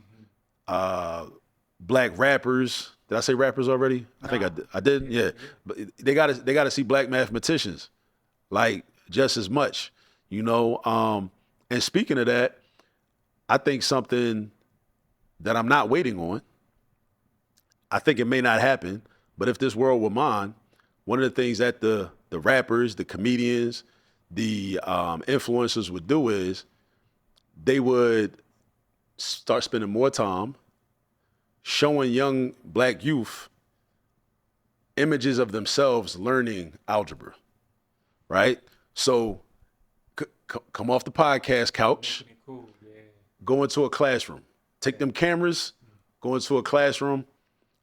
Black rappers. Did I say rappers already? No. I think I did. Yeah. But they gotta see Black mathematicians. Like just as much, you know. And speaking of that, I think something that I'm not waiting on, I think it may not happen, but if this world were mine, one of the things that the rappers, the comedians, the influencers would do is they would start spending more time showing young black youth images of themselves learning algebra, right? So come off the podcast couch, Cool, yeah. go into a classroom, take them cameras, go into a classroom,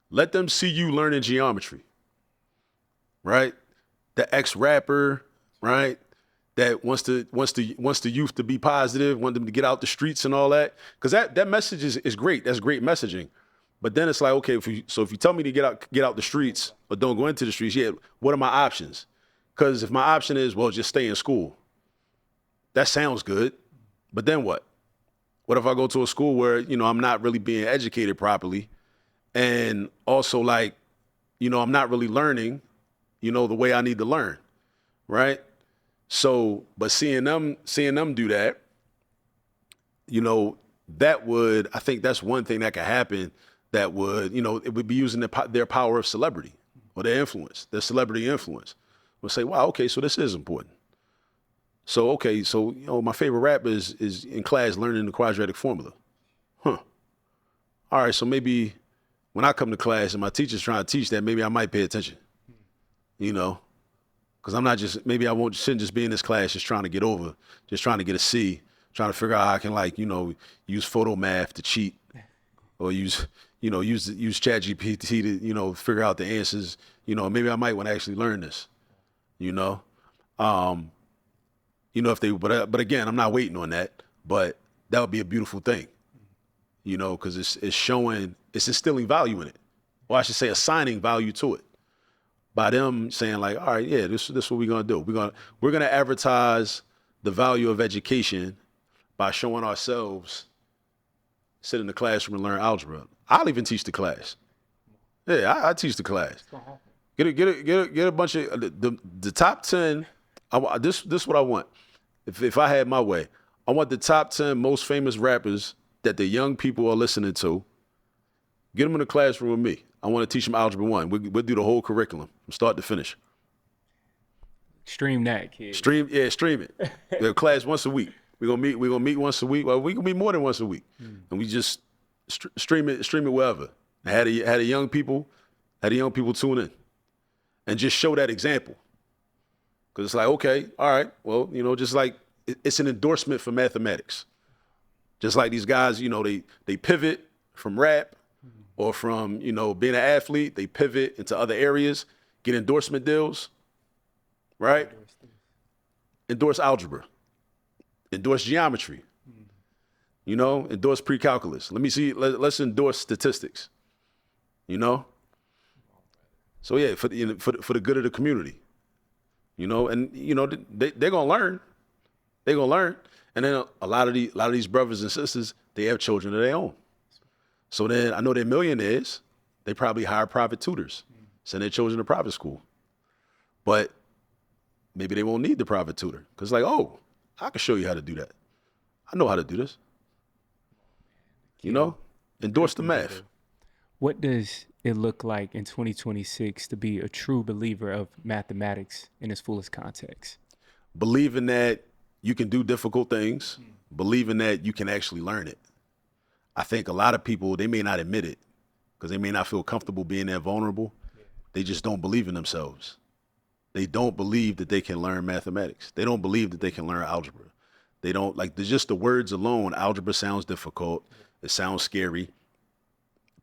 let them see you learning geometry, right? The ex-rapper, right? That wants the youth to be positive, want them to get out the streets and all that. Because that message is great. That's great messaging. But then it's like, okay, if you tell me to get out the streets or don't go into the streets, yeah, what are my options? Because if my option is, well, just stay in school, that sounds good. But then what? What if I go to a school where, you know, I'm not really being educated properly, and also, like, you know, I'm not really learning, you know, the way I need to learn, right? So, but seeing them do that, you know, I think that's one thing that could happen that would, you know, it would be using their power of celebrity or their influence, their celebrity influence. We'll say, wow, okay, so this is important. So, okay, so, you know, my favorite rapper is in class learning the quadratic formula. Huh. All right, so maybe when I come to class and my teacher's trying to teach that, maybe I might pay attention, you know, because I'm not just, maybe shouldn't just be in this class just trying to get a C, trying to figure out how I can, like, you know, use photo math to cheat or use ChatGPT to, you know, figure out the answers. You know, maybe I might want to actually learn this, you know. You know, but again, I'm not waiting on that, but that would be a beautiful thing, you know, because it's instilling value in it, or I should say assigning value to it by them saying, like, all right, yeah, this is what we're gonna do. We're gonna advertise the value of education by showing ourselves sit in the classroom and learn algebra. I'll even teach the class. Yeah, I teach the class. Get a bunch of the top 10. This is what I want. If I had my way, I want the top 10 most famous rappers that the young people are listening to. Get them in the classroom with me. I want to teach them Algebra 1. We'll do the whole curriculum from start to finish. Stream that, kid. Stream it. The class once a week. We're gonna meet once a week. Well, we can meet more than once a week, and we just stream it wherever. I had the young people tune in, and just show that example. Because it's like, okay, all right, well, you know, just like it's an endorsement for mathematics. Just like these guys, you know, they pivot from rap or from, you know, being an athlete, they pivot into other areas, get endorsement deals, right? Endorse algebra, endorse geometry, you know, endorse pre-calculus. Let's endorse statistics, you know? So yeah, for the good of the community. You know, and you know they're gonna learn. They're gonna learn, and then a lot of these brothers and sisters, they have children of their own. So then I know they're millionaires. They probably hire private tutors, send their children to private school. But maybe they won't need the private tutor because, like, oh, I can show you how to do that. I know how to do this. You know, endorse the math. What does it look like in 2026 to be a true believer of mathematics in its fullest context? Believing that you can do difficult things, believing that you can actually learn it. I think a lot of people, they may not admit it because they may not feel comfortable being that vulnerable. Yeah. They just don't believe in themselves. They don't believe that they can learn mathematics. They don't believe that they can learn algebra. They don't, like, just the words alone, algebra sounds difficult. It sounds scary.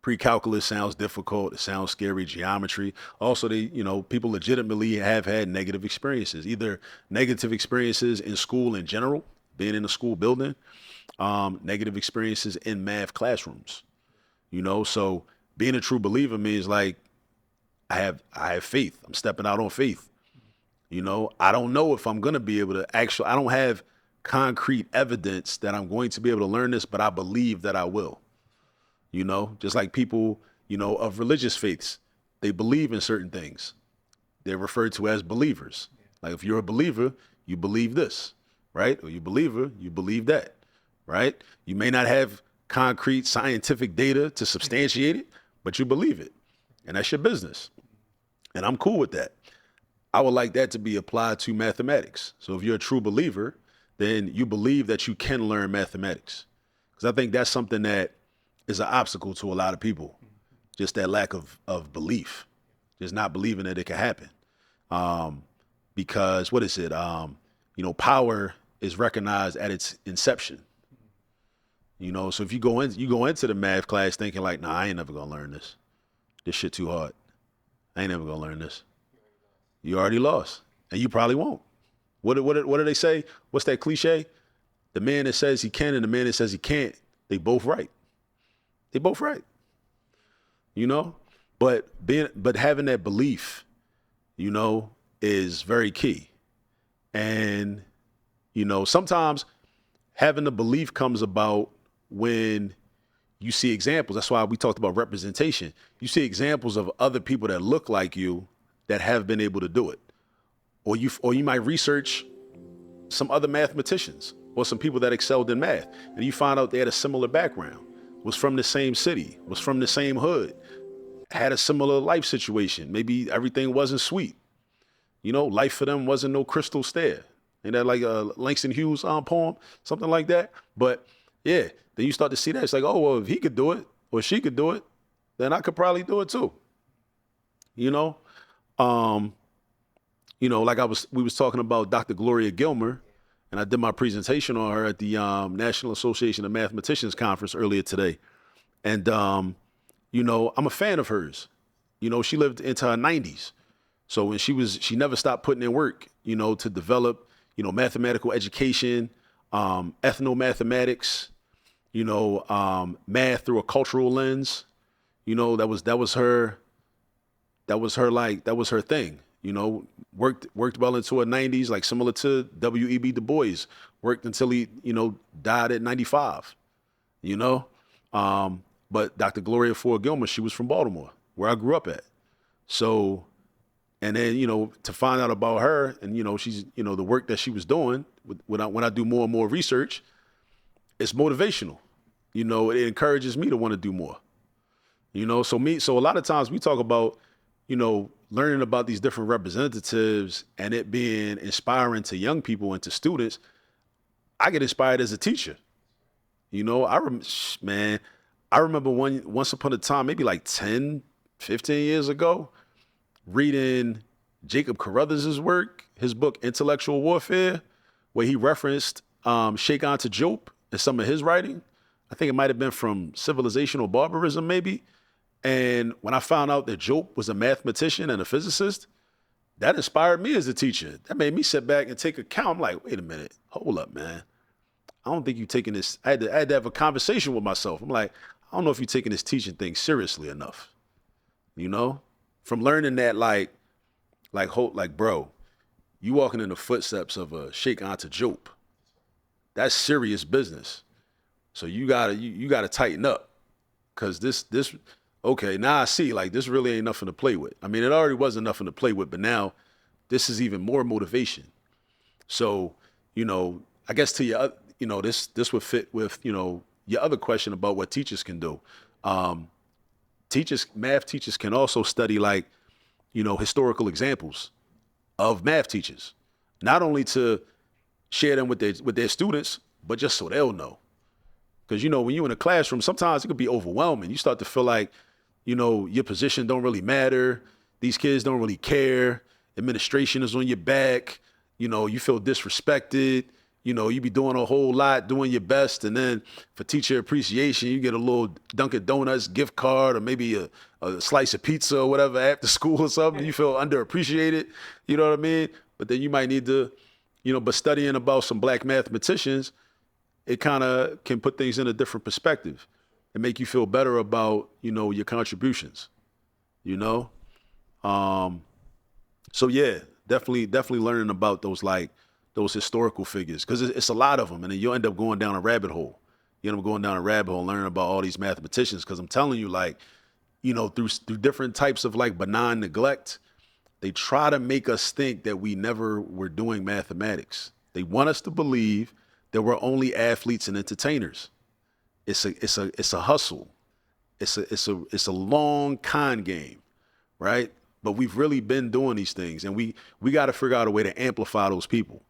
Pre-calculus sounds difficult. It sounds scary. Geometry. Also, people legitimately have had negative experiences, either negative experiences in school in general, being in a school building, negative experiences in math classrooms. You know, so being a true believer means, like, I have faith. I'm stepping out on faith. You know, I don't know if I'm going to be able to I don't have concrete evidence that I'm going to be able to learn this, but I believe that I will. You know, just like people, you know, of religious faiths, they believe in certain things. They're referred to as believers. Like if you're a believer, you believe this, right? Or you believer, you believe that, right? You may not have concrete scientific data to substantiate it, but you believe it. And that's your business. And I'm cool with that. I would like that to be applied to mathematics. So if you're a true believer, then you believe that you can learn mathematics. Because I think that's something that is an obstacle to a lot of people. Just that lack of belief, just not believing that it can happen. Because what is it? Power is recognized at its inception. So if you go into the math class thinking like, nah, I ain't never gonna learn this. This shit too hard. I ain't never gonna learn this. You already lost, and you probably won't. What do they say? What's that cliche? The man that says he can and the man that says he can't, they both right. They both right. But having that belief, is very key. And, sometimes having the belief comes about when you see examples. That's why we talked about representation. You see examples of other people that look like you that have been able to do it. Or you might research some other mathematicians or some people that excelled in math, and you find out they had a similar background, was from the same city, was from the same hood, had a similar life situation. Maybe everything wasn't sweet. Life for them wasn't no crystal stair. Ain't that like a Langston Hughes poem? Something like that. But yeah, then you start to see that. It's like, oh, well, if he could do it or she could do it, then I could probably do it too. We was talking about Dr. Gloria Gilmer, and I did my presentation on her at the National Association of Mathematicians conference earlier today. And, I'm a fan of hers. She lived into her 90s. So when she never stopped putting in work, to develop, mathematical education, ethnomathematics, math through a cultural lens. That was her thing. Worked well into her 90s, like similar to W.E.B. Du Bois, worked until he, died at 95, But Dr. Gloria Ford Gilmer, she was from Baltimore, where I grew up at. So, and then, to find out about her and, she's, the work that she was doing when I do more and more research, it's motivational. It encourages me to want to do more. So a lot of times we talk about, learning about these different representatives and it being inspiring to young people and to students. I get inspired as a teacher. I remember once upon a time, maybe like 10, 15 years ago, reading Jacob Carruthers' work, his book, Intellectual Warfare, where he referenced Sheikh Anta Diop in some of his writing. I think it might have been from Civilization or Barbarism, maybe. And when I found out that Diop was a mathematician and a physicist, that inspired me as a teacher. That made me sit back and take account. I'm like, wait a minute, hold up, man. I don't think you're taking this. I had to have a conversation with myself. I'm like, I don't know if you're taking this teaching thing seriously enough. From learning that, bro, you walking in the footsteps of a Sheikh Anta Diop. That's serious business. So you gotta tighten up, cause this. Okay, now I see, this really ain't nothing to play with. I mean, it already wasn't nothing to play with, but now this is even more motivation. So, I guess to your, this would fit with, your other question about what teachers can do. Math teachers can also study historical examples of math teachers, not only to share them with their students, but just so they'll know. Because, when you're in a classroom, sometimes it could be overwhelming. You start to feel like, your position don't really matter. These kids don't really care. Administration is on your back. You feel disrespected. You be doing a whole lot, doing your best. And then for teacher appreciation, you get a little Dunkin' Donuts gift card or maybe a slice of pizza or whatever after school or something. You feel underappreciated. You know what I mean? But then you might need to, but studying about some black mathematicians, it kind of can put things in a different perspective and make you feel better about, your contributions, So yeah, definitely learning about those historical figures, because it's a lot of them, and then you'll end up going down a rabbit hole. You end up going down a rabbit hole, learning about all these mathematicians, because I'm telling you, through different types of benign neglect, They try to make us think that we never were doing mathematics. They want us to believe that we're only athletes and entertainers. It's a hustle. It's a long con game, right? But we've really been doing these things, and we got to figure out a way to amplify those people.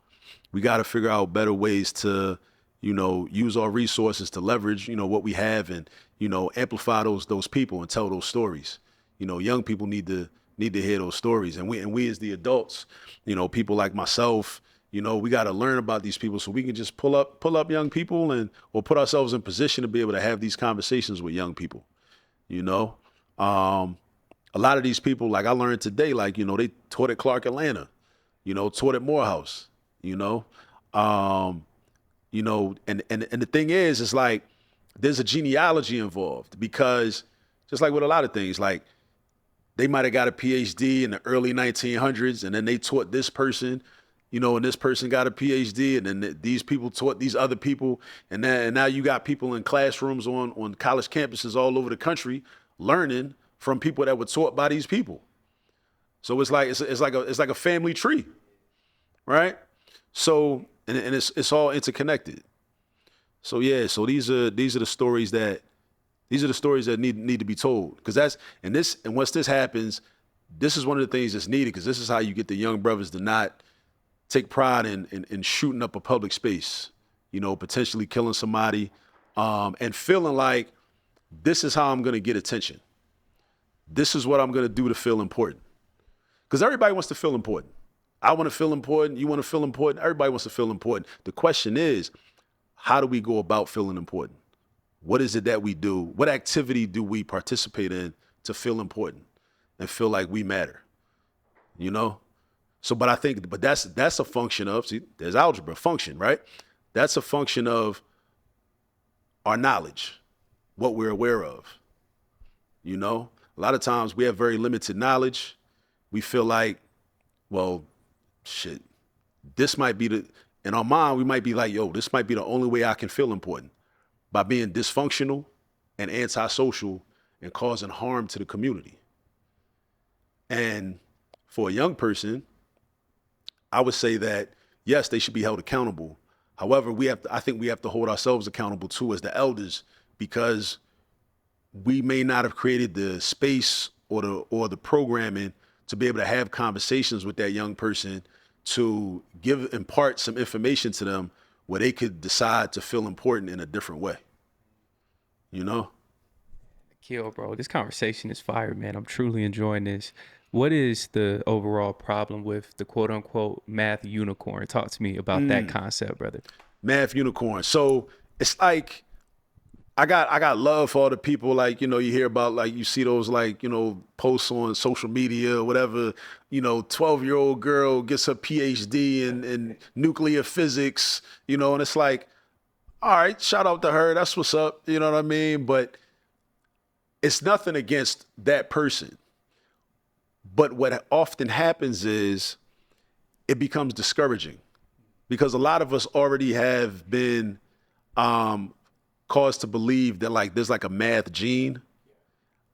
We got to figure out better ways to, use our resources to leverage, what we have, and amplify those people and tell those stories. Young people need to hear those stories, and we as the adults, people like myself, we got to learn about these people so we can just pull up young people or put ourselves in position to be able to have these conversations with young people. A lot of these people, like I learned today, like, they taught at Clark Atlanta, taught at Morehouse, and the thing is, it's like, there's a genealogy involved, because just like with a lot of things, like they might've got a PhD in the early 1900s, and then they taught this person, and this person got a PhD, and then these people taught these other people, and now you got people in classrooms on college campuses all over the country learning from people that were taught by these people. So it's like a family tree, right? So and it's all interconnected. So yeah, so these are the stories that need to be told, because once this happens, this is one of the things that's needed, because this is how you get the young brothers to not take pride in shooting up a public space, potentially killing somebody, and feeling like this is how I'm going to get attention. This is what I'm going to do to feel important. Because everybody wants to feel important. I want to feel important. You want to feel important. Everybody wants to feel important. The question is, how do we go about feeling important? What is it that we do? What activity do we participate in to feel important and feel like we matter? So, but that's a function of, see, there's algebra, function, right? That's a function of our knowledge, what we're aware of. A lot of times we have very limited knowledge. We feel like, well, shit, this might be in our mind, we might be like, yo, this might be the only way I can feel important, by being dysfunctional and antisocial and causing harm to the community. And for a young person, I would say that, yes, they should be held accountable. However, I think we have to hold ourselves accountable too as the elders, because we may not have created the space or the programming to be able to have conversations with that young person to impart some information to them where they could decide to feel important in a different way. Kill, bro. This conversation is fire, man. I'm truly enjoying this. What is the overall problem with the quote unquote math unicorn? Talk to me about that concept, brother. Math unicorn. So it's like, I got love for all the people, like, you hear about, like, you see those, like, posts on social media or whatever, 12-year-old girl gets her PhD in nuclear physics, and it's like, all right, shout out to her. That's what's up. You know what I mean? But it's nothing against that person. But what often happens is it becomes discouraging, because a lot of us already have been caused to believe that, like, there's like a math gene,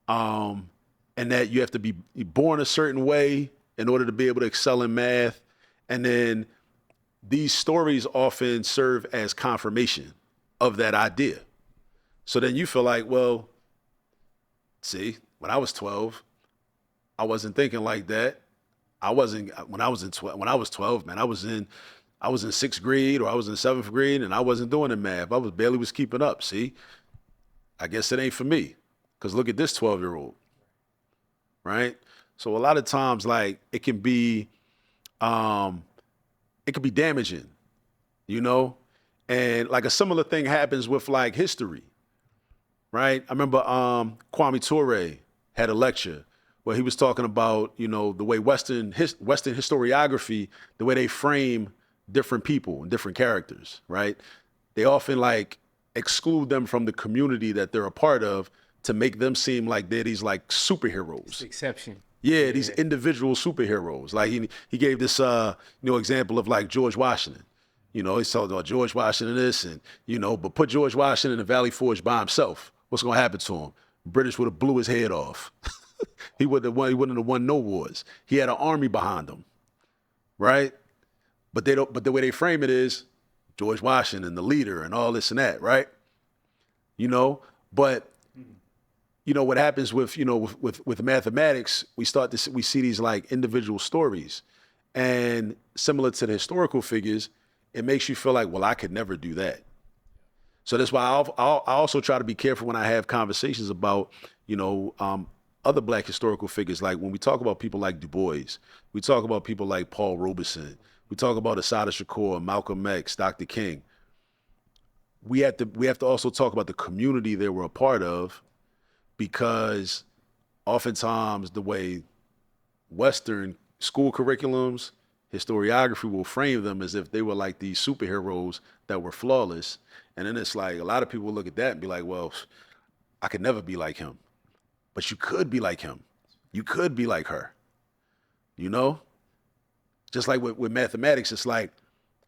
and that you have to be born a certain way in order to be able to excel in math. And then these stories often serve as confirmation of that idea. So then you feel like, well, see, when I was 12, I wasn't thinking like that. When I was 12, man, I was in 6th grade or I was in 7th grade, and I wasn't doing the math. I barely was keeping up. See, I guess it ain't for me, because look at this 12-year-old, right? So a lot of times, like, it can be damaging, and like a similar thing happens with, like, history, right? I remember Kwame Ture had a lecture where he was talking about, the way Western historiography, the way they frame different people and different characters, right? They often, like, exclude them from the community that they're a part of to make them seem like they're these, like, superheroes. It's the exception. Yeah, these individual superheroes. Like he gave this example of, like, George Washington. He's talking about George Washington this, and but put George Washington in the Valley Forge by himself. What's gonna happen to him? British would have blew his head off. He wouldn't have won no wars. He had an army behind him, right? But they don't. But the way they frame it is George Washington, the leader, and all this and that, right? You know, but you know what happens with with mathematics, we see these like individual stories, and similar to the historical figures, it makes you feel like, well, I could never do that. So that's why I also try to be careful when I have conversations about other Black historical figures. Like when we talk about people like Du Bois, we talk about people like Paul Robeson, we talk about Assata Shakur, Malcolm X, Dr. King. We have to also talk about the community they were a part of, because oftentimes the way Western school curriculums, historiography will frame them as if they were like these superheroes that were flawless. And then it's like a lot of people look at that and be like, well, I could never be like him. But you could be like him. You could be like her. You know? Just like with mathematics, it's like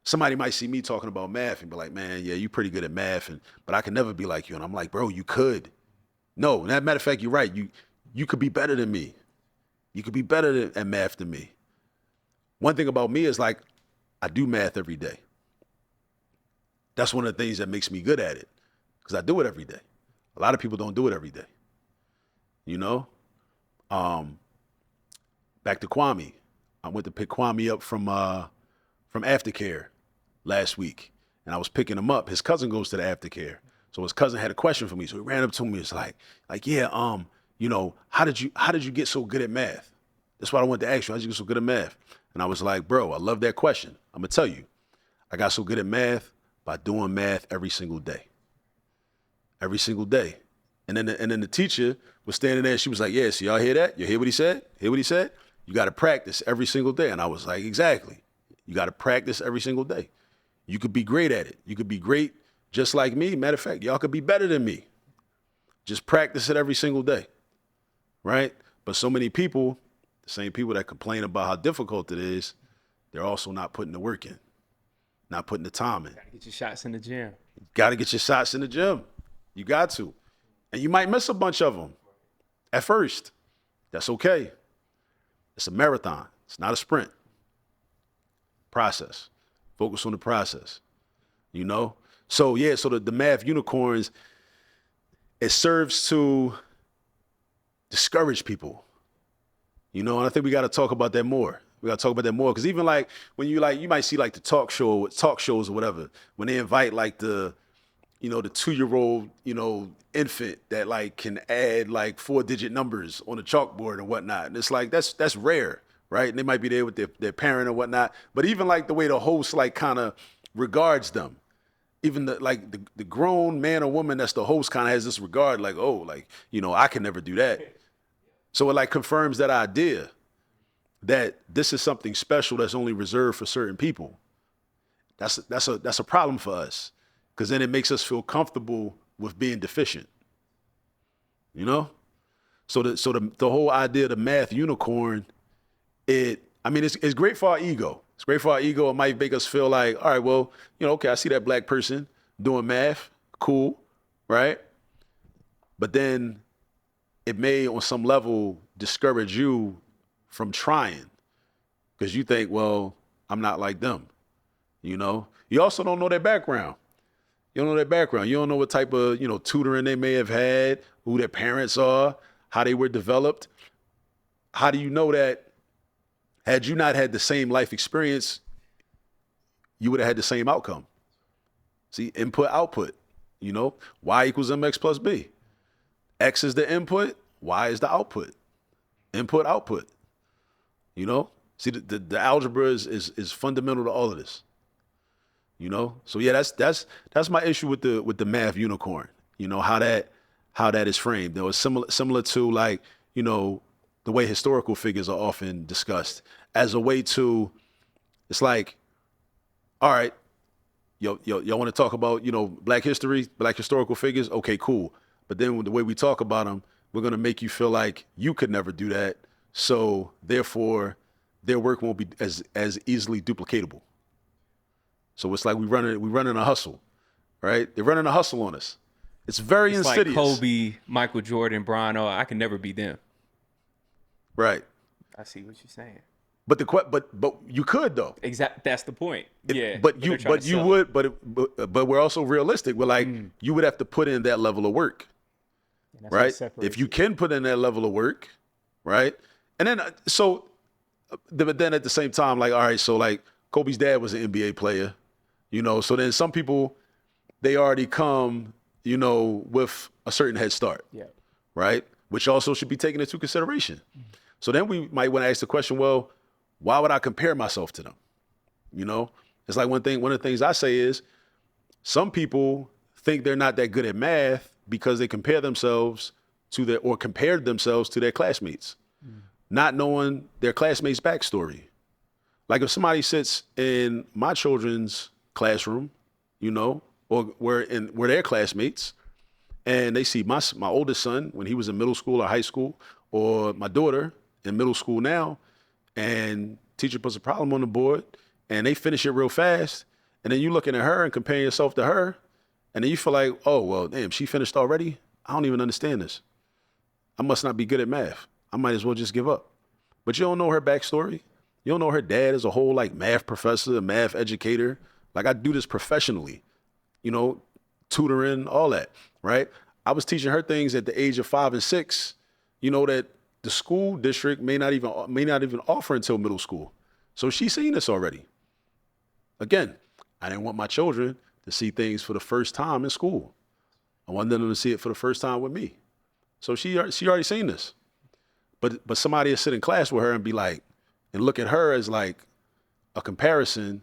somebody might see me talking about math and be like, man, yeah, you're pretty good at math, but I can never be like you. And I'm like, bro, you could. No, as a matter of fact, you're right. You could be better than me. You could be better at math than me. One thing about me is like, I do math every day. That's one of the things that makes me good at it, because I do it every day. A lot of people don't do it every day. You know? Back to Kwame. I went to pick Kwame up from aftercare last week, and I was picking him up. His cousin goes to the aftercare. So his cousin had a question for me. So he ran up to me. It's like, yeah, how did you get so good at math? That's what I wanted to ask you. How did you get so good at math? And I was like, bro, I love that question. I'm gonna tell you, I got so good at math by doing math every single day. Every single day. And then the teacher was standing there. She was like, yeah, so y'all hear that? You hear what he said? Hear what he said? You got to practice every single day. And I was like, exactly. You got to practice every single day. You could be great at it. You could be great just like me. Matter of fact, y'all could be better than me. Just practice it every single day, right? But so many people, the same people that complain about how difficult it is, they're also not putting the work in, not putting the time in. Gotta get your shots in the gym. Got to get your shots in the gym. You got to. And you might miss a bunch of them at first. That's okay. It's a marathon. It's not a sprint. Process. Focus on the process. You know? So yeah, so the math unicorns, it serves to discourage people. You know, and I think we got to talk about that more. We got to talk about that more, because even like when you might see like the talk shows or whatever, when they invite like the 2-year-old, infant that like can add like 4-digit numbers on a chalkboard and whatnot. And it's like, that's rare, right? And they might be there with their parent or whatnot. But even like the way the host like kind of regards them, even the grown man or woman that's the host kind of has this regard, like, oh, like, I can never do that. So it like confirms that idea that this is something special that's only reserved for certain people. That's a problem for us, because then it makes us feel comfortable with being deficient. So the whole idea of the math unicorn, it's great for our ego. It's great for our ego. It might make us feel like, all right, well, okay, I see that Black person doing math, cool, right? But then it may, on some level, discourage you from trying, because you think, well, I'm not like them. You also don't know their background. You don't know their background. You don't know what type of, tutoring they may have had, who their parents are, how they were developed. How do you know that had you not had the same life experience, you would have had the same outcome? See, input, output, y equals mx plus b. X is the input, y is the output. Input, output, See, the algebra is fundamental to all of this. So yeah, that's my issue with the math unicorn. How that is framed. It was similar to like, the way historical figures are often discussed as a way to, it's like, all right, y'all want to talk about, Black history, Black historical figures? Okay, cool. But then the way we talk about them, we're going to make you feel like you could never do that. So therefore their work won't be as easily duplicatable. So it's like we running a hustle, right? They're running a hustle on us. It's very insidious. Like Kobe, Michael Jordan, Bron. Oh, I can never be them. Right. I see what you're saying. But but you could though. Exact. That's the point. Yeah. But they're trying to you sell it. would but we're also realistic. We're like you would have to put in that level of work, And that's what right? separates If you it. can put in that level of work, right? And then but then at the same time, like all right, so like Kobe's dad was an NBA player, you know. So then some people they already come, you know, with a certain head start, Yeah. right? Which also should be taken into consideration. So then we might want to ask the question, well, why would I compare myself to them? You know, it's like one of the things I say is some people think they're not that good at math because they compared themselves to their classmates, not knowing their classmates' backstory. Like if somebody sits in my children's classroom, you know, or we're their classmates, and they see my oldest son when he was in middle school or high school, or my daughter in middle school now, and teacher puts a problem on the board, and they finish it real fast, and then you looking at her and comparing yourself to her, and then you feel like, oh well, damn, she finished already. I don't even understand this. I must not be good at math. I might as well just give up. But you don't know her backstory. You don't know her dad is a whole like math professor, a math educator. Like I do this professionally, you know, tutoring, all that, right? I was teaching her things at the age of 5 and 6, you know, that the school district may not even offer until middle school. So she's seen this already. Again, I didn't want my children to see things for the first time in school. I wanted them to see it for the first time with me. So she already seen this. But somebody will sit in class with her and be like, and look at her as like a comparison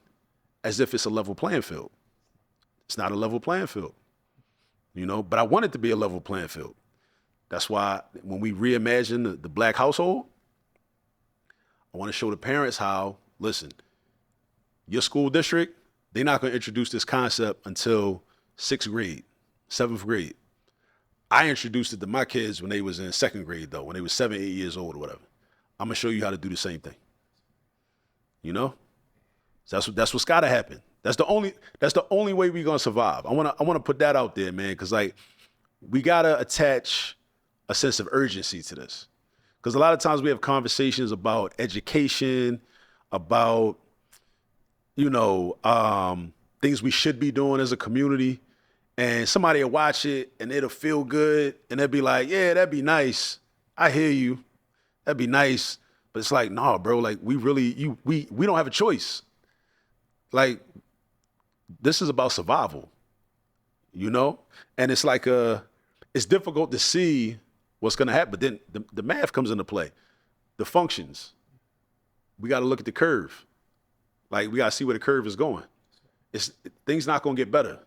as if it's a level playing field. It's not a level playing field, you know, but I want it to be a level playing field. That's why when we reimagine the black household, I want to show the parents how, listen, your school district, they're not going to introduce this concept until 6th grade, 7th grade. I introduced it to my kids when they was in 2nd grade, though, when they was 7, 8 years old or whatever. I'm going to show you how to do the same thing. You know? So that's what's got to happen. That's the only way we're going to survive. I want to put that out there, man, cuz like we got to attach a sense of urgency to this. Cuz a lot of times we have conversations about education, about you know, things we should be doing as a community, and somebody will watch it and it'll feel good and they'll be like, yeah, that'd be nice. I hear you. That'd be nice. But it's like, nah, bro, like we don't have a choice. Like, this is about survival, you know? And it's like, it's difficult to see what's gonna happen, but then the math comes into play. The functions, we gotta look at the curve. Like, we gotta see where the curve is going. Things not gonna get better.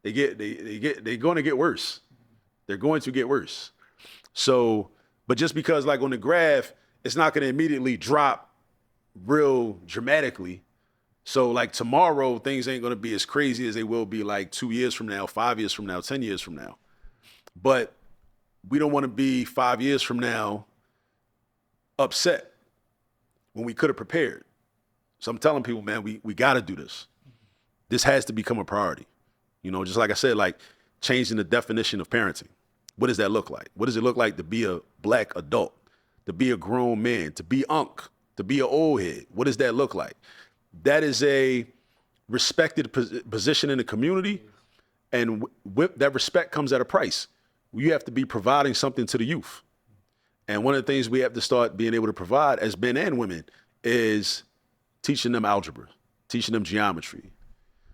They're gonna get worse. They're going to get worse. So, but just because like on the graph, it's not gonna immediately drop real dramatically. So like tomorrow, things ain't gonna be as crazy as they will be like 2 years from now, 5 years from now, 10 years from now. But we don't wanna be 5 years from now upset when we could have prepared. So I'm telling people, man, we gotta do this. This has to become a priority. You know, just like I said, like changing the definition of parenting. What does that look like? What does it look like to be a black adult, to be a grown man, to be unk, to be an old head? What does that look like? That is a respected position in the community, and with that respect comes at a price. You have to be providing something to the youth. And one of the things we have to start being able to provide as men and women is teaching them algebra, teaching them geometry,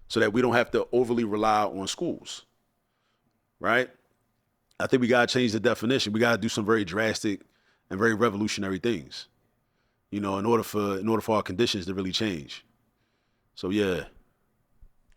so that we don't have to overly rely on schools, right? I think we got to change the definition. We got to do some very drastic and very revolutionary things, you know, in order for our conditions to really change. So, yeah.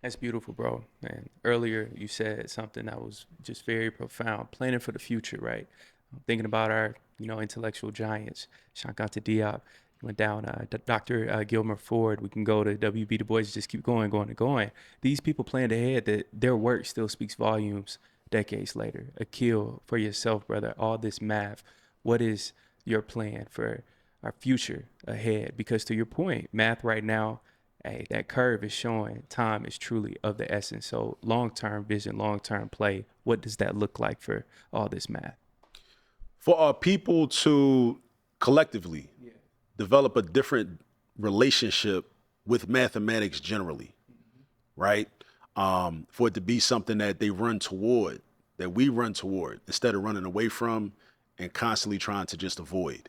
That's beautiful, bro. And earlier you said something that was just very profound. Planning for the future, right? I'm thinking about our, intellectual giants. Shankanta Diop went down. Dr. Gilmer Ford. We can go to W.B. Du Bois. Just keep going, going, and going. These people planned ahead. That their work still speaks volumes decades later. Akil, for yourself, brother. All this math. What is your plan for our future ahead? Because to your point, math right now, hey, that curve is showing time is truly of the essence. So long-term vision, long-term play, what does that look like for all this math? For our people to collectively develop a different relationship with mathematics generally, right? For it to be something that they run toward, that we run toward, instead of running away from and constantly trying to just avoid,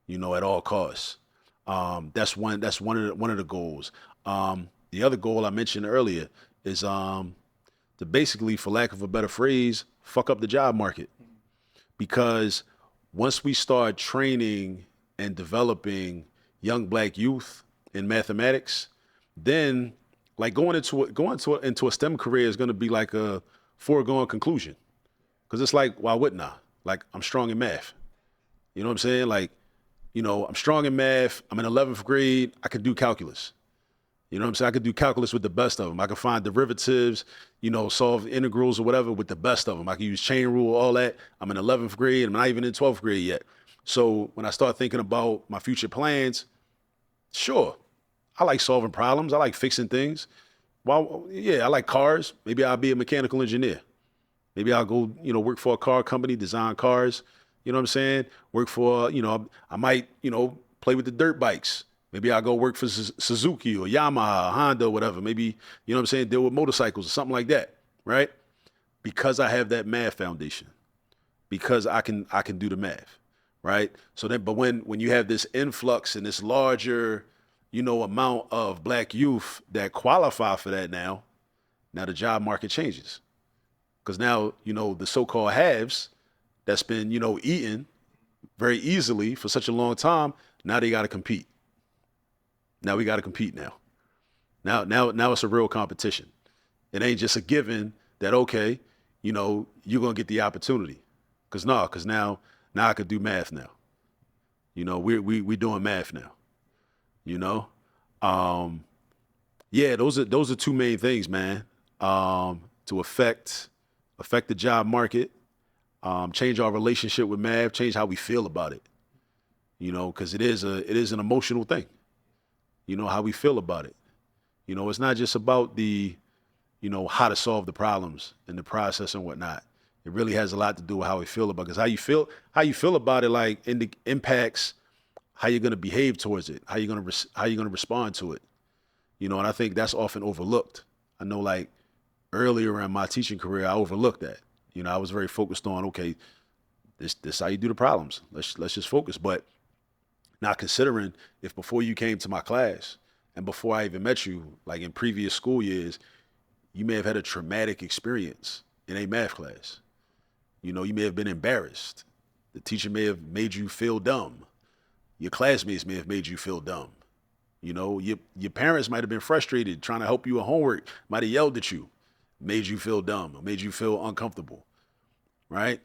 at all costs. That's one of the goals. The other goal I mentioned earlier is to basically, for lack of a better phrase, fuck up the job market. Because once we start training and developing young black youth in mathematics, then like going into a STEM career is going to be like a foregone conclusion. Because it's like, why wouldn't I? Like, I'm strong in math. You know what I'm saying? Like, I'm strong in math. I'm in 11th grade. I can do calculus. You know what I'm saying? I could do calculus with the best of them. I can find derivatives, solve integrals or whatever with the best of them. I can use chain rule, all that. I'm in 11th grade. I'm not even in 12th grade yet. So when I start thinking about my future plans, sure, I like solving problems. I like fixing things. Well, yeah, I like cars. Maybe I'll be a mechanical engineer. Maybe I'll go, work for a car company, design cars. You know what I'm saying? Work for, I might, play with the dirt bikes. Maybe I'll go work for Suzuki or Yamaha, or Honda, or whatever. Maybe, you know what I'm saying, deal with motorcycles or something like that, right? Because I have that math foundation, because I can do the math, right? So then, but when you have this influx and this larger, amount of black youth that qualify for that now the job market changes. Because now, the so-called haves that's been, eaten very easily for such a long time, now they got to compete. Now we got to compete now. Now it's a real competition. It ain't just a given that, okay, you're going to get the opportunity. Because now I could do math now. We doing math now. Yeah, those are two main things, man. To affect the job market, change our relationship with math, change how we feel about it. Because it is an emotional thing. How we feel about it. It's not just about the, how to solve the problems and the process and whatnot. It really has a lot to do with how we feel about it. Because how you feel about it, like, impacts how you're going to behave towards it, how you're going to respond to it. And I think that's often overlooked. I know, like, earlier in my teaching career, I overlooked that. I was very focused on, okay, this how you do the problems. Let's just focus. But not considering if before you came to my class and before I even met you, like in previous school years, you may have had a traumatic experience in a math class. You may have been embarrassed. The teacher may have made you feel dumb. Your classmates may have made you feel dumb. Your parents might have been frustrated trying to help you with homework, might have yelled at you, made you feel dumb, or made you feel uncomfortable, right?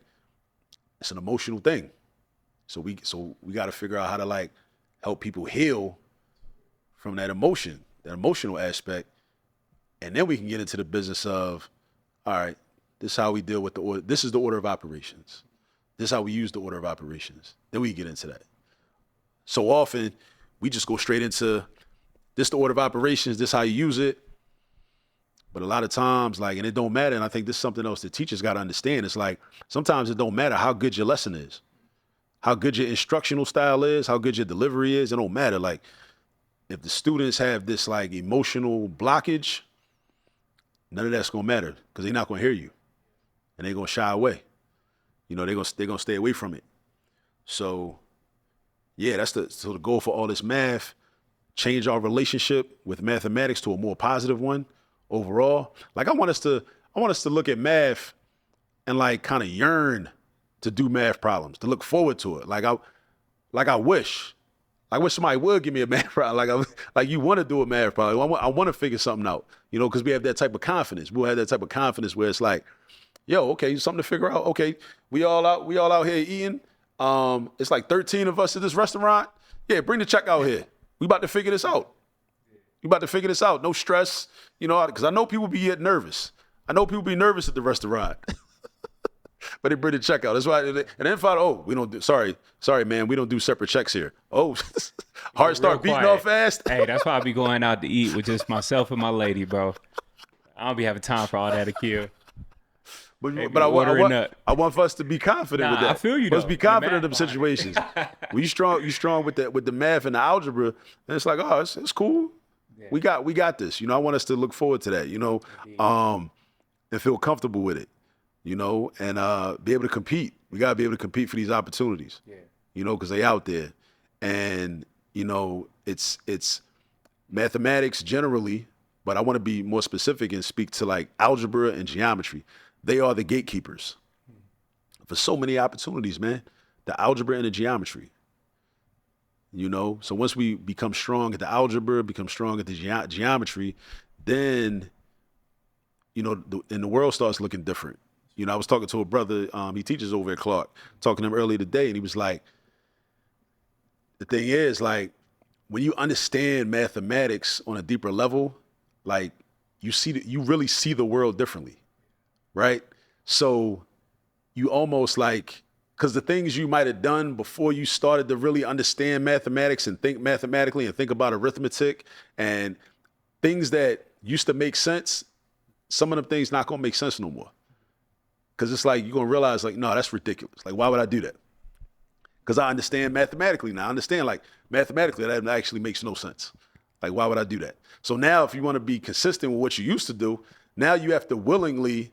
It's an emotional thing. So we got to figure out how to, like, help people heal from that emotional aspect. And then we can get into the business of, all right, this is how we deal with the order. This is the order of operations. This is how we use the order of operations. Then we get into that. So often we just go straight into this, the order of operations, this is how you use it. But a lot of times, like, and it don't matter. And I think this is something else that teachers got to understand. It's like, sometimes it don't matter how good your lesson is, how good your instructional style is, how good your delivery is. It don't matter. Like, if the students have this, like, emotional blockage, none of that's going to matter, because they're not going to hear you and they're going to shy away. They're going to stay away from it. So yeah, that's the goal for all this math, change our relationship with mathematics to a more positive one overall. Like, I want us to look at math and, like, kind of yearn to do math problems, to look forward to it. I wish somebody would give me a math problem. Like you want to do a math problem. I want to figure something out, because we have that type of confidence. We'll have that type of confidence where it's like, yo, okay, something to figure out. Okay, we all out here eating. It's like 13 of us at this restaurant. Yeah, bring the check out here. We about to figure this out. No stress, because I know people be getting nervous. I know people be nervous at the restaurant. But they bring the check out. That's why. And then find, oh, we don't do, sorry, man, we don't do separate checks here. Oh, heart start beating off fast. Hey, that's why I be going out to eat with just myself and my lady, bro. I don't be having time for all that, Akil. They but be ordering up. I want for us to be confident with that. I feel you, Let's though. be In the confident in math them part. situations. When you strong with the math and the algebra, and it's like, oh, it's cool. Yeah. We got this. I want us to look forward to that. And feel comfortable with it. And be able to compete. We gotta be able to compete for these opportunities. Yeah. Because they out there, and it's mathematics generally, but I want to be more specific and speak to like algebra and geometry. They are the gatekeepers for so many opportunities, man. The algebra and the geometry. So once we become strong at the algebra, become strong at the geometry, then and the world starts looking different. I was talking to a brother, he teaches over at Clark, talking to him earlier today, and he was like, the thing is, like, when you understand mathematics on a deeper level, like, you really see the world differently, right? So you almost like, because the things you might have done before you started to really understand mathematics and think mathematically and think about arithmetic and things that used to make sense, some of them things not gonna make sense no more. Because it's like, you're gonna realize, like, no, that's ridiculous. Like, why would I do that? Because I understand mathematically now. I understand, like, mathematically that actually makes no sense. Like, why would I do that? So now if you want to be consistent with what you used to do, now you have to willingly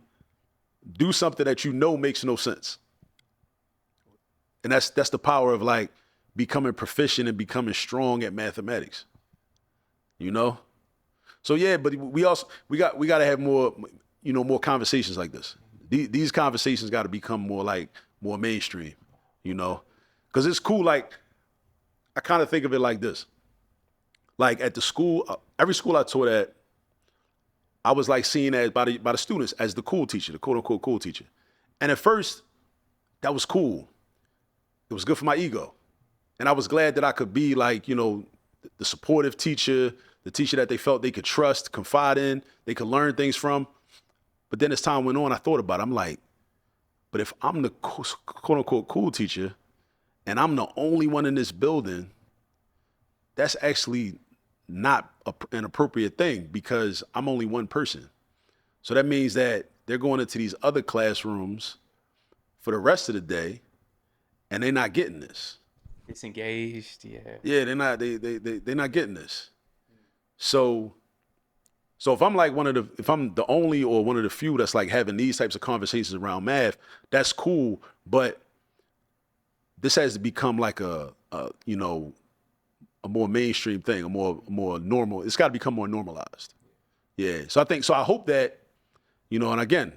do something that makes no sense. And that's the power of, like, becoming proficient and becoming strong at mathematics. So yeah, but we got to have more, more conversations like this. These conversations got to become more mainstream, because it's cool. Like, I kind of think of it like this. Like, at the school, every school I taught at, I was like seen as by the students as the cool teacher, the quote unquote cool teacher. And at first, that was cool. It was good for my ego. And I was glad that I could be like, the supportive teacher, the teacher that they felt they could trust, confide in, they could learn things from. But then as time went on, I thought about it. I'm like, but if I'm the quote unquote cool teacher and I'm the only one in this building, that's actually not an appropriate thing, because I'm only one person. So that means that they're going into these other classrooms for the rest of the day and they're not getting this. Disengaged, yeah. Yeah, they're not getting this. So if I'm like if I'm the only or one of the few that's like having these types of conversations around math, that's cool. But this has to become like a more mainstream thing, a more normal. It's got to become more normalized. Yeah. So I hope that, and again,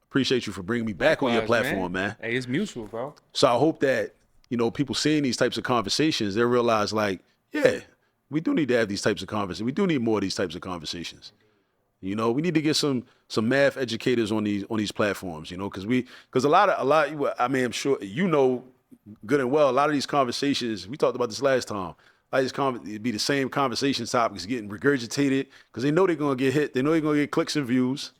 appreciate you for bringing me back on your platform, man. Hey, it's mutual, bro. So I hope that, people seeing these types of conversations, they realize, like, yeah, we do need to have these types of conversations. We do need more of these types of conversations. We need to get some math educators on these platforms, because a lot, I mean, I'm sure good and well, a lot of these conversations, we talked about this last time, it'd be the same conversation topics getting regurgitated because they know they're going to get hit. They know they're going to get clicks and views,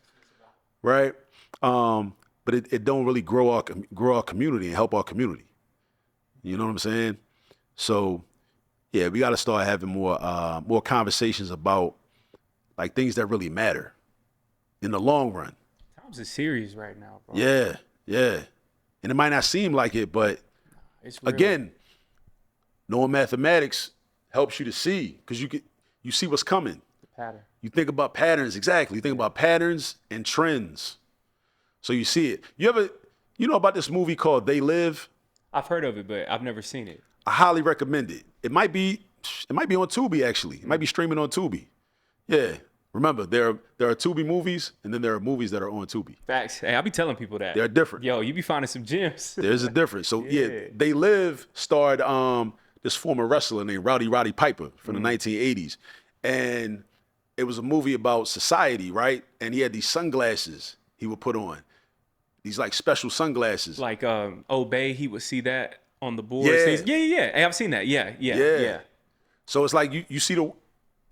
right? But it don't really grow our community and help our community. You know what I'm saying? So, yeah, we got to start having more conversations about, like, things that really matter in the long run. Times is serious right now, bro. Yeah. And it might not seem like it, but It's real. again, knowing mathematics helps you to see, because you see what's coming. The pattern. You think about patterns, exactly. You think about patterns and trends. So you see it. You know about this movie called They Live? I've heard of it, but I've never seen it. I highly recommend it. It might be on Tubi, actually. It might be streaming on Tubi. Yeah. Remember, there are Tubi movies, and then there are movies that are on Tubi. Facts. Hey, I be telling people that. They're different. Yo, you be finding some gems. There's a difference. So Yeah. They Live starred this former wrestler named Roddy Piper from the 1980s. And it was a movie about society, right? And he had these sunglasses he would put on. These like special sunglasses. Like Obey, he would see that on the board. Yeah. Yeah. Hey, I've seen that. Yeah. So it's like you see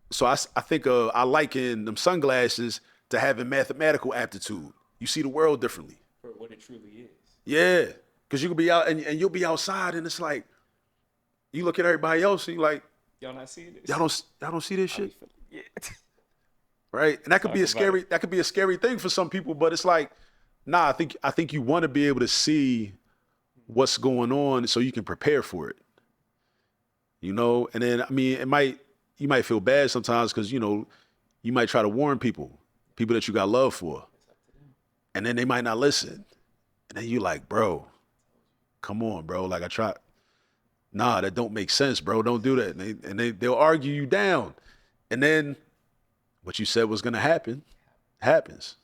so I think I liken them sunglasses to having mathematical aptitude. You see the world differently. For what it truly is. Yeah. Because you could be out and you'll be outside and it's like, you look at everybody else and you're like, Y'all not seeing this? y'all don't see this shit? Yeah. Right? And that could be Talk about that could be a scary thing for some people, but it's like, Nah, I think you want to be able to see what's going on so you can prepare for it. And then I mean, you might feel bad sometimes because you might try to warn people that you got love for, and then they might not listen, and then you like, bro, come on, bro, like I try. Nah, that don't make sense, bro. Don't do that, they'll argue you down, and then what you said was gonna happen happens.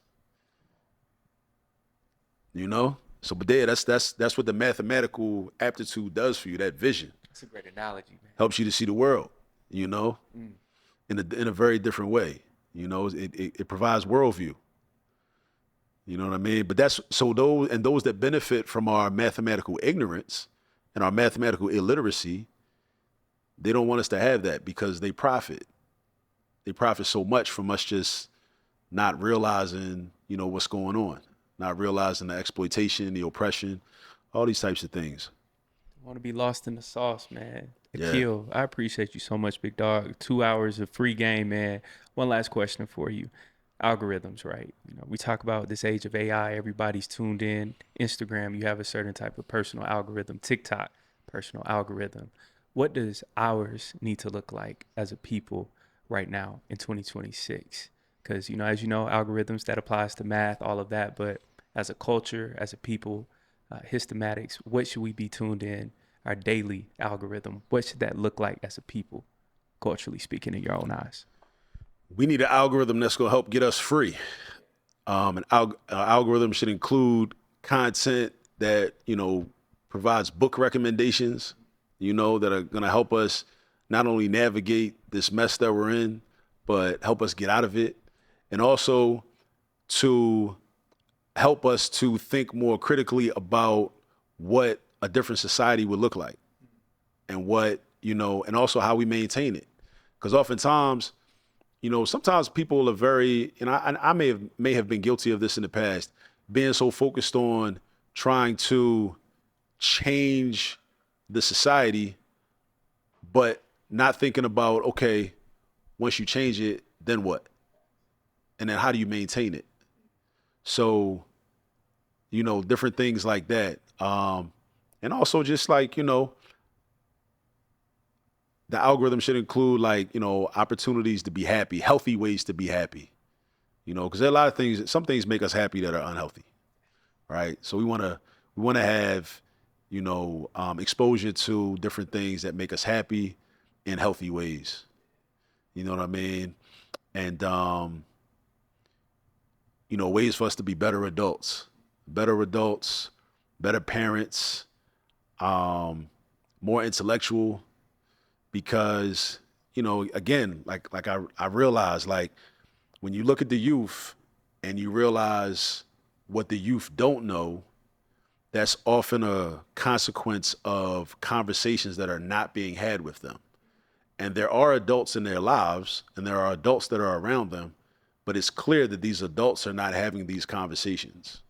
So but there, that's what the mathematical aptitude does for you. That vision That's a great analogy, man. helps you to see the world, in a very different way. It provides worldview. You know what I mean? But that's so those that benefit from our mathematical ignorance and our mathematical illiteracy, they don't want us to have that because they profit. They profit so much from us just not realizing, what's going on, not realizing the exploitation, the oppression, all these types of things. I want to be lost in the sauce, man. Yeah. Akil, I appreciate you so much, big dog. 2 hours of free game, man. One last question for you. Algorithms, right? We talk about this age of AI, everybody's tuned in. Instagram, you have a certain type of personal algorithm. TikTok, personal algorithm. What does ours need to look like as a people right now in 2026? Because, as you know, algorithms, that applies to math, all of that. But as a culture, as a people, hystematics, what should we be tuned in? Our daily algorithm, what should that look like as a people, culturally speaking, in your own eyes? We need an algorithm that's going to help get us free. An algorithm should include content that, provides book recommendations, that are going to help us not only navigate this mess that we're in, but help us get out of it. And also to help us to think more critically about what a different society would look like and and also how we maintain it. Because oftentimes, sometimes people are very, and I may have been guilty of this in the past, being so focused on trying to change the society, but not thinking about, okay, once you change it, then what? And then how do you maintain it? So, different things like that. And also just like, the algorithm should include opportunities to be happy, healthy ways to be happy, because there are a lot of things, some things make us happy that are unhealthy. Right. So we want to have, exposure to different things that make us happy in healthy ways. You know what I mean? And, ways for us to be better adults, better parents, more intellectual, because, again, like I realize, like, when you look at the youth and you realize what the youth don't know, that's often a consequence of conversations that are not being had with them. And there are adults in their lives and there are adults that are around them, but it's clear that these adults are not having these conversations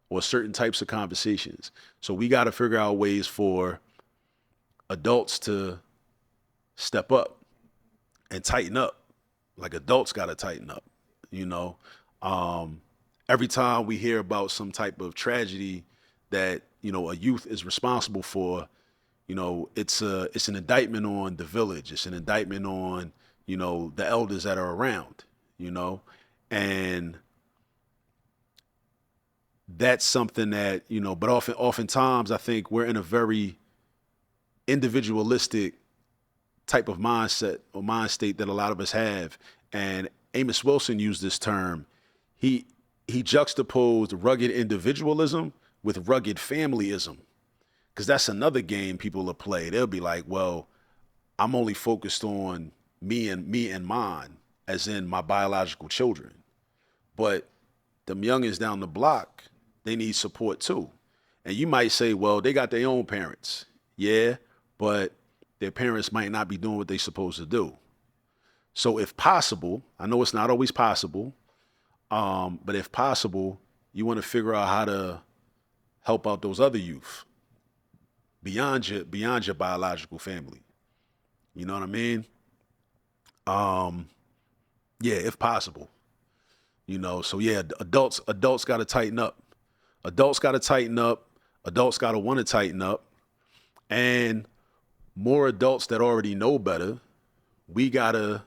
or certain types of conversations. So we got to figure out ways for adults to step up and tighten up. Like adults got to tighten up, Every time we hear about some type of tragedy that, a youth is responsible for, it's an indictment on the village. It's an indictment on, the elders that are around, and that's something that, but oftentimes I think we're in a very individualistic type of mindset or mind state that a lot of us have. And Amos Wilson used this term. He juxtaposed rugged individualism with rugged familyism, because that's another game people will play. They'll be like, well, I'm only focused on me and mine, as in my biological children. But them youngins down the block, they need support too. And you might say, well, they got their own parents. Yeah, but their parents might not be doing what they're supposed to do. So if possible, I know it's not always possible, but if possible, you want to figure out how to help out those other youth beyond your biological family. You know what I mean? Yeah, if possible. So yeah, adults got to tighten up. Adults got to tighten up. Adults got to want to tighten up. And more adults that already know better, we got to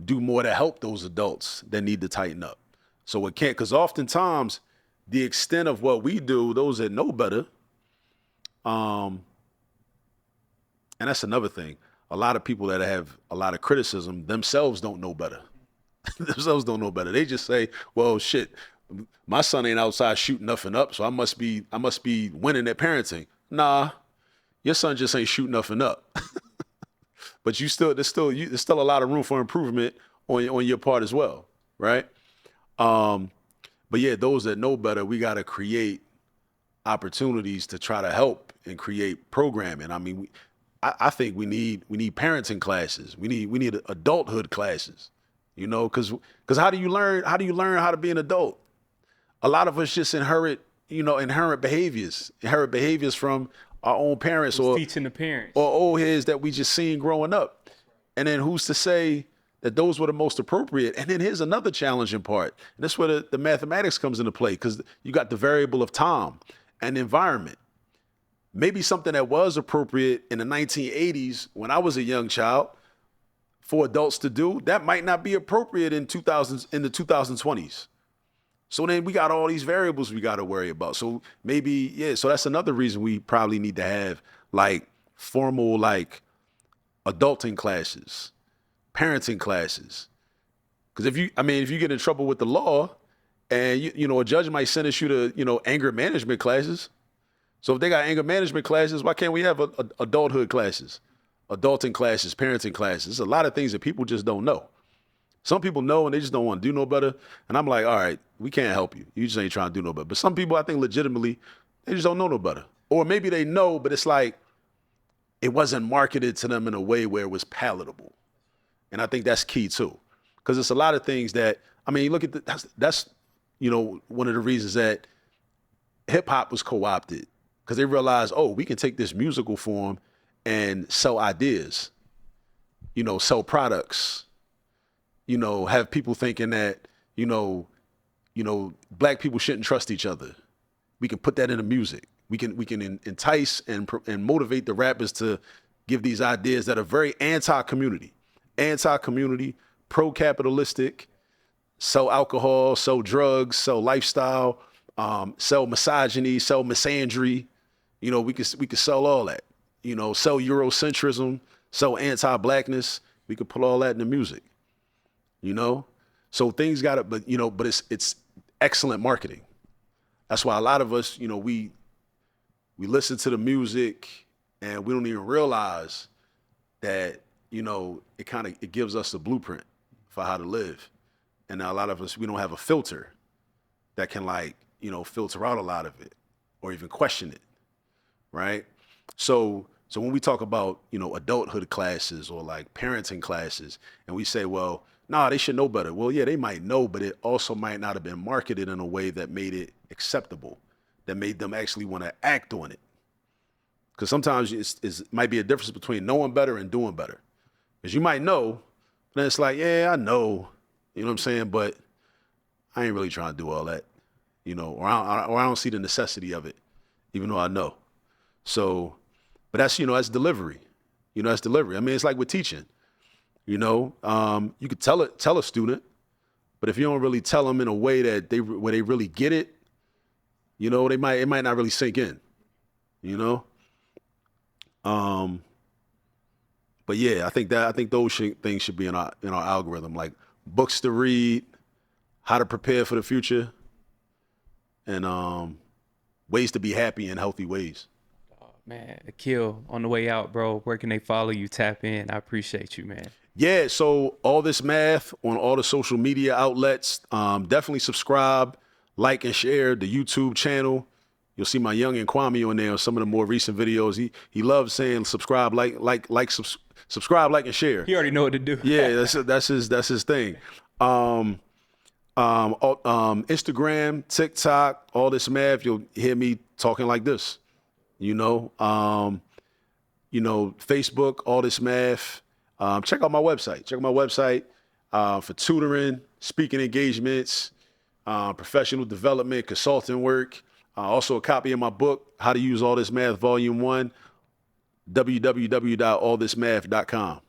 do more to help those adults that need to tighten up. So it can't, because oftentimes the extent of what we do, those that know better, and that's another thing. A lot of people that have a lot of criticism themselves don't know better. Themselves don't know better. They just say, well, shit, my son ain't outside shooting nothing up, so I must be winning at parenting. Nah, your son just ain't shooting nothing up. But there's still a lot of room for improvement on your part as well, right? But yeah, those that know better, we got to create opportunities to try to help and create programming. I mean, I think we need parenting classes. We need adulthood classes. You know, because how do you learn how to be an adult? A lot of us just inherit behaviors from our own parents or teaching the parents or old heads that we just seen growing up. And then who's to say that those were the most appropriate? And then here's another challenging part. And that's where the mathematics comes into play, because you got the variable of time and environment. Maybe something that was appropriate in the 1980s when I was a young child for adults to do, that might not be appropriate in the 2020s. So then we got all these variables we got to worry about. So maybe, so that's another reason we probably need to have like formal like adulting classes, parenting classes. Because if you get in trouble with the law and a judge might sentence you to, anger management classes. So if they got anger management classes, why can't we have adulthood classes? Adulting classes, parenting classes. There's a lot of things that people just don't know. Some people know and they just don't want to do no better. And I'm like, all right, we can't help you. You just ain't trying to do no better. But some people, I think legitimately, they just don't know no better. Or maybe they know, but it's like it wasn't marketed to them in a way where it was palatable. And I think that's key too. Because it's a lot of things that, look at that's one of the reasons that hip hop was co-opted. Because they realized, we can take this musical form and sell ideas, sell products, have people thinking that, black people shouldn't trust each other. We can put that into music. We can entice and motivate the rappers to give these ideas that are very anti-community, pro-capitalistic, sell alcohol, sell drugs, sell lifestyle, sell misogyny, sell misandry. We could sell all that. Sell Eurocentrism, sell anti-blackness. We could put all that in the music. So things got it, but it's excellent marketing. That's why a lot of us, we listen to the music and we don't even realize that, it gives us the blueprint for how to live. And now a lot of us, we don't have a filter that can filter out a lot of it or even question it. Right. So when we talk about, adulthood classes or like parenting classes, and we say, well, nah, they should know better. Well, yeah, they might know, but it also might not have been marketed in a way that made it acceptable, that made them actually want to act on it. Because sometimes it might be a difference between knowing better and doing better. Because you might know, but then it's like, yeah, I know, you know what I'm saying? But I ain't really trying to do all that, or I don't see the necessity of it, even though I know. So, but that's, that's delivery. That's delivery. It's like with teaching. You could tell a student, but if you don't really tell them in a way that where they really get it, it might not really sink in. But yeah, I think those things should be in our algorithm, like books to read, how to prepare for the future, and ways to be happy in healthy ways. Man, Akil, on the way out, bro, where can they follow you, tap in? I appreciate you, man. Yeah, so all this math on all the social media outlets. Definitely subscribe, like, and share the YouTube channel. You'll see my young and Kwame on there on some of the more recent videos. He loves saying subscribe, subscribe, like, and share. He already know what to do. Yeah, that's his thing. Instagram, TikTok, all this math. You'll hear me talking like this. Facebook, all this math. Check out my website. For tutoring, speaking engagements, professional development, consulting work. Also, a copy of my book, How to Use All This Math, Volume 1, www.allthismath.com.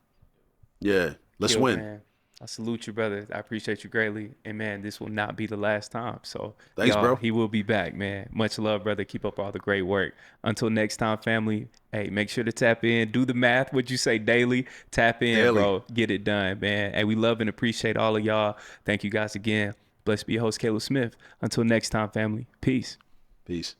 Yeah, let's Kill, win. man. I salute you, brother. I appreciate you greatly. And man, this will not be the last time. So Thanks, y'all, bro. he will be back, man. Much love, brother. Keep up all the great work. Until next time, family. Hey, make sure to tap in. Do the math. What'd you say? Daily. Tap in, Daily. bro. Get it done, man. Hey, we love and appreciate all of y'all. Thank you guys again. Blessed be your host, Caleb Smith. Until next time, family. Peace. Peace.